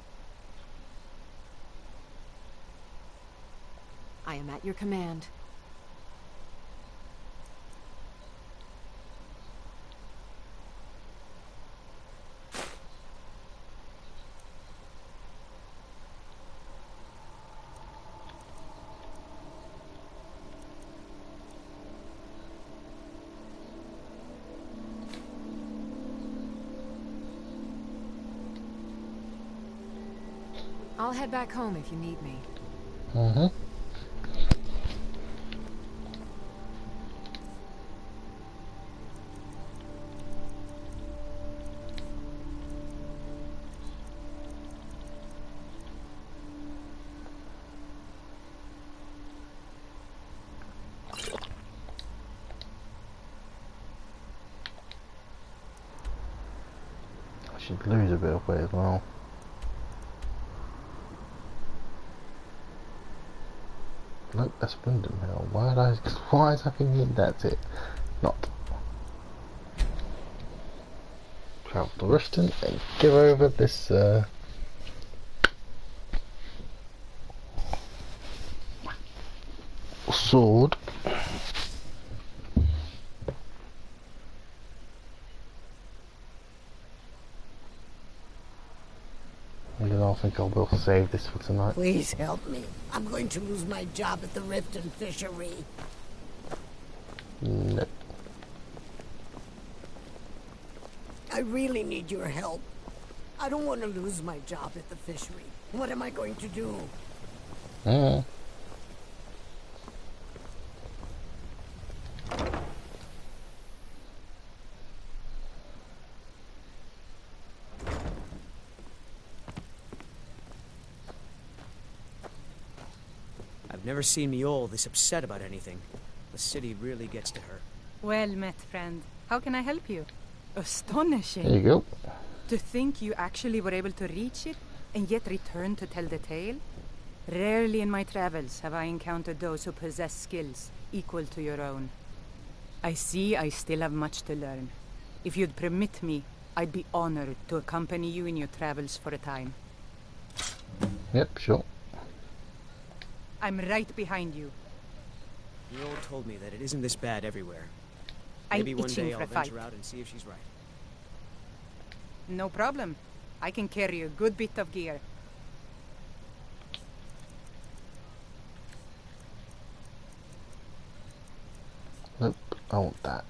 I am at your command. I'll head back home if you need me. Mm-hmm. I should lose a bit of weight as well. Nope, that's Wyndham Hill. Why is I thinking that's it? Not. Travel to Riften and give over this sword. And then I think I will save this for tonight. Please help me. I'm going to lose my job at the Riften fishery. Nope. I really need your help. I don't want to lose my job at the fishery. What am I going to do? I've never seen Miol this upset about anything. The city really gets to her. Well met, friend. How can I help you? Astonishing. There you go. To think you actually were able to reach it, and yet return to tell the tale? Rarely in my travels have I encountered those who possess skills equal to your own. I see I still have much to learn. If you'd permit me, I'd be honored to accompany you in your travels for a time. Yep, sure. I'm right behind you. Miol told me that it isn't this bad everywhere. I'm Maybe one itching day for I'll a fight. venture out and see if she's right. No problem. I can carry a good bit of gear. Nope, I want that.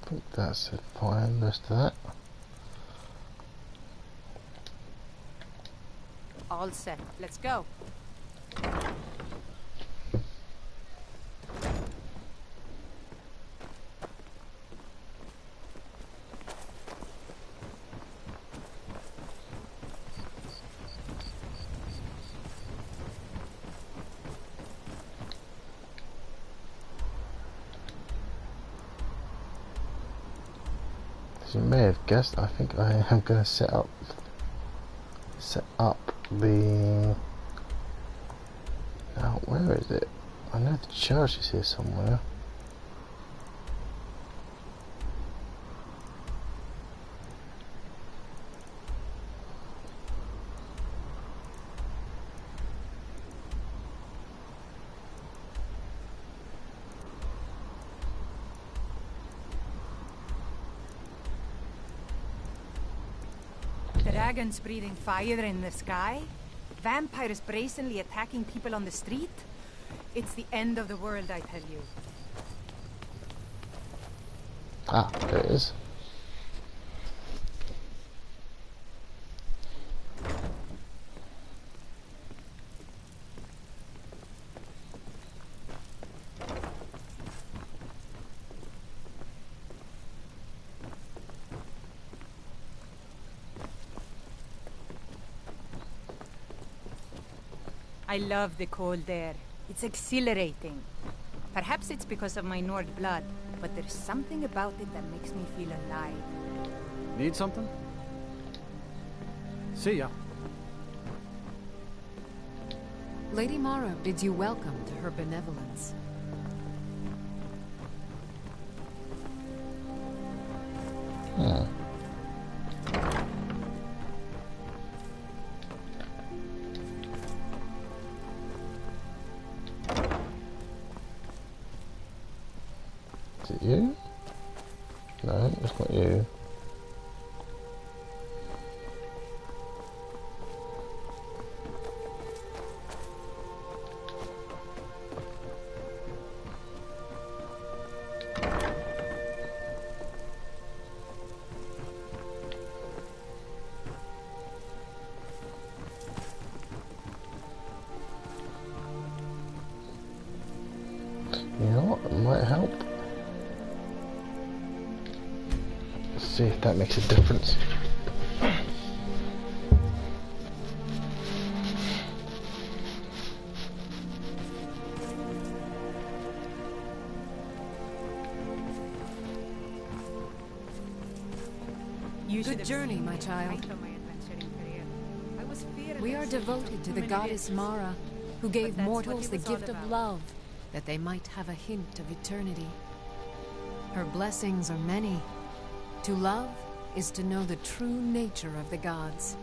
think that's it. Fine, rest of that. All set. Let's go. As you may have guessed, I think I am going to set up the. Now, where is it? I know the church is here somewhere. Dragons breathing fire in the sky? Vampires brazenly attacking people on the street? It's the end of the world, I tell you. Ah, there it is. I love the cold air. It's exhilarating. Perhaps it's because of my Nord blood, but there's something about it that makes me feel alive. Need something? See ya. Lady Mara bids you welcome to her benevolence. Is it you? No, it's not you. You know what? It might help. Let's see if that makes a difference. Good journey, my child. We are devoted to the goddess Mara, who gave mortals the gift of love, that they might have a hint of eternity. Her blessings are many. To love is to know the true nature of the gods.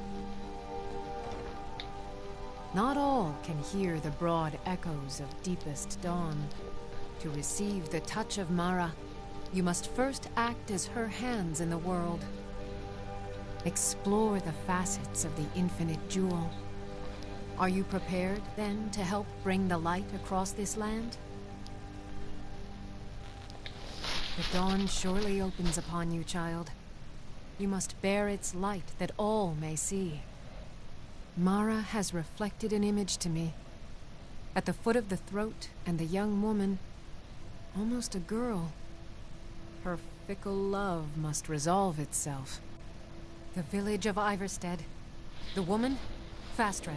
Not all can hear the broad echoes of deepest dawn. To receive the touch of Mara, you must first act as her hands in the world. Explore the facets of the infinite jewel. Are you prepared, then, to help bring the light across this land? The dawn surely opens upon you, child. You must bear its light that all may see. Mara has reflected an image to me. At the foot of the throat, and the young woman, almost a girl. Her fickle love must resolve itself. The village of Iverstead. The woman, Fastred.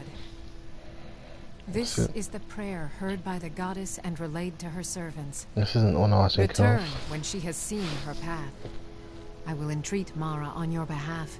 This is the prayer heard by the goddess and relayed to her servants. This isn't one I think of. Return when she has seen her path. I will entreat Mara on your behalf.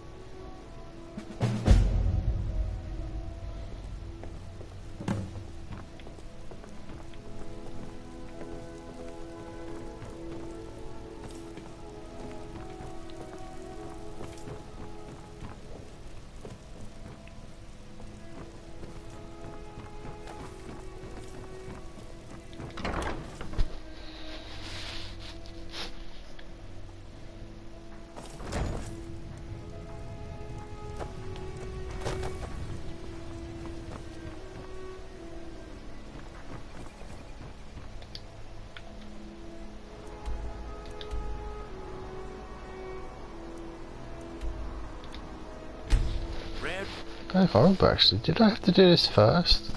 Rare. I can't remember actually. Did I have to do this first?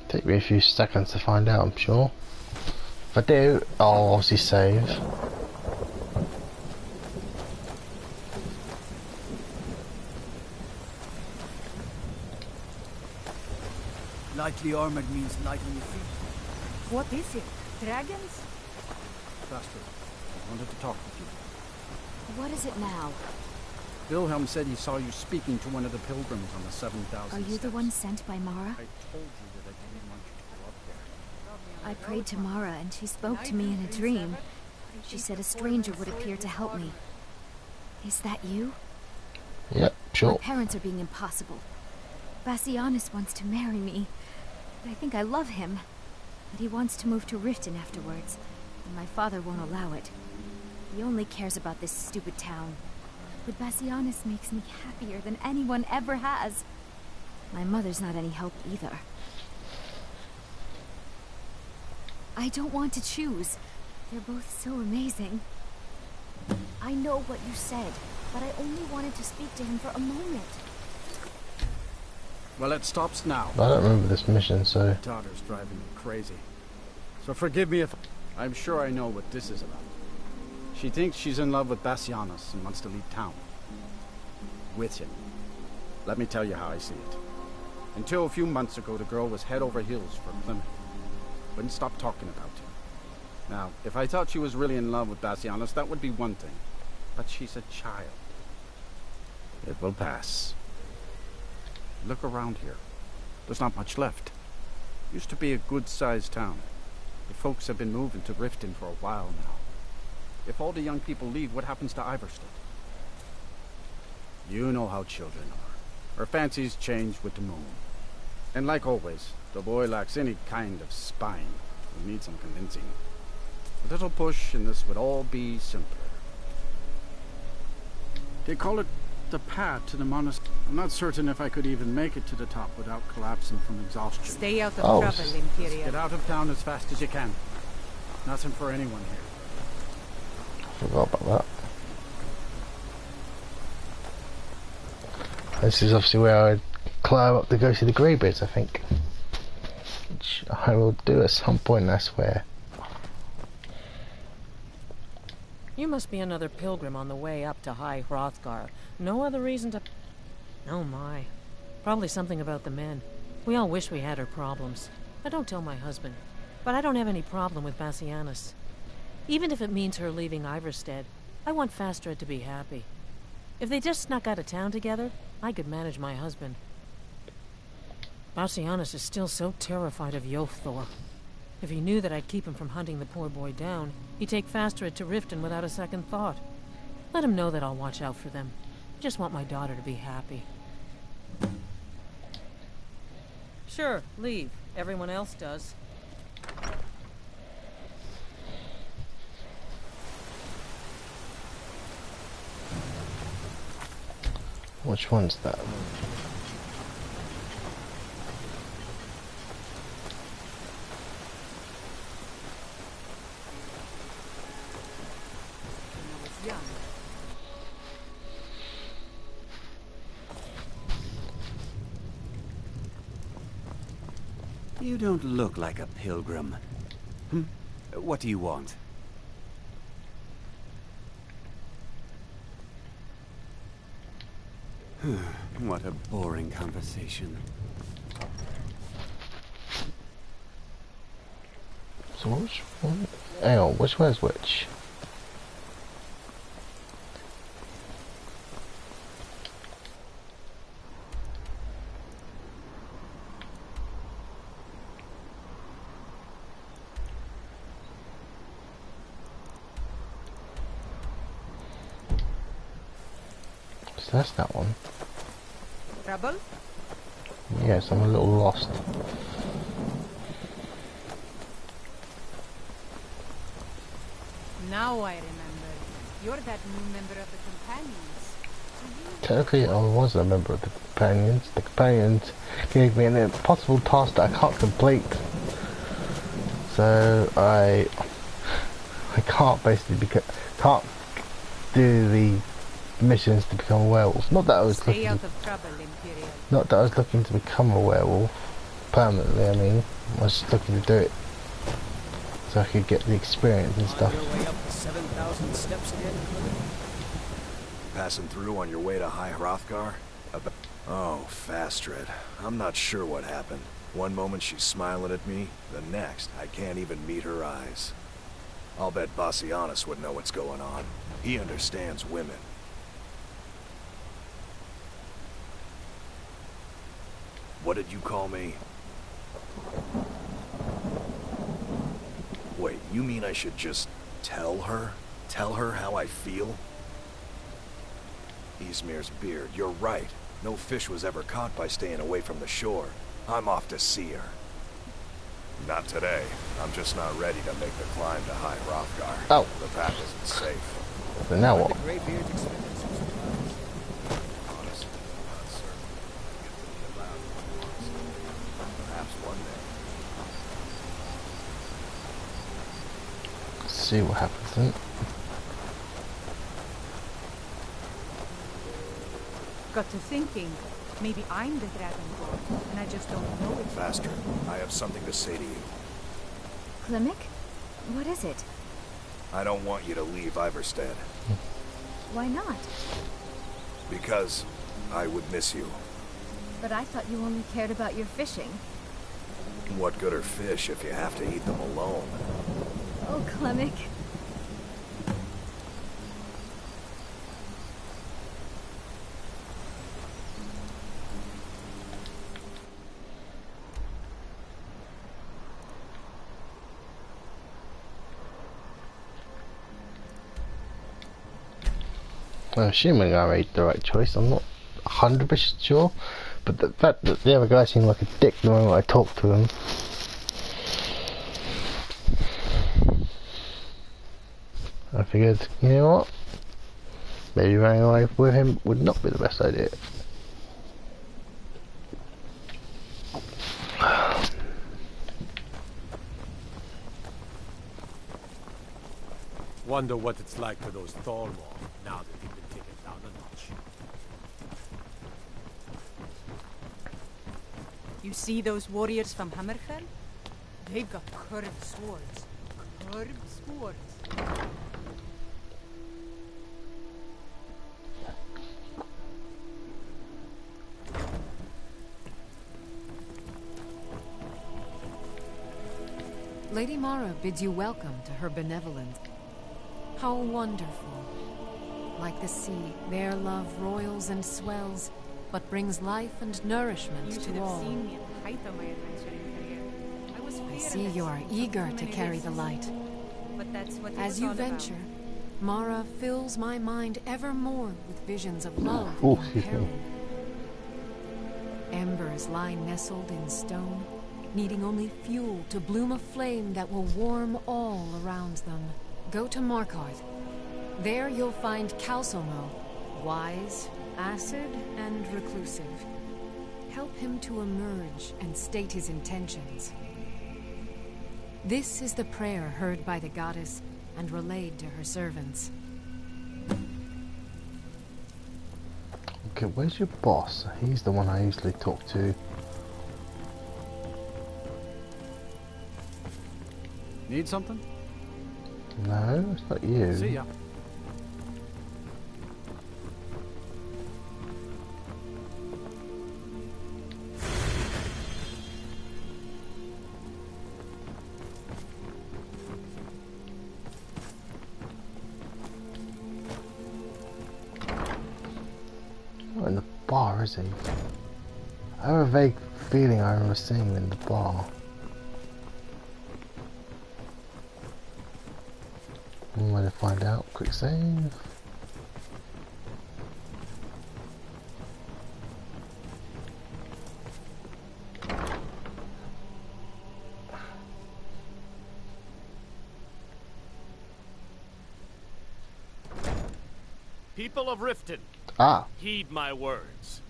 Take me a few seconds to find out, I'm sure. If I do, I'll obviously save. Lightly armored means light on your feet. What is it? Dragons? Faster. I wanted to talk with you. What is it now? Wilhelm said he saw you speaking to one of the pilgrims on the 7,000 Are you the one sent by Mara? I told you that I didn't want you to go up there. I prayed to Mara and she spoke to me in a dream. She said a stranger would appear to help me. Is that you? Yep, sure. My parents are being impossible. Bassianus wants to marry me. I think I love him. But he wants to move to Riften afterwards. And my father won't allow it. He only cares about this stupid town. But Bassianus makes me happier than anyone ever has. My mother's not any help either. I don't want to choose. They're both so amazing. I know what you said, but I only wanted to speak to him for a moment. Well, it stops now. I don't remember this mission, so... My daughter's driving me crazy. So forgive me if... I'm sure I know what this is about. She thinks she's in love with Bassianus and wants to leave town. With him. Let me tell you how I see it. Until a few months ago, the girl was head over heels for Plymouth. Wouldn't stop talking about him. Now, if I thought she was really in love with Bassianus, that would be one thing. But she's a child. It will pass. Look around here. There's not much left. Used to be a good-sized town. The folks have been moving to Riften for a while now. If all the young people leave, what happens to Iverstead? You know how children are. Her fancies change with the moon. And like always, the boy lacks any kind of spine. He needs some convincing. A little push and this would all be simpler. They call it the path to the monastery. I'm not certain if I could even make it to the top without collapsing from exhaustion. Stay out of trouble, Imperial. Get out of town as fast as you can. Nothing for anyone here. Forgot about that. This is obviously where I would climb up to go see the Greybeards, I think. Which I will do at some point, I swear. You must be another pilgrim on the way up to High Hrothgar. No other reason to... Oh my. Probably something about the men. We all wish we had her problems. I don't tell my husband. But I don't have any problem with Bassianus. Even if it means her leaving Iverstead, I want Fastred to be happy. If they just snuck out of town together, I could manage my husband. Bassianus is still so terrified of Yofthor. If he knew that I'd keep him from hunting the poor boy down, he'd take Fastred to Riften without a second thought. Let him know that I'll watch out for them. I just want my daughter to be happy. Sure, leave. Everyone else does. Which one's that? You don't look like a pilgrim. What do you want? What a boring conversation. So which one? Hang on, which one is which? So that's that one. Trouble? Yes, I'm a little lost. Now I remember. You're that new member of the Companions. Technically, I was a member of the companions. The companions gave me an impossible task that I can't complete. So I can't basically can't do the missions to become a werewolf. Not that I was Stay looking out of trouble, Imperial. not that I was looking to become a werewolf permanently. I mean, I was just looking to do it so I could get the experience and stuff. On your way up the 7,000 steps again, Clement? Passing through on your way to High Hrothgar? Oh, Fastred. I'm not sure what happened. One moment she's smiling at me, the next I can't even meet her eyes. I'll bet Bassianus would know what's going on. He understands women. What did you call me? Wait, you mean I should just tell her? Tell her how I feel? Ysmir's beard, you're right. No fish was ever caught by staying away from the shore. I'm off to see her. Not today. I'm just not ready to make the climb to High Hrothgar. Oh. The path isn't safe. So now what? The Greybeard's experience was wild. Honestly, not certain. Get to be allowed once. Perhaps one day. Let's see what happens then. Got to thinking, maybe I'm the Dragonborn, and I just don't know it. Faster. I have something to say to you. Klimek? What is it? I don't want you to leave Iverstead. Why not? Because I would miss you. But I thought you only cared about your fishing. What good are fish if you have to eat them alone? Oh, Klimek. I'm assuming I made the right choice. I'm not 100% sure, but the fact that the other guy seemed like a dick the moment I talked to him. I figured, you know what? Maybe running away with him would not be the best idea. Wonder what it's like for those Thalmor now that they've been taken down a notch. You see those warriors from Hammerfell? They've got curved swords. Curved swords. Lady Mara bids you welcome to her benevolence. How wonderful. Like the sea, their love roils and swells, but brings life and nourishment You should to have all. seen me at the height of my adventure in career. I was I see fearless you are for eager so to many carry the risks. light. But that's what it As was you all about. venture, Mara fills my mind ever more with visions of love Oh, and excuse me. peril. Embers lie nestled in stone, needing only fuel to bloom a flame that will warm all around them. Go to Markarth. There you'll find Calsomo, wise, acid, and reclusive. Help him to emerge and state his intentions. This is the prayer heard by the goddess and relayed to her servants. Okay, where's your boss? He's the one I usually talk to. Need something? No, it's not you. See ya. Not in the bar, is he? I have a vague feeling I remember seeing him in the bar. One way to find out. Quick save. People of Riften, Ah. Heed my words.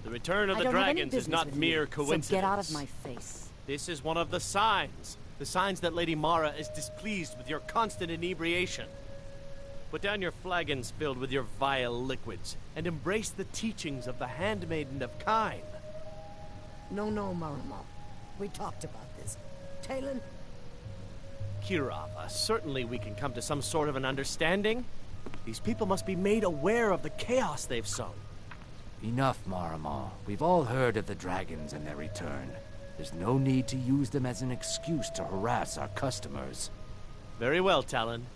The return of I the don't have any dragons is business not with mere you, coincidence. so get out of my face. This is one of the signs. The signs that Lady Mara is displeased with your constant inebriation. Put down your flagons filled with your vile liquids, and embrace the teachings of the Handmaiden of Kyne. No, Marama. We talked about this. Talon? Kirava, certainly we can come to some sort of an understanding. These people must be made aware of the chaos they've sown. Enough, Marama. We've all heard of the dragons and their return. There's no need to use them as an excuse to harass our customers. Very well, Talon.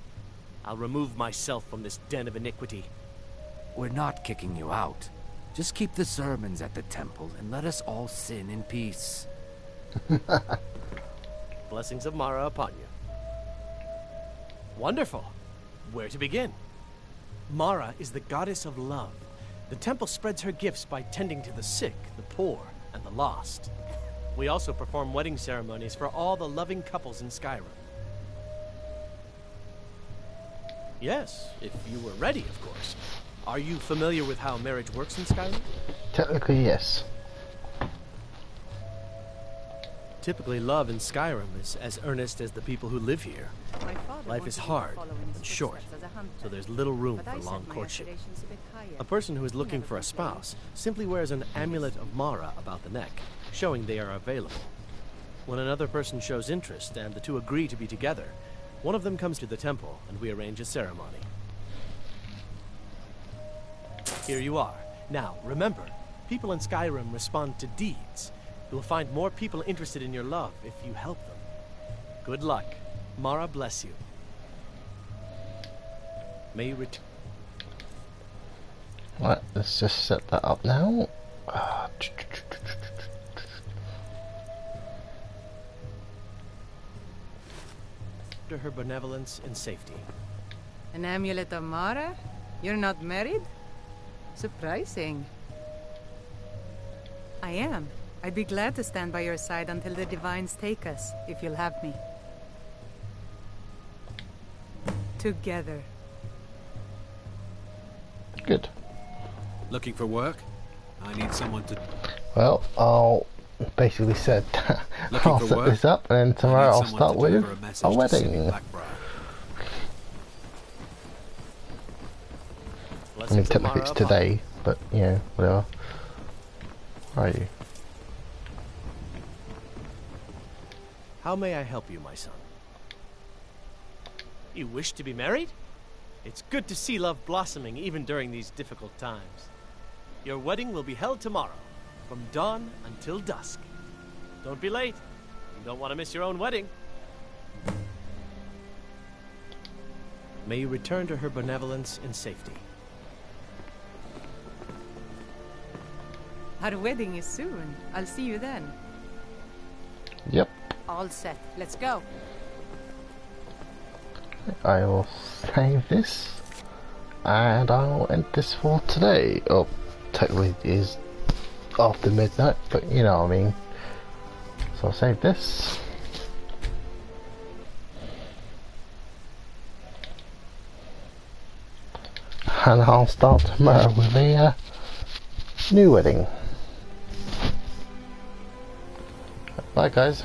I'll remove myself from this den of iniquity. We're not kicking you out. Just keep the sermons at the temple and let us all sin in peace. Blessings of Mara upon you. Wonderful. Where to begin? Mara is the goddess of love. The temple spreads her gifts by tending to the sick, the poor, and the lost. We also perform wedding ceremonies for all the loving couples in Skyrim. Yes, if you were ready, of course. Are you familiar with how marriage works in Skyrim? Technically, yes. Typically, love in Skyrim is as earnest as the people who live here. Life is hard and short, so there's little room for long courtship. A person who is looking for a spouse simply wears an amulet of Mara about the neck, showing they are available. When another person shows interest and the two agree to be together, one of them comes to the temple and we arrange a ceremony. Here you are. Now, remember, people in Skyrim respond to deeds. You'll find more people interested in your love if you help them. Good luck. Mara bless you. May you return. Right, let's just set that up now. To her benevolence and safety. An amulet of Mara? You're not married? Surprising. I am. I'd be glad to stand by your side until the divines take us, if you'll have me. Together. Good. Looking for work? I need someone to... Well, I'll basically said I'll set work? this up, and then tomorrow I'll start with a wedding. I mean, technically it's today, but you know, whatever. Where are you? How may I help you, my son? You wish to be married? It's good to see love blossoming even during these difficult times. Your wedding will be held tomorrow, from dawn until dusk. Don't be late. You don't want to miss your own wedding. May you return to her benevolence in safety. Our wedding is soon. I'll see you then. Yep. All set. Let's go. I will save this, and I'll end this for today. Oh, technically it is after midnight, but you know what I mean. So I'll save this. And I'll start tomorrow with a new wedding. Bye guys.